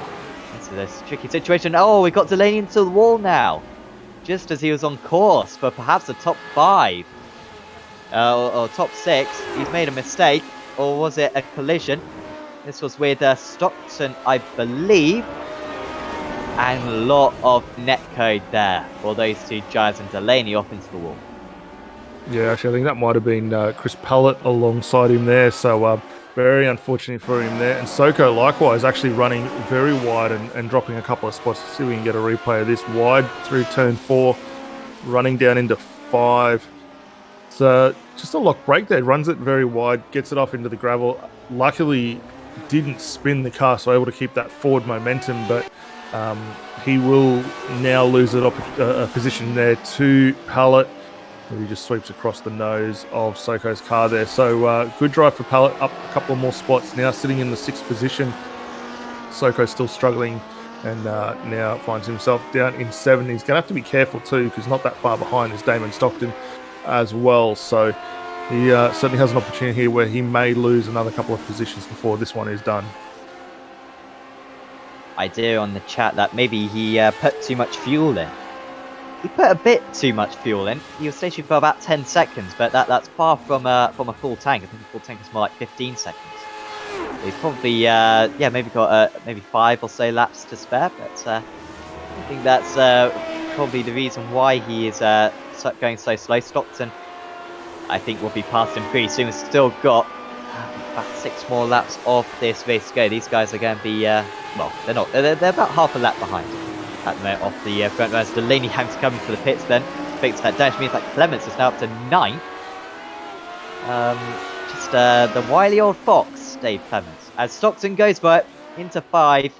This is a tricky situation. Oh, we got Delaney into the wall now. Just as he was on course for perhaps a top 5. Or top 6. He's made a mistake. Or was it a collision? This was with Stockton, I believe. And a lot of netcode there for those two giants and Delaney off into the wall. Yeah, actually, I think that might have been Chris Pallett alongside him there. So very unfortunate for him there. And Soko, likewise, actually running very wide and dropping a couple of spots. Let's see if we can get a replay of this. Wide through turn 4, running down into 5. So just a lock break there. Runs it very wide, gets it off into the gravel. Luckily, didn't spin the car, so able to keep that forward momentum. But he will now lose a position there to Pallett. He just sweeps across the nose of Soko's car there. So good drive for Pallett, up a couple of more spots. Now sitting in the 6th position. Soko's still struggling and now finds himself down in 7. He's going to have to be careful too, because not that far behind is Damon Stockton as well. So he certainly has an opportunity here where he may lose another couple of positions before this one is done. Idea on the chat that maybe he put too much fuel in. He put a bit too much fuel in. He was stationary for about 10 seconds, but that's far from a full tank. I think a full tank is more like 15 seconds. So he's probably maybe got maybe 5 or so laps to spare, but I think that's probably the reason why he is going so slow. Stockton, I think, will be past him pretty soon. We've still got about 6 more laps of this race to go. These guys are going to be well, they're not. They're about half a lap behind at the moment off the front runners. Delaney Hank's coming for the pits then. Fix that damage means that Clements is now up to 9th. Just the wily old fox, Dave Clements. As Stockton goes for it into 5,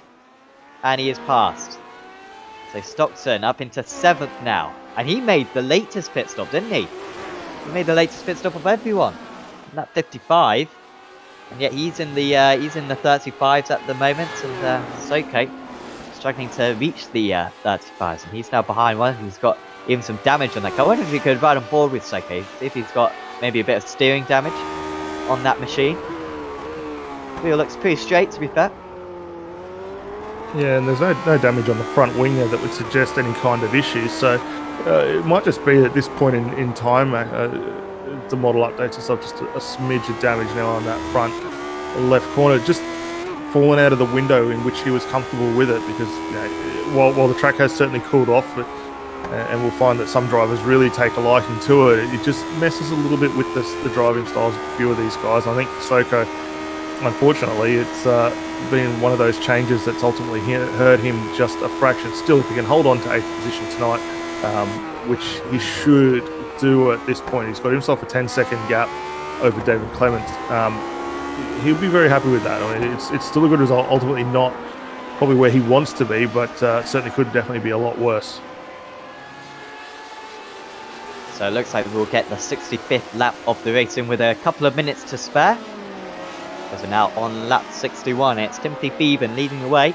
and he is passed. So Stockton up into 7th now, and he made the latest pit stop, didn't he? He made the latest pit stop of everyone. And that 55, and yet he's in the 35s at the moment, and Soko struggling to reach the 35s, and he's now behind one who's got even some damage on that car. I wonder if he could ride on board with Soko, see if he's got maybe a bit of steering damage on that machine. Wheel looks pretty straight, to be fair. Yeah, and there's no damage on the front wing there that would suggest any kind of issue. So it might just be at this point in time, the model updates itself, just a smidge of damage now on that front left corner. Just fallen out of the window in which he was comfortable with it, because while the track has certainly cooled off, and we'll find that some drivers really take a liking to it, it just messes a little bit with the driving styles of a few of these guys. I think for Soko, unfortunately, it's been one of those changes that's ultimately hurt him just a fraction. Still, if he can hold on to 8th position tonight, which he should do at this point, he's got himself a 10-second gap over David Clements. He'll be very happy with that. I mean, it's still a good result. Ultimately, not probably where he wants to be, but certainly could definitely be a lot worse. So it looks like we'll get the 65th lap of the race in with a couple of minutes to spare. Because we're now on lap 61. It's Timothy Bevan leading the way.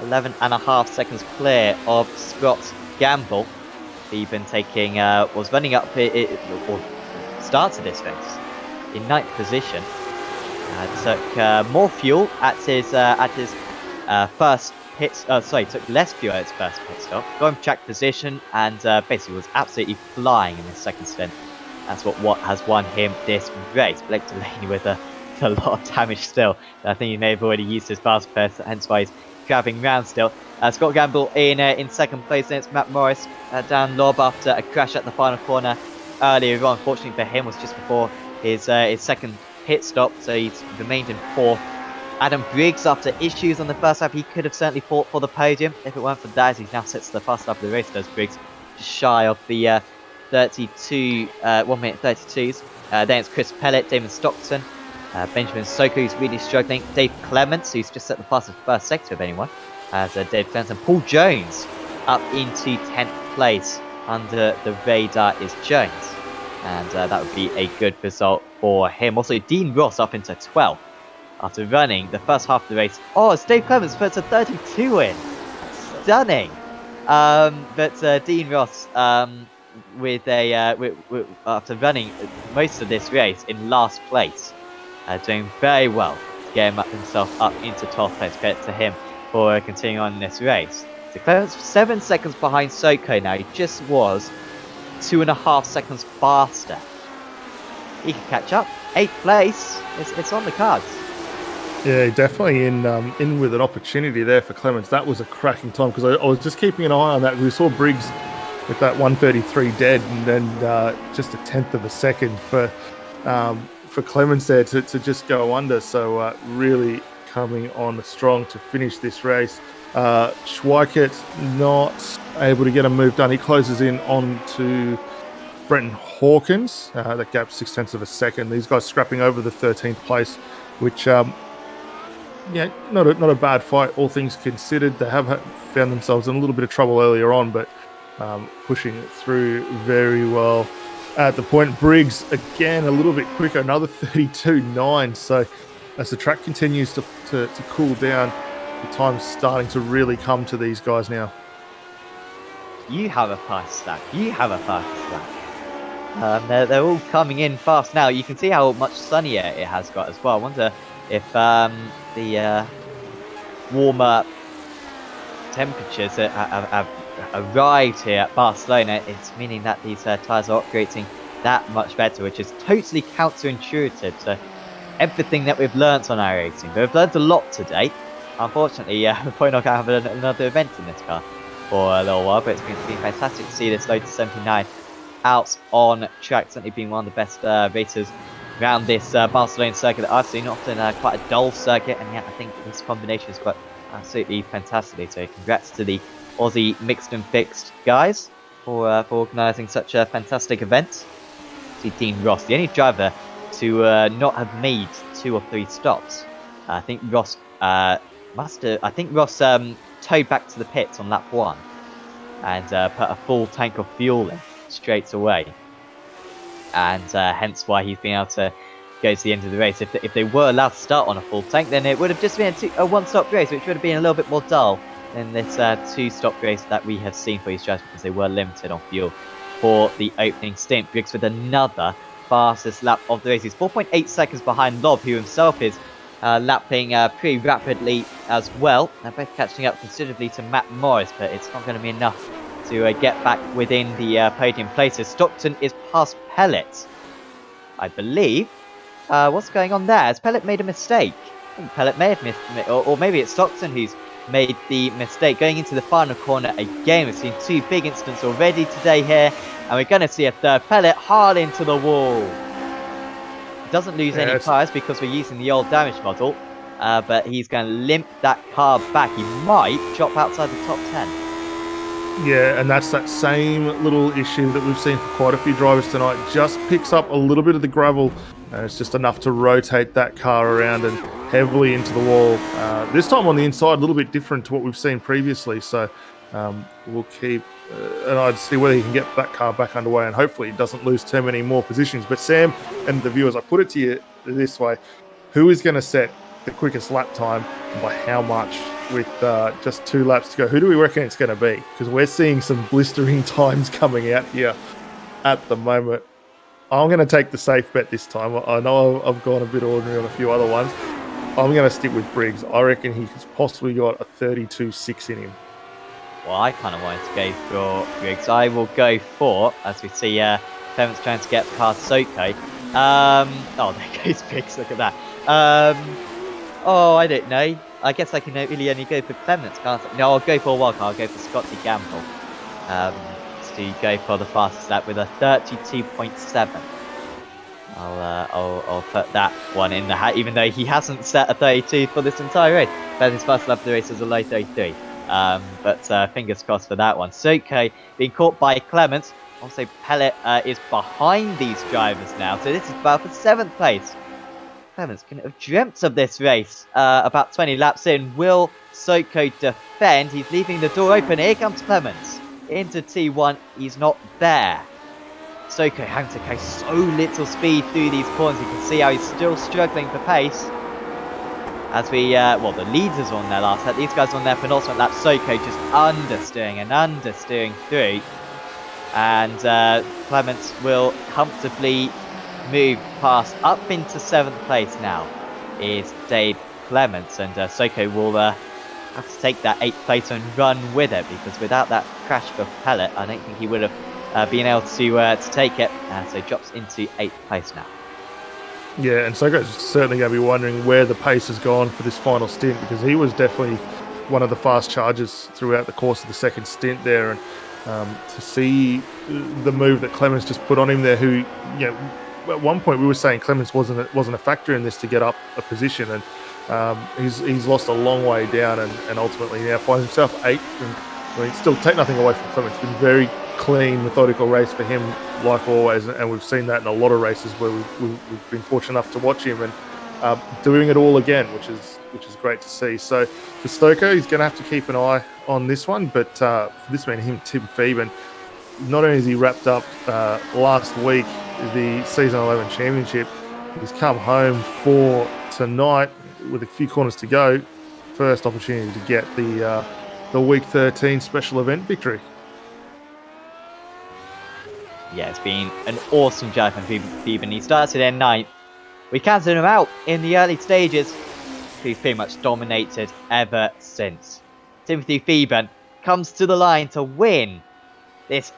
11.5 seconds clear of Scott Gamble. Bevan was running up, or started this race in 9th position. Took more fuel at his first pit. Took less fuel at his first pit stop. Got him track position and basically was absolutely flying in his second stint. That's what has won him this race. Blake Delaney with a lot of damage still. I think he may have already used his fast pass, hence why he's grabbing round still. Scott Gamble in second place. Then it's Matt Morris down lob after a crash at the final corner earlier on. Unfortunately for him, was just before his second pit stop, so he's remained in 4th. Adam Briggs, after issues on the first lap, he could have certainly fought for the podium if it weren't for that. He now sits the fast lap of the race, does Briggs, just shy of the 1 minute 32s. Then it's Chris Pellett, Damon Stockton, Benjamin Soko, who's really struggling. Dave Clements, who's just set the fastest first sector of anyone, as Dave Clements. And Paul Jones up into 10th place. Under the radar is Jones. And that would be a good result for him. Also, Dean Ross up into 12th after running the first half of the race. Oh, it's Dave Clements puts a 32 in. Stunning. But Dean Ross, with after running most of this race in last place, doing very well to get himself up into 12th place. Credit to him for continuing on in this race. So Clements 7 seconds behind Soko now. He just was 2.5 seconds faster. He can catch up. 8th place. It's on the cards. Yeah, definitely in with an opportunity there for Clements. That was a cracking time because I was just keeping an eye on that. We saw Briggs with that 1:33 dead, and then just a 1/10 of a second for Clements there to just go under. So really coming on strong to finish this race. Schweikert not able to get a move done. He closes in on to Brenton Hawkins. That gap 0.6 of a second. These guys scrapping over the 13th place, which not a bad fight, all things considered. They have found themselves in a little bit of trouble earlier on, but pushing it through very well. At the point, Briggs, again, a little bit quicker, another 32.9. So as the track continues to cool down, the time's starting to really come to these guys now. You have a fast stack. You have a fast stack. They're all coming in fast now. You can see how much sunnier it has got as well. I wonder if the warmer temperatures have arrived here at Barcelona. It's meaning that these tyres are operating that much better, which is totally counterintuitive to everything that we've learnt on our racing. But we've learned a lot today. Unfortunately, we're probably not going to have another event in this car for a little while, but it's been fantastic to see this Lotus 79 out on track. Certainly been one of the best races around this Barcelona circuit that I've seen. Often quite a dull circuit, and yet I think this combination has got absolutely fantastic. So congrats to the Aussie mixed and fixed guys for organising such a fantastic event. See Dean Ross, the only driver to not have made 2 or 3 stops. I think Ross towed back to the pits on lap 1 and put a full tank of fuel in straight away. And hence why he's been able to go to the end of the race. If they were allowed to start on a full tank, then it would have just been a one-stop race, which would have been a little bit more dull than this 2-stop race that we have seen for these drivers, because they were limited on fuel for the opening stint. Briggs with another fastest lap of the race. He's 4.8 seconds behind Lob, who himself is lapping pretty rapidly as well. They're both catching up considerably to Matt Morris, but it's not going to be enough to get back within the podium places. Stockton is past Pellet, I believe. What's going on there? Has Pellet made a mistake? I think Pellet may have missed, or maybe it's Stockton who's made the mistake. Going into the final corner again, we've seen 2 big incidents already today here, and we're going to see a third. Pellet hard into the wall. Doesn't lose any tyres because we're using the old damage model, but he's going to limp that car back. He might drop outside the top 10. Yeah, and that's that same little issue that we've seen for quite a few drivers tonight. Just picks up a little bit of the gravel, and it's just enough to rotate that car around and heavily into the wall. This time on the inside, a little bit different to what we've seen previously. So we'll keep an eye to see whether he can get that car back underway, and hopefully it doesn't lose too many more positions. But Sam and the viewers, I put it to you this way: who is going to set the quickest lap time, and by how much, with just 2 laps to go? Who do we reckon it's going to be? Because we're seeing some blistering times coming out here at the moment. I'm going to take the safe bet this time. I know I've gone a bit ordinary on a few other ones. I'm going to stick with Briggs. I reckon he's possibly got a 32.6 in him. Well, I kind of wanted to go for Briggs. I will go for, as we see Clements trying to get past Soko. Oh, there goes Briggs, look at that. I don't know. I guess I can really only go for Clements, can't I? No, I'll go for a wildcard. I'll go for Scotty Gamble to go for the fastest lap with a 32.7. I'll put that one in the hat, even though he hasn't set a 32 for this entire race. But his first lap of the race was a low 33. But fingers crossed for that one. Soko being caught by Clements. Also, Pellet is behind these drivers now. So this is about for 7th place. Clements couldn't have dreamt of this race. About 20 laps in, will Soko defend? He's leaving the door open. Here comes Clements into T1. He's not there. Soko having to carry so little speed through these corners. You can see how he's still struggling for pace. As we, the leaders on their last lap, these guys on their penultimate lap. Soko just understeering through. And Clements will comfortably move past. Up into 7th place now is Dave Clements. And Soko will have to take that 8th place and run with it. Because without that crash for Pellet, I don't think he would have been able to take it. So he drops into 8th place now. Yeah, and Soko's certainly going to be wondering where the pace has gone for this final stint, because he was definitely one of the fast chargers throughout the course of the second stint there. And to see the move that Clements just put on him there, who, at one point we were saying Clements wasn't a factor in this to get up a position, and he's lost a long way down, and ultimately now finds himself 8th. And I mean, still take nothing away from Clements. It's been very clean, methodical race for him, like always, and we've seen that in a lot of races where we've been fortunate enough to watch him and doing it all again, which is great to see. So for Soko, he's going to have to keep an eye on this one, but for this man, Tim Phoeben, not only has he wrapped up last week the season 11 championship, he's come home for tonight with a few corners to go. First opportunity to get the week 13 special event victory. Yeah, it's been an awesome drive from Phoeben. He started in 9th. We counted him out in the early stages. He's pretty much dominated ever since. Timothy Phoeben comes to the line to win this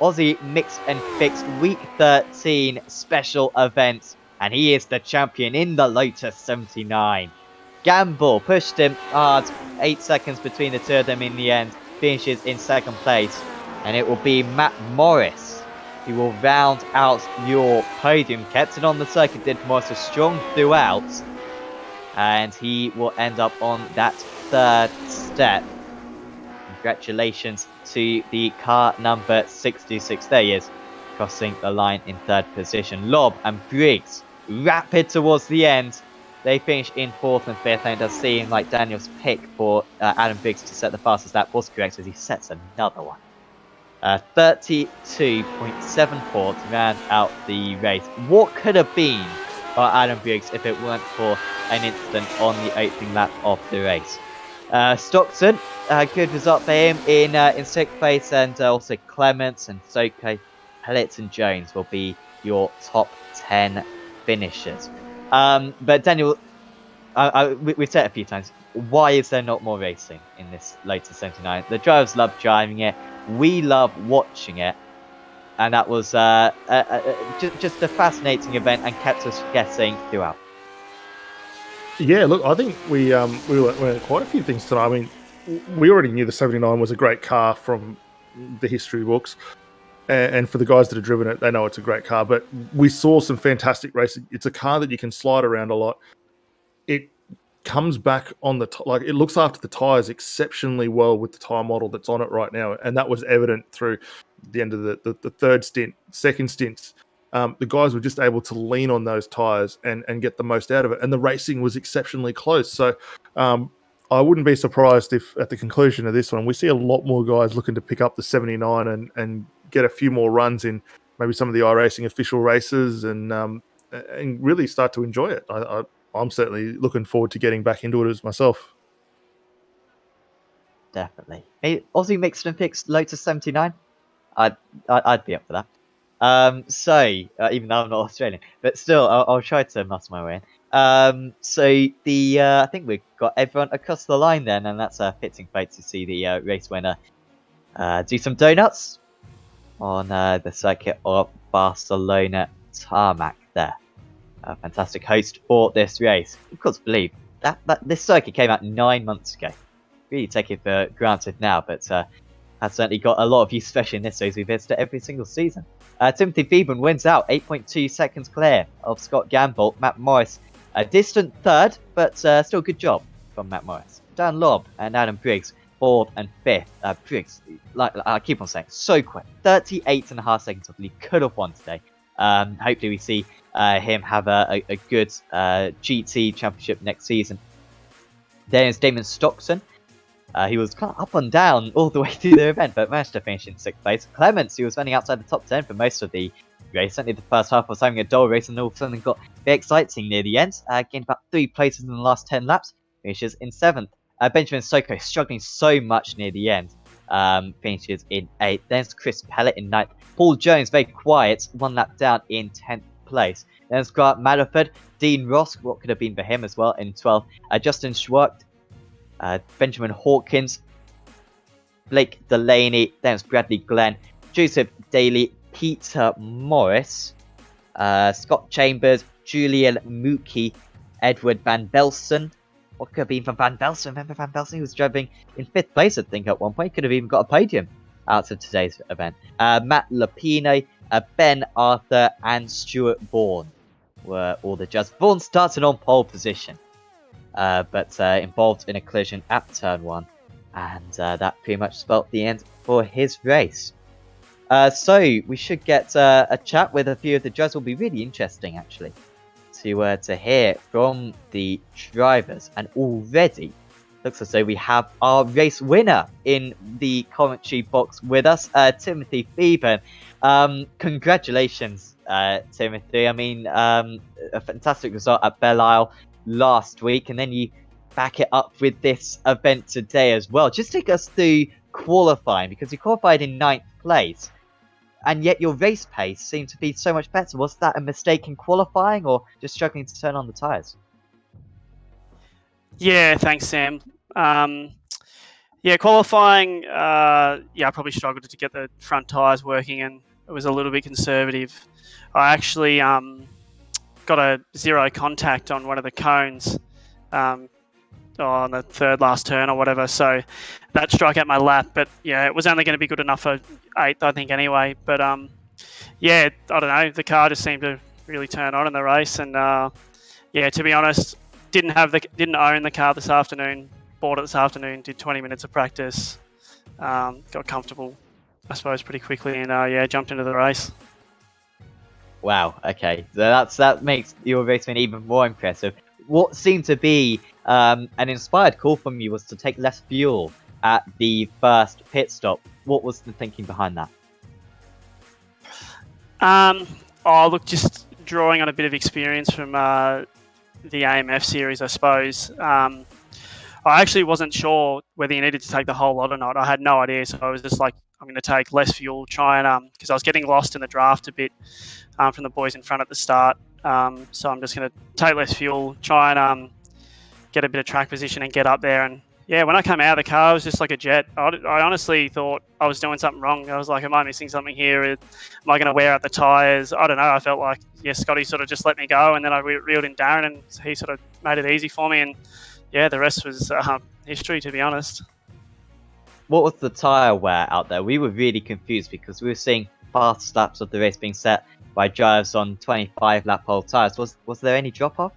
Aussie Mixed and Fixed Week 13 special event. And he is the champion in the Lotus 79. Gamble pushed him hard. 8 seconds between the two of them in the end. Finishes in 2nd place. And it will be Matt Morris who will round out your podium. Kept it on the circuit, did Morris was strong throughout. And he will end up on that 3rd step. Congratulations to the car number 66. There he is, crossing the line in 3rd position. Lobb and Briggs, rapid towards the end. They finish in 4th and 5th, and it does seem like Daniel's pick for Adam Briggs to set the fastest lap was correct, as he sets another one. 32.74 to round out the race. What could have been for Adam Briggs if it weren't for an incident on the opening lap of the race? Stockton, good result for him in 6th place, and also Clements and Soko, Pellet and Jones will be your top 10 finishers. But Daniel, we've said it a few times, why is there not more racing in this Lotus 79? The drivers love driving it. We love watching it, and that was just a fascinating event and kept us guessing throughout. Yeah, look, I think we learned quite a few things tonight. I mean, we already knew the 79 was a great car from the history books, and for the guys that have driven it, they know it's a great car. But we saw some fantastic racing. It's a car that you can slide around a lot. It comes back on the it looks after the tires exceptionally well with the tire model that's on it right now, and that was evident through the end of the 3rd stint, 2nd stints. The guys were just able to lean on those tires and get the most out of it, and the racing was exceptionally close. So I wouldn't be surprised if at the conclusion of this one we see a lot more guys looking to pick up the 79 and get a few more runs in maybe some of the iRacing official races and really start to enjoy it. I'm certainly looking forward to getting back into it as myself. Definitely. Hey, Aussie Mixed and Fixed Lotus 79? I'd be up for that. Even though I'm not Australian, but still, I'll try to muscle my way in. I think we've got everyone across the line then, and that's a fitting fate to see the race winner do some donuts on the circuit of Barcelona tarmac there. A fantastic host for this race. Of course, believe that this circuit came out 9 months ago. Really take it for granted now, but has certainly got a lot of use, especially in this series. We visit it every single season. Timothy Phoeben wins out, 8.2 seconds clear of Scott Gamble. Matt Morris, a distant 3rd, but still good job from Matt Morris. Dan Lobb and Adam Briggs, 4th and 5th. Briggs, like I keep on saying, so quick. 38.5 seconds until he could have won today. Hopefully we see him have a good GT championship next season. Then it's Damon Stockton. He was kind of up and down all the way through the event, but managed to finish in 6th place. Clements, he was running outside the top 10 for most of the race. Certainly the first half was having a dull race, and all of a sudden got very exciting near the end. Gained about 3 places in the last 10 laps. Finishes in 7th. Benjamin Soko struggling so much near the end. Finishes in 8th. Then it's Chris Pellet in 9th. Paul Jones, very quiet, 1 lap down in 10th place. Then it's Grant Malaford. Dean Ross, what could have been for him as well, in 12th. Justin Schwartz. Benjamin Hawkins, Blake Delaney, then it's Bradley Glenn, Joseph Daly, Peter Morris, Scott Chambers, Julian Mookie, Edward Van Belsen. What could have been from Van Belsen? Remember Van Belsen? He was driving in 5th place, I think, at one point. Could have even got a podium out of today's event. Matt Lapine, Ben Arthur, and Stuart Vaughan were all the judges. Vaughan started on pole position. But involved in a collision at turn 1, and that pretty much spelt the end for his race. So we should get a chat with a few of the judges. Will be really interesting actually to hear from the drivers, and already looks as though we have our race winner in the commentary box with us, Timothy Phoeben. Congratulations, Timothy. I mean, a fantastic result at Belle Isle last week, and then you back it up with this event today as well. Just take us through qualifying, because you qualified in 9th place, and yet your race pace seemed to be so much better. Was that a mistake in qualifying, or just struggling to turn on the tyres? Yeah, thanks, Sam. Qualifying, I probably struggled to get the front tyres working, and it was a little bit conservative. I actually got a 0 contact on one of the cones on the 3rd last turn or whatever, so that struck at my lap. But yeah, it was only going to be good enough for 8th, I think, anyway. But I don't know, the car just seemed to really turn on in the race, and to be honest, didn't own the car this afternoon. Bought it this afternoon, did 20 minutes of practice, got comfortable, I suppose, pretty quickly, and jumped into the race. Wow, okay. So that makes your race win even more impressive. What seemed to be an inspired call from you was to take less fuel at the first pit stop. What was the thinking behind that? Look, just drawing on a bit of experience from the AMF series, I suppose. I actually wasn't sure whether you needed to take the whole lot or not. I had no idea, so I was just like, I'm going to take less fuel, try and because I was getting lost in the draft a bit from the boys in front at the start. So I'm just going to take less fuel, try and get a bit of track position and get up there. And yeah, when I came out of the car, I was just like a jet. I honestly thought I was doing something wrong. I was like, am I missing something here? Am I going to wear out the tyres? I don't know. I felt like, Scotty sort of just let me go, and then I reeled in Darren, and he sort of made it easy for me. And yeah, the rest was history, to be honest. What was the tyre wear out there? We were really confused because we were seeing fast laps of the race being set by drivers on 25 lap old tyres. Was there any drop off?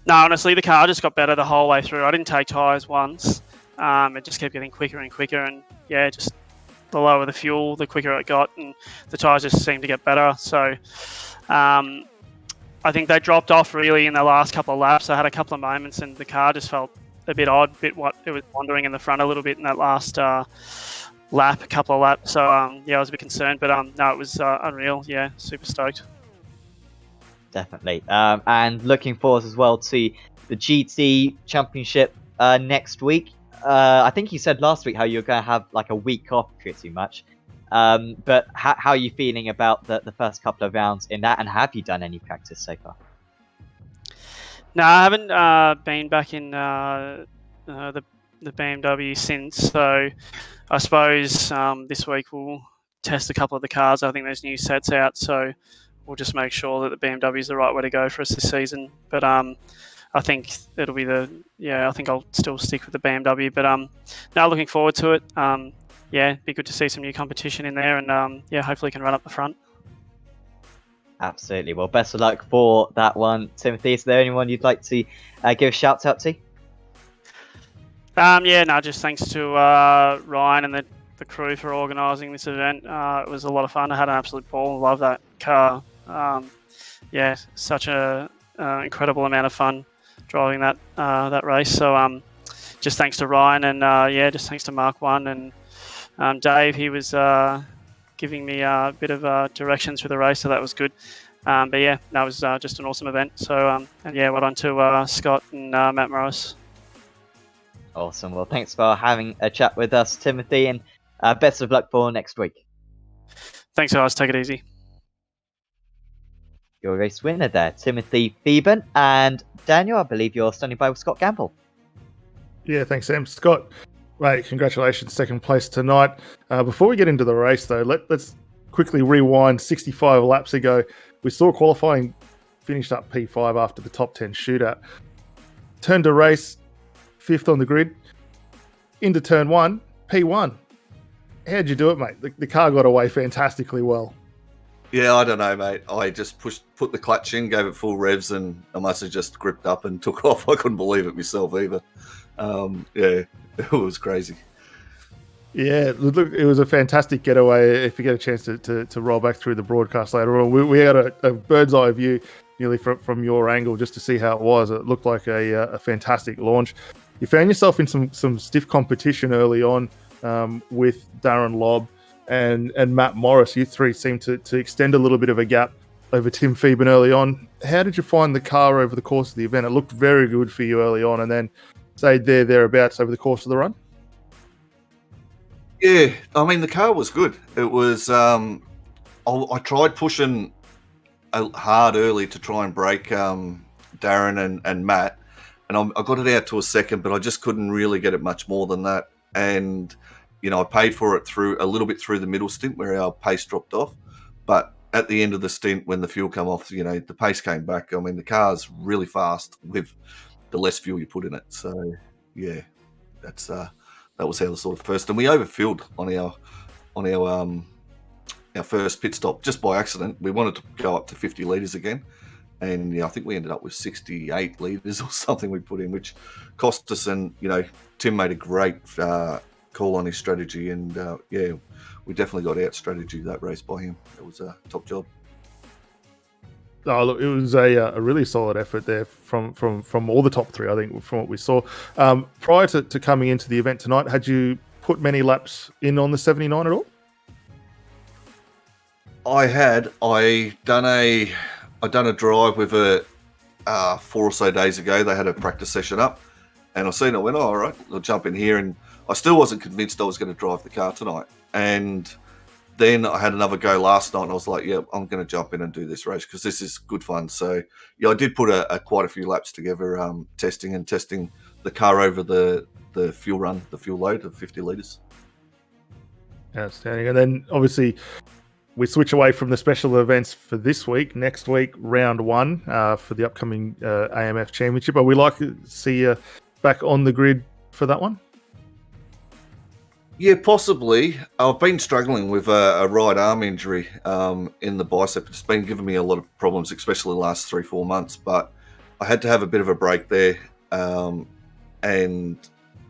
No, honestly, the car just got better the whole way through. I didn't take tyres once. It just kept getting quicker and quicker, and yeah, just the lower the fuel, the quicker it got, and the tyres just seemed to get better. So I think they dropped off really in the last couple of laps. I had a couple of moments, and the car just felt a bit odd, it was wandering in the front a little bit in that last lap, a couple of laps. So I was a bit concerned, but no, it was unreal. Yeah, super stoked. Definitely. And looking forward as well to the GT Championship next week. I think you said last week how you're going to have like a week off pretty much. But how are you feeling about the first couple of rounds in that, and have you done any practice so far? No, I haven't been back in the BMW since, so I suppose this week we'll test a couple of the cars. I think there's new sets out, so we'll just make sure that the BMW is the right way to go for us this season. But I think it'll be I think I'll still stick with the BMW. But now looking forward to it. It'd be good to see some new competition in there, and hopefully can run up the front. Absolutely. Well, best of luck for that one, Timothy. Is there anyone you'd like to give a shout out to? Just thanks to Ryan and the crew for organising this event. It was a lot of fun. I had an absolute ball. Love that car. yeah, such a incredible amount of fun driving that race. So just thanks to Ryan and just thanks to Mark One and Dave. He was giving me a bit of directions for the race, so that was good. But yeah, that was just an awesome event. So and yeah, well done to Scott and Matt Morris. Awesome. Well, thanks for having a chat with us, Timothy, and best of luck for next week. Thanks, guys. Take it easy. Your race winner there, Timothy Theben, and Daniel, I believe you're standing by with Scott Gamble. Yeah, thanks, Sam. Scott, mate, congratulations, second place tonight. Before we get into the race, though, let's quickly rewind 65 laps ago. We saw qualifying finished up P5 after the top 10 shootout. Turned to race, 5th on the grid, into turn 1, P1. How'd you do it, mate? The car got away fantastically well. Yeah, I don't know, mate. I just put the clutch in, gave it full revs, and I must have just gripped up and took off. I couldn't believe it myself either. Yeah, it was crazy. Yeah, look, it was a fantastic getaway. If you get a chance to roll back through the broadcast later on, we had a bird's eye view nearly from your angle just to see how it was. It looked like a fantastic launch. You found yourself in some stiff competition early on with Darren Lobb and Matt Morris. You three seemed to extend a little bit of a gap over Tim Theben early on. How did you find the car over the course of the event? It looked very good for you early on and then stayed thereabouts over the course of the run. Yeah, I mean, the car was good. It was, I tried pushing hard early to try and break Darren and Matt, and I got it out to a second, but I just couldn't really get it much more than that. And, you know, I paid for it a little bit through the middle stint where our pace dropped off. But at the end of the stint, when the fuel came off, you know, the pace came back. I mean, the car's really fast with the less fuel you put in it. So, yeah, that was how the sort of first, and we overfilled on our first pit stop just by accident. We wanted to go up to 50 litres again, and I think we ended up with 68 litres or something we put in, which cost us. And Tim made a great call on his strategy, and we definitely got out strategy that race by him. It was a top job. Oh, look, it was a really solid effort there from all the top three, I think, from what we saw. Prior to coming into the event tonight, had you put many laps in on the 79 at all? I had. I done a drive with a 4 or so days ago. They had a practice session up, and I seen it. I went, all right, I'll jump in here. And I still wasn't convinced I was going to drive the car tonight. And then I had another go last night, and I was like, yeah, I'm going to jump in and do this race because this is good fun. So, yeah, I did put quite a few laps together, testing the car over the fuel run, the fuel load of 50 litres. Outstanding. And then, obviously, we switch away from the special events for this week. Next week, round 1 for the upcoming AMF Championship. Are we likely to see you back on the grid for that one? Yeah, possibly. I've been struggling with a right arm injury in the bicep. It's been giving me a lot of problems, especially the last 3-4 months. But I had to have a bit of a break there and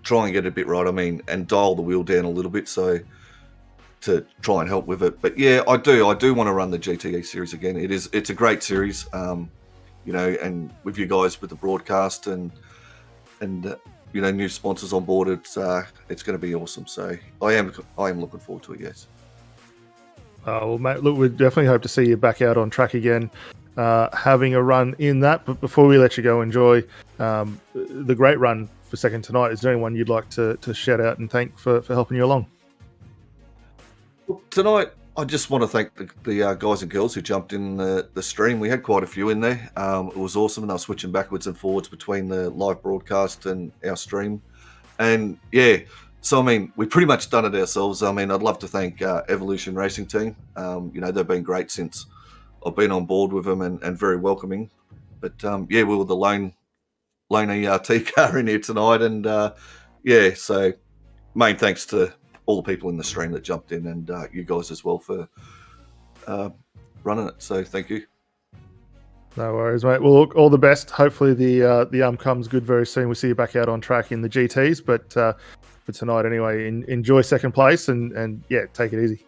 try and get it a bit right. I mean, and dial the wheel down a little bit to try and help with it. But yeah, I do want to run the GTE series again. It's a great series, and with you guys with the broadcast and new sponsors on board, it's going to be awesome. So I am looking forward to it. Yes. Well, mate, look, we definitely hope to see you back out on track again, having a run in that. But before we let you go, enjoy the great run for second tonight. Is there anyone you'd like to shout out and thank for helping you along? Tonight, I just want to thank the guys and girls who jumped in the stream. We had quite a few in there. It was awesome, and I was switching backwards and forwards between the live broadcast and our stream. And yeah, so I mean, we pretty much done it ourselves. I mean, I'd love to thank Evolution Racing Team. They've been great since I've been on board with them and very welcoming. But we were the lone ERT car in here tonight, and so main thanks to all the people in the stream that jumped in, and you guys as well for running it. So thank you. No worries, mate. Well, look, all the best. Hopefully the comes good very soon. We'll see you back out on track in the GTs. But for tonight anyway, enjoy second place and take it easy.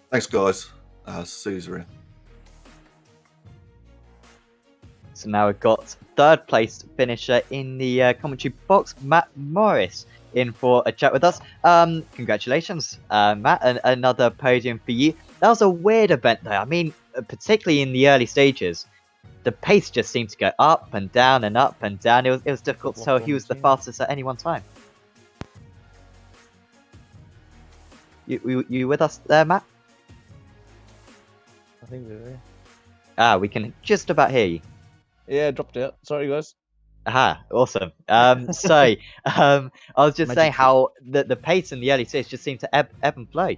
Thanks, guys. See you around. So now we've got third place finisher in the commentary box, Matt Morris, in for a chat with us. Congratulations, Matt, another podium for you. That was a weird event, though. I mean, particularly in the early stages, the pace just seemed to go up and down and up and down. It was difficult to tell who was the fastest at any one time. You with us there, Matt? I think they're there. We can just about hear you. Yeah, dropped out. Sorry, guys. Aha, awesome. So, I was just saying how the pace in the early stage just seemed to ebb and flow.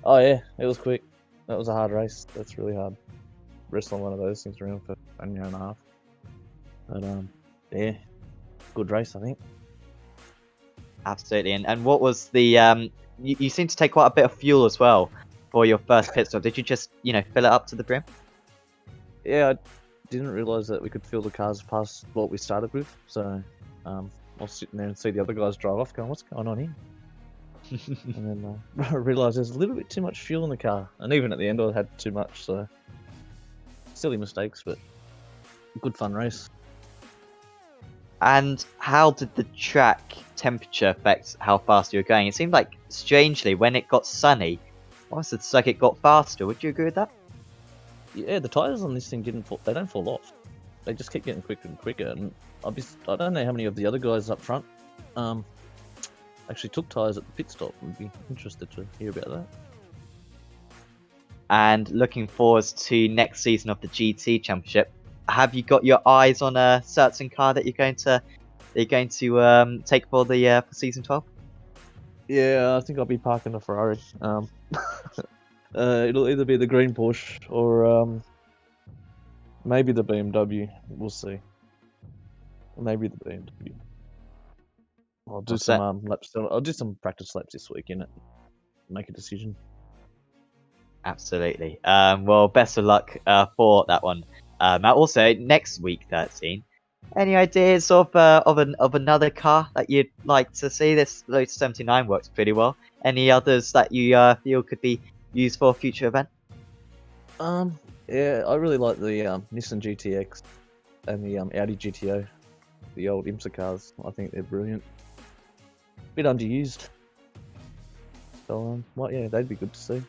Oh yeah, it was quick. That was a hard race. That's really hard. Wrestling one of those things around for an hour and a half. But yeah, good race, I think. Absolutely. And what was the you seem to take quite a bit of fuel as well for your first pit stop. Did you just fill it up to the brim? Yeah, I didn't realise that we could fill the cars past what we started with. So I was sitting there and see the other guys drive off, going, "What's going on here?" And then I realised there's a little bit too much fuel in the car, and even at the end I had too much. So silly mistakes, but good fun race. And how did the track temperature affect how fast you were going? It seemed like, strangely, when it got sunny, almost it's like it got faster. Would you agree with that? Yeah, the tyres on this thing they don't fall off. They just keep getting quicker and quicker. And I don't know how many of the other guys up front actually took tyres at the pit stop. I'd be interested to hear about that. And looking forward to next season of the GT Championship, have you got your eyes on a certain car that you're going to take for the for season 12? Yeah, I think I'll be parking a Ferrari. It'll either be the green Porsche or maybe the BMW. We'll see. Maybe the BMW. I'll do some laps. I'll do some practice laps this week in it. Make a decision. Absolutely. Well, best of luck for that one. Also, next week 13. Any ideas of another car that you'd like to see? This Lotus 79 works pretty well. Any others that you feel could be used for a future event? Yeah, I really like the Nissan GTX and the Audi GTO, the old IMSA cars. I think they're brilliant. Bit underused. So yeah, they'd be good to see.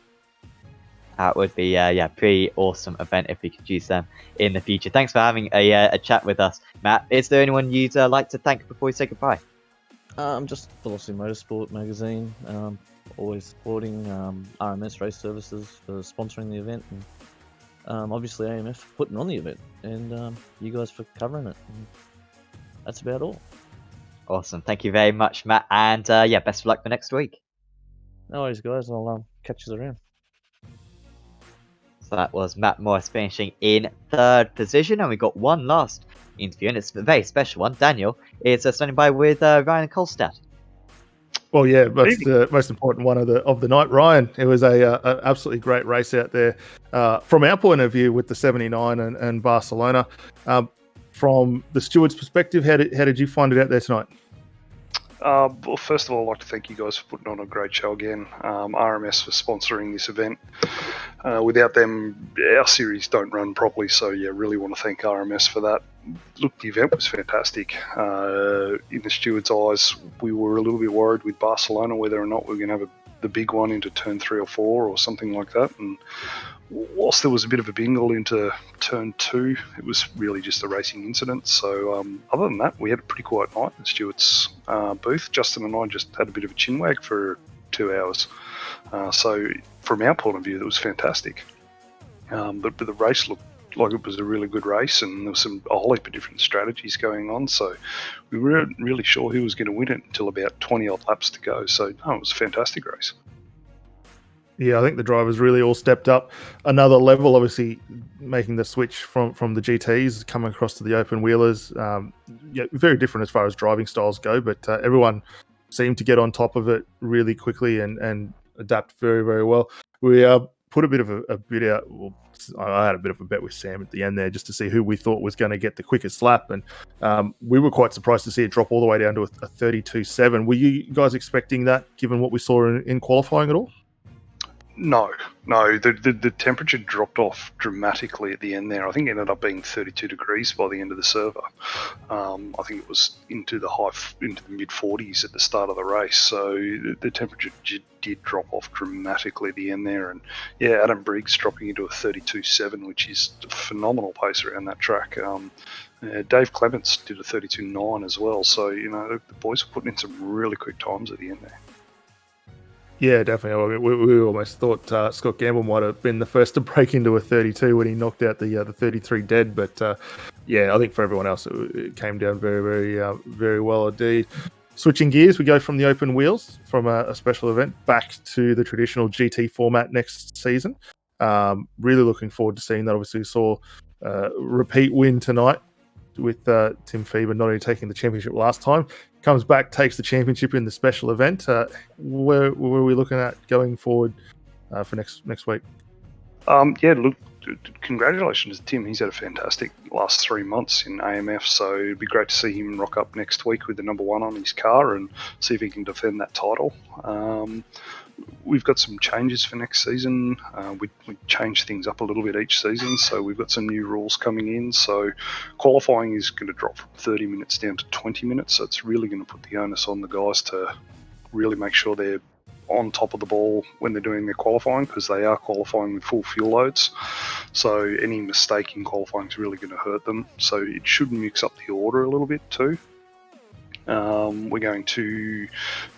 That would be pretty awesome event if we could use them in the future. Thanks for having a chat with us, Matt. Is there anyone you'd like to thank before we say goodbye? Just Velocity Motorsport magazine, always supporting RMS Race Services for sponsoring the event, and obviously AMF for putting on the event, and you guys for covering it. And that's about all. Awesome. Thank you very much, Matt. And best of luck for next week. No worries, guys. I'll catch you around. So that was Matt Morris finishing in third position, and we got one last interview, and it's a very special one. Daniel is standing by with Ryan Kolstad. Well, yeah, that's the most important one of the night. Ryan, it was a absolutely great race out there from our point of view with the 79 and Barcelona. From the steward's perspective, how did you find it out there tonight? Well, first of all, I'd like to thank you guys for putting on a great show again. RMS for sponsoring this event. Without them, our series don't run properly, so yeah, really want to thank RMS for that. Look, the event was fantastic. In the steward's eyes, we were a little bit worried with Barcelona whether or not we were going to have the big one into turn 3 or 4 or something like that. And whilst there was a bit of a bingle into turn 2, it was really just a racing incident. So other than that, we had a pretty quiet night in the stewards' booth. Justin and I just had a bit of a chinwag for 2 hours. So from our point of view, that was fantastic. But the race looked like it was a really good race, and there was a whole heap of different strategies going on. So we weren't really sure who was going to win it until about 20 odd laps to go. So it was a fantastic race. Yeah, I think the drivers really all stepped up another level, obviously making the switch from the GTs, coming across to the open wheelers. Very different as far as driving styles go, but everyone seemed to get on top of it really quickly and adapt very, very well. We put a bit of a bit out. Well, I had a bit of a bet with Sam at the end there just to see who we thought was going to get the quickest lap, and we were quite surprised to see it drop all the way down to a 32.7. Were you guys expecting that, given what we saw in qualifying at all? No, the temperature dropped off dramatically at the end there. I think it ended up being 32 degrees by the end of the server. I think it was into the mid 40s at the start of the race. So the temperature did drop off dramatically at the end there. And yeah, Adam Briggs dropping into a 32.7, which is a phenomenal pace around that track. Dave Clements did a 32.9 as well. So, the boys were putting in some really quick times at the end there. Yeah, definitely. I mean, we almost thought Scott Gamble might have been the first to break into a 32 when he knocked out the 33 dead. But yeah, I think for everyone else, it came down very, very, very well indeed. Switching gears, we go from the open wheels, from a special event, back to the traditional GT format next season. Really looking forward to seeing that. Obviously, we saw repeat win tonight with Tim Feber not only taking the championship last time, comes back, takes the championship in the special event. Where were we looking at going forward for next week? Yeah, look, congratulations to Tim. He's had a fantastic last 3 months in AMF, so it'd be great to see him rock up next week with the number 1 on his car and see if he can defend that title. We've got some changes for next season. We change things up a little bit each season, so we've got some new rules coming in. So qualifying is going to drop from 30 minutes down to 20 minutes, so it's really going to put the onus on the guys to really make sure they're on top of the ball when they're doing their qualifying, because they are qualifying with full fuel loads. So any mistake in qualifying is really going to hurt them. So it should mix up the order a little bit too. We're going to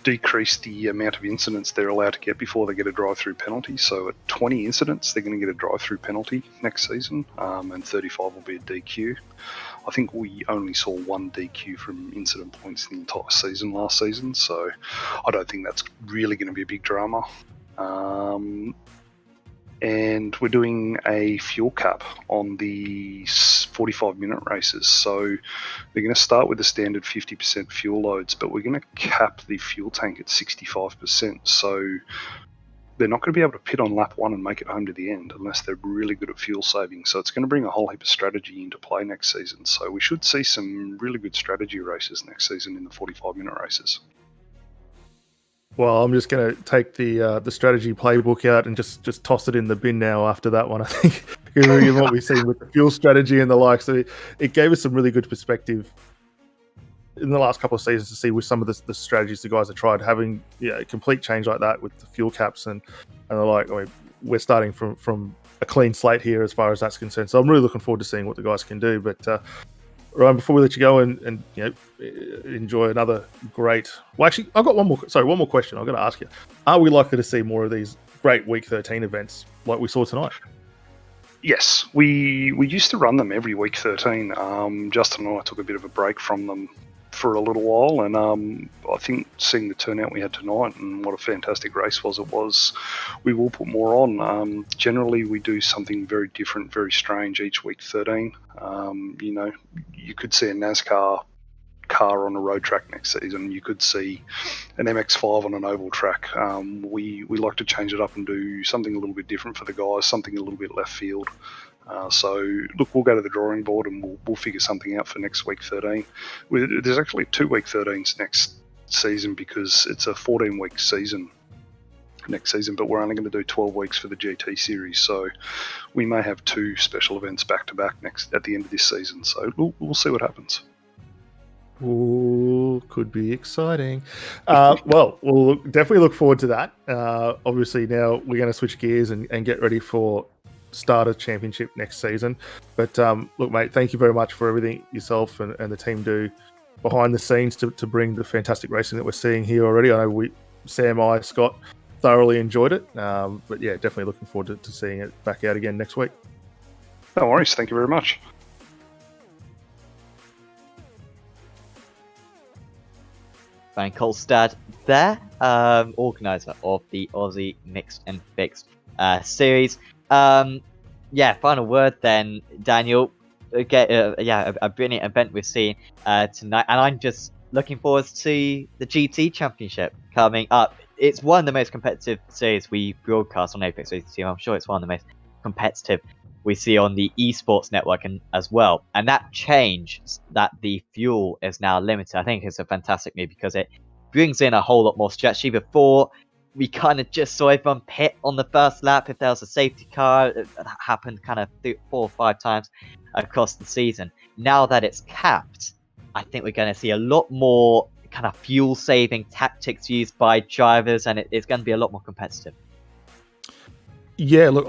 decrease the amount of incidents they're allowed to get before they get a drive-through penalty. So at 20 incidents, they're going to get a drive-through penalty next season, and 35 will be a DQ. I think we only saw 1 DQ from incident points in the entire season last season, so I don't think that's really going to be a big drama. And we're doing a fuel cap on the 45-minute races. So they're going to start with the standard 50% fuel loads, but we're going to cap the fuel tank at 65%. So they're not going to be able to pit on lap 1 and make it home to the end unless they're really good at fuel saving. So it's going to bring a whole heap of strategy into play next season. So we should see some really good strategy races next season in the 45-minute races. Well, I'm just going to take the strategy playbook out and just toss it in the bin now after that one, I think. Given what we've seen with the fuel strategy and the like. So it gave us some really good perspective in the last couple of seasons to see with some of the strategies the guys have tried, having a complete change like that with the fuel caps and the like. I mean, we're starting from a clean slate here as far as that's concerned. So I'm really looking forward to seeing what the guys can do. But Ryan, before we let you go and enjoy another great... Well, actually, I've got one more question I've got to ask you. Are we likely to see more of these great Week 13 events like we saw tonight? Yes, we used to run them every Week 13. Justin and I took a bit of a break from them for a little while, and I think seeing the turnout we had tonight and what a fantastic race it was, we will put more on. Generally, we do something very different, very strange each Week 13. You could see a NASCAR car on a road track next season. You could see an MX-5 on an oval track. We like to change it up and do something a little bit different for the guys, something a little bit left field. So look, we'll go to the drawing board and we'll figure something out for next Week 13. There's actually 2 Week 13s next season because it's a 14-week season next season, but we're only going to do 12 weeks for the GT series. So we may have 2 special events back to back at the end of this season. So we'll see what happens. Ooh, could be exciting. Well, we'll definitely look forward to that. Obviously, now we're going to switch gears and get ready for Starter Championship next season. But look, mate, thank you very much for everything yourself and the team do behind the scenes to bring the fantastic racing that we're seeing here already. I know Sam, Scott, thoroughly enjoyed it. But yeah, definitely looking forward to seeing it back out again next week. No worries. Thank you very much. Van Kolstad there, organizer of the Aussie Mixed and Fixed series. Final word then, Daniel. A brilliant event we're seeing tonight, and I'm just looking forward to the GT Championship coming up. It's one of the most competitive series we broadcast on Apex Racing Team. I'm sure it's one of the most competitive we see on the esports network as well. And that change that the fuel is now limited, I think is a fantastic move because it brings in a whole lot more strategy. Before, we kind of just saw everyone pit on the first lap if there was a safety car. That happened kind of 4 or 5 times across the season. Now that it's capped, I think we're going to see a lot more kind of fuel-saving tactics used by drivers, and it's going to be a lot more competitive. Yeah, look,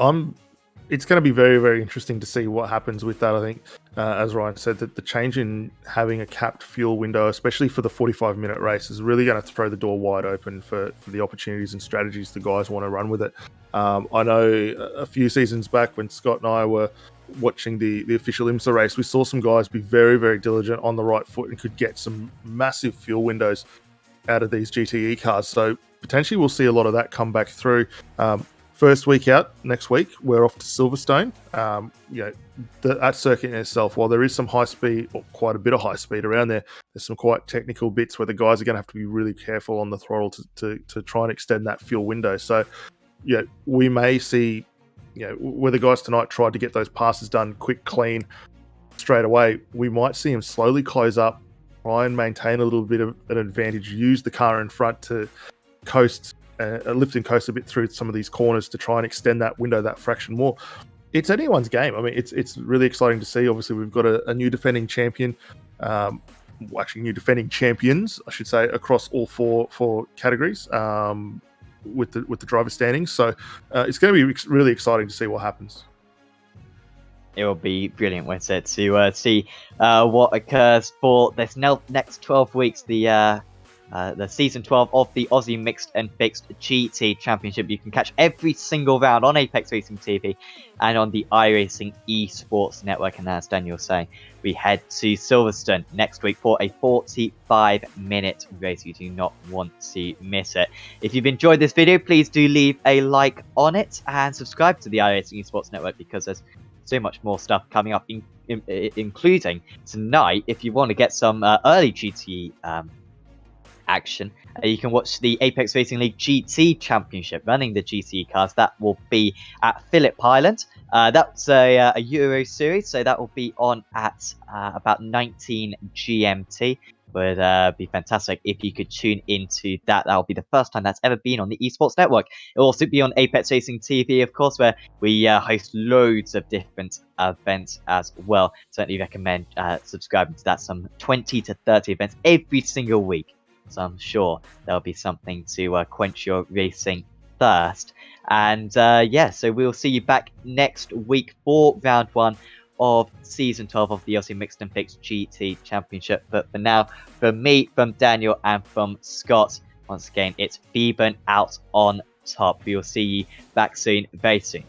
it's going to be very, very interesting to see what happens with that. I think, as Ryan said, that the change in having a capped fuel window, especially for the 45-minute race, is really going to throw the door wide open for the opportunities and strategies the guys want to run with it. I know a few seasons back when Scott and I were watching the official IMSA race, we saw some guys be very, very diligent on the right foot and could get some massive fuel windows out of these GTE cars. So potentially we'll see a lot of that come back through. First week out, next week, we're off to Silverstone. That circuit in itself, while there is some high speed, or quite a bit of high speed around there, there's some quite technical bits where the guys are going to have to be really careful on the throttle to try and extend that fuel window. So, we may see, where the guys tonight tried to get those passes done quick, clean, straight away, we might see them slowly close up, try and maintain a little bit of an advantage, use the car in front to coast, lift and coast a bit through some of these corners to try and extend that window that fraction more. It's anyone's game. I mean, it's really exciting to see. Obviously, we've got a new defending champion, new defending champions, I should say, across all four categories with the driver standings. So it's going to be really exciting to see what happens. It will be brilliant, won't it, to see what occurs for this next 12 weeks, the season 12 of the Aussie Mixed and Fixed GT Championship. You can catch every single round on Apex Racing TV and on the iRacing Esports Network. And as Daniel was saying, we head to Silverstone next week for a 45-minute race. You do not want to miss it. If you've enjoyed this video, please do leave a like on it and subscribe to the iRacing Esports Network, because there's so much more stuff coming up, including tonight. If you want to get some early GT action, you can watch the Apex Racing League GT Championship running the GT cars. That will be at Phillip Island. That's a Euro series, so that will be on at about 19 GMT. Would be fantastic if you could tune into that. That will be the first time that's ever been on the Esports Network. It will also be on Apex Racing TV, of course, where we host loads of different events as well. Certainly recommend subscribing to that. Some 20 to 30 events every single week. So I'm sure there'll be something to quench your racing thirst. And so we'll see you back next week for round 1 of season 12 of the Aussie Mixed and Fixed GT Championship. But for now, from me, from Daniel, and from Scott, once again, it's Beeben out on top. We will see you back soon, very soon.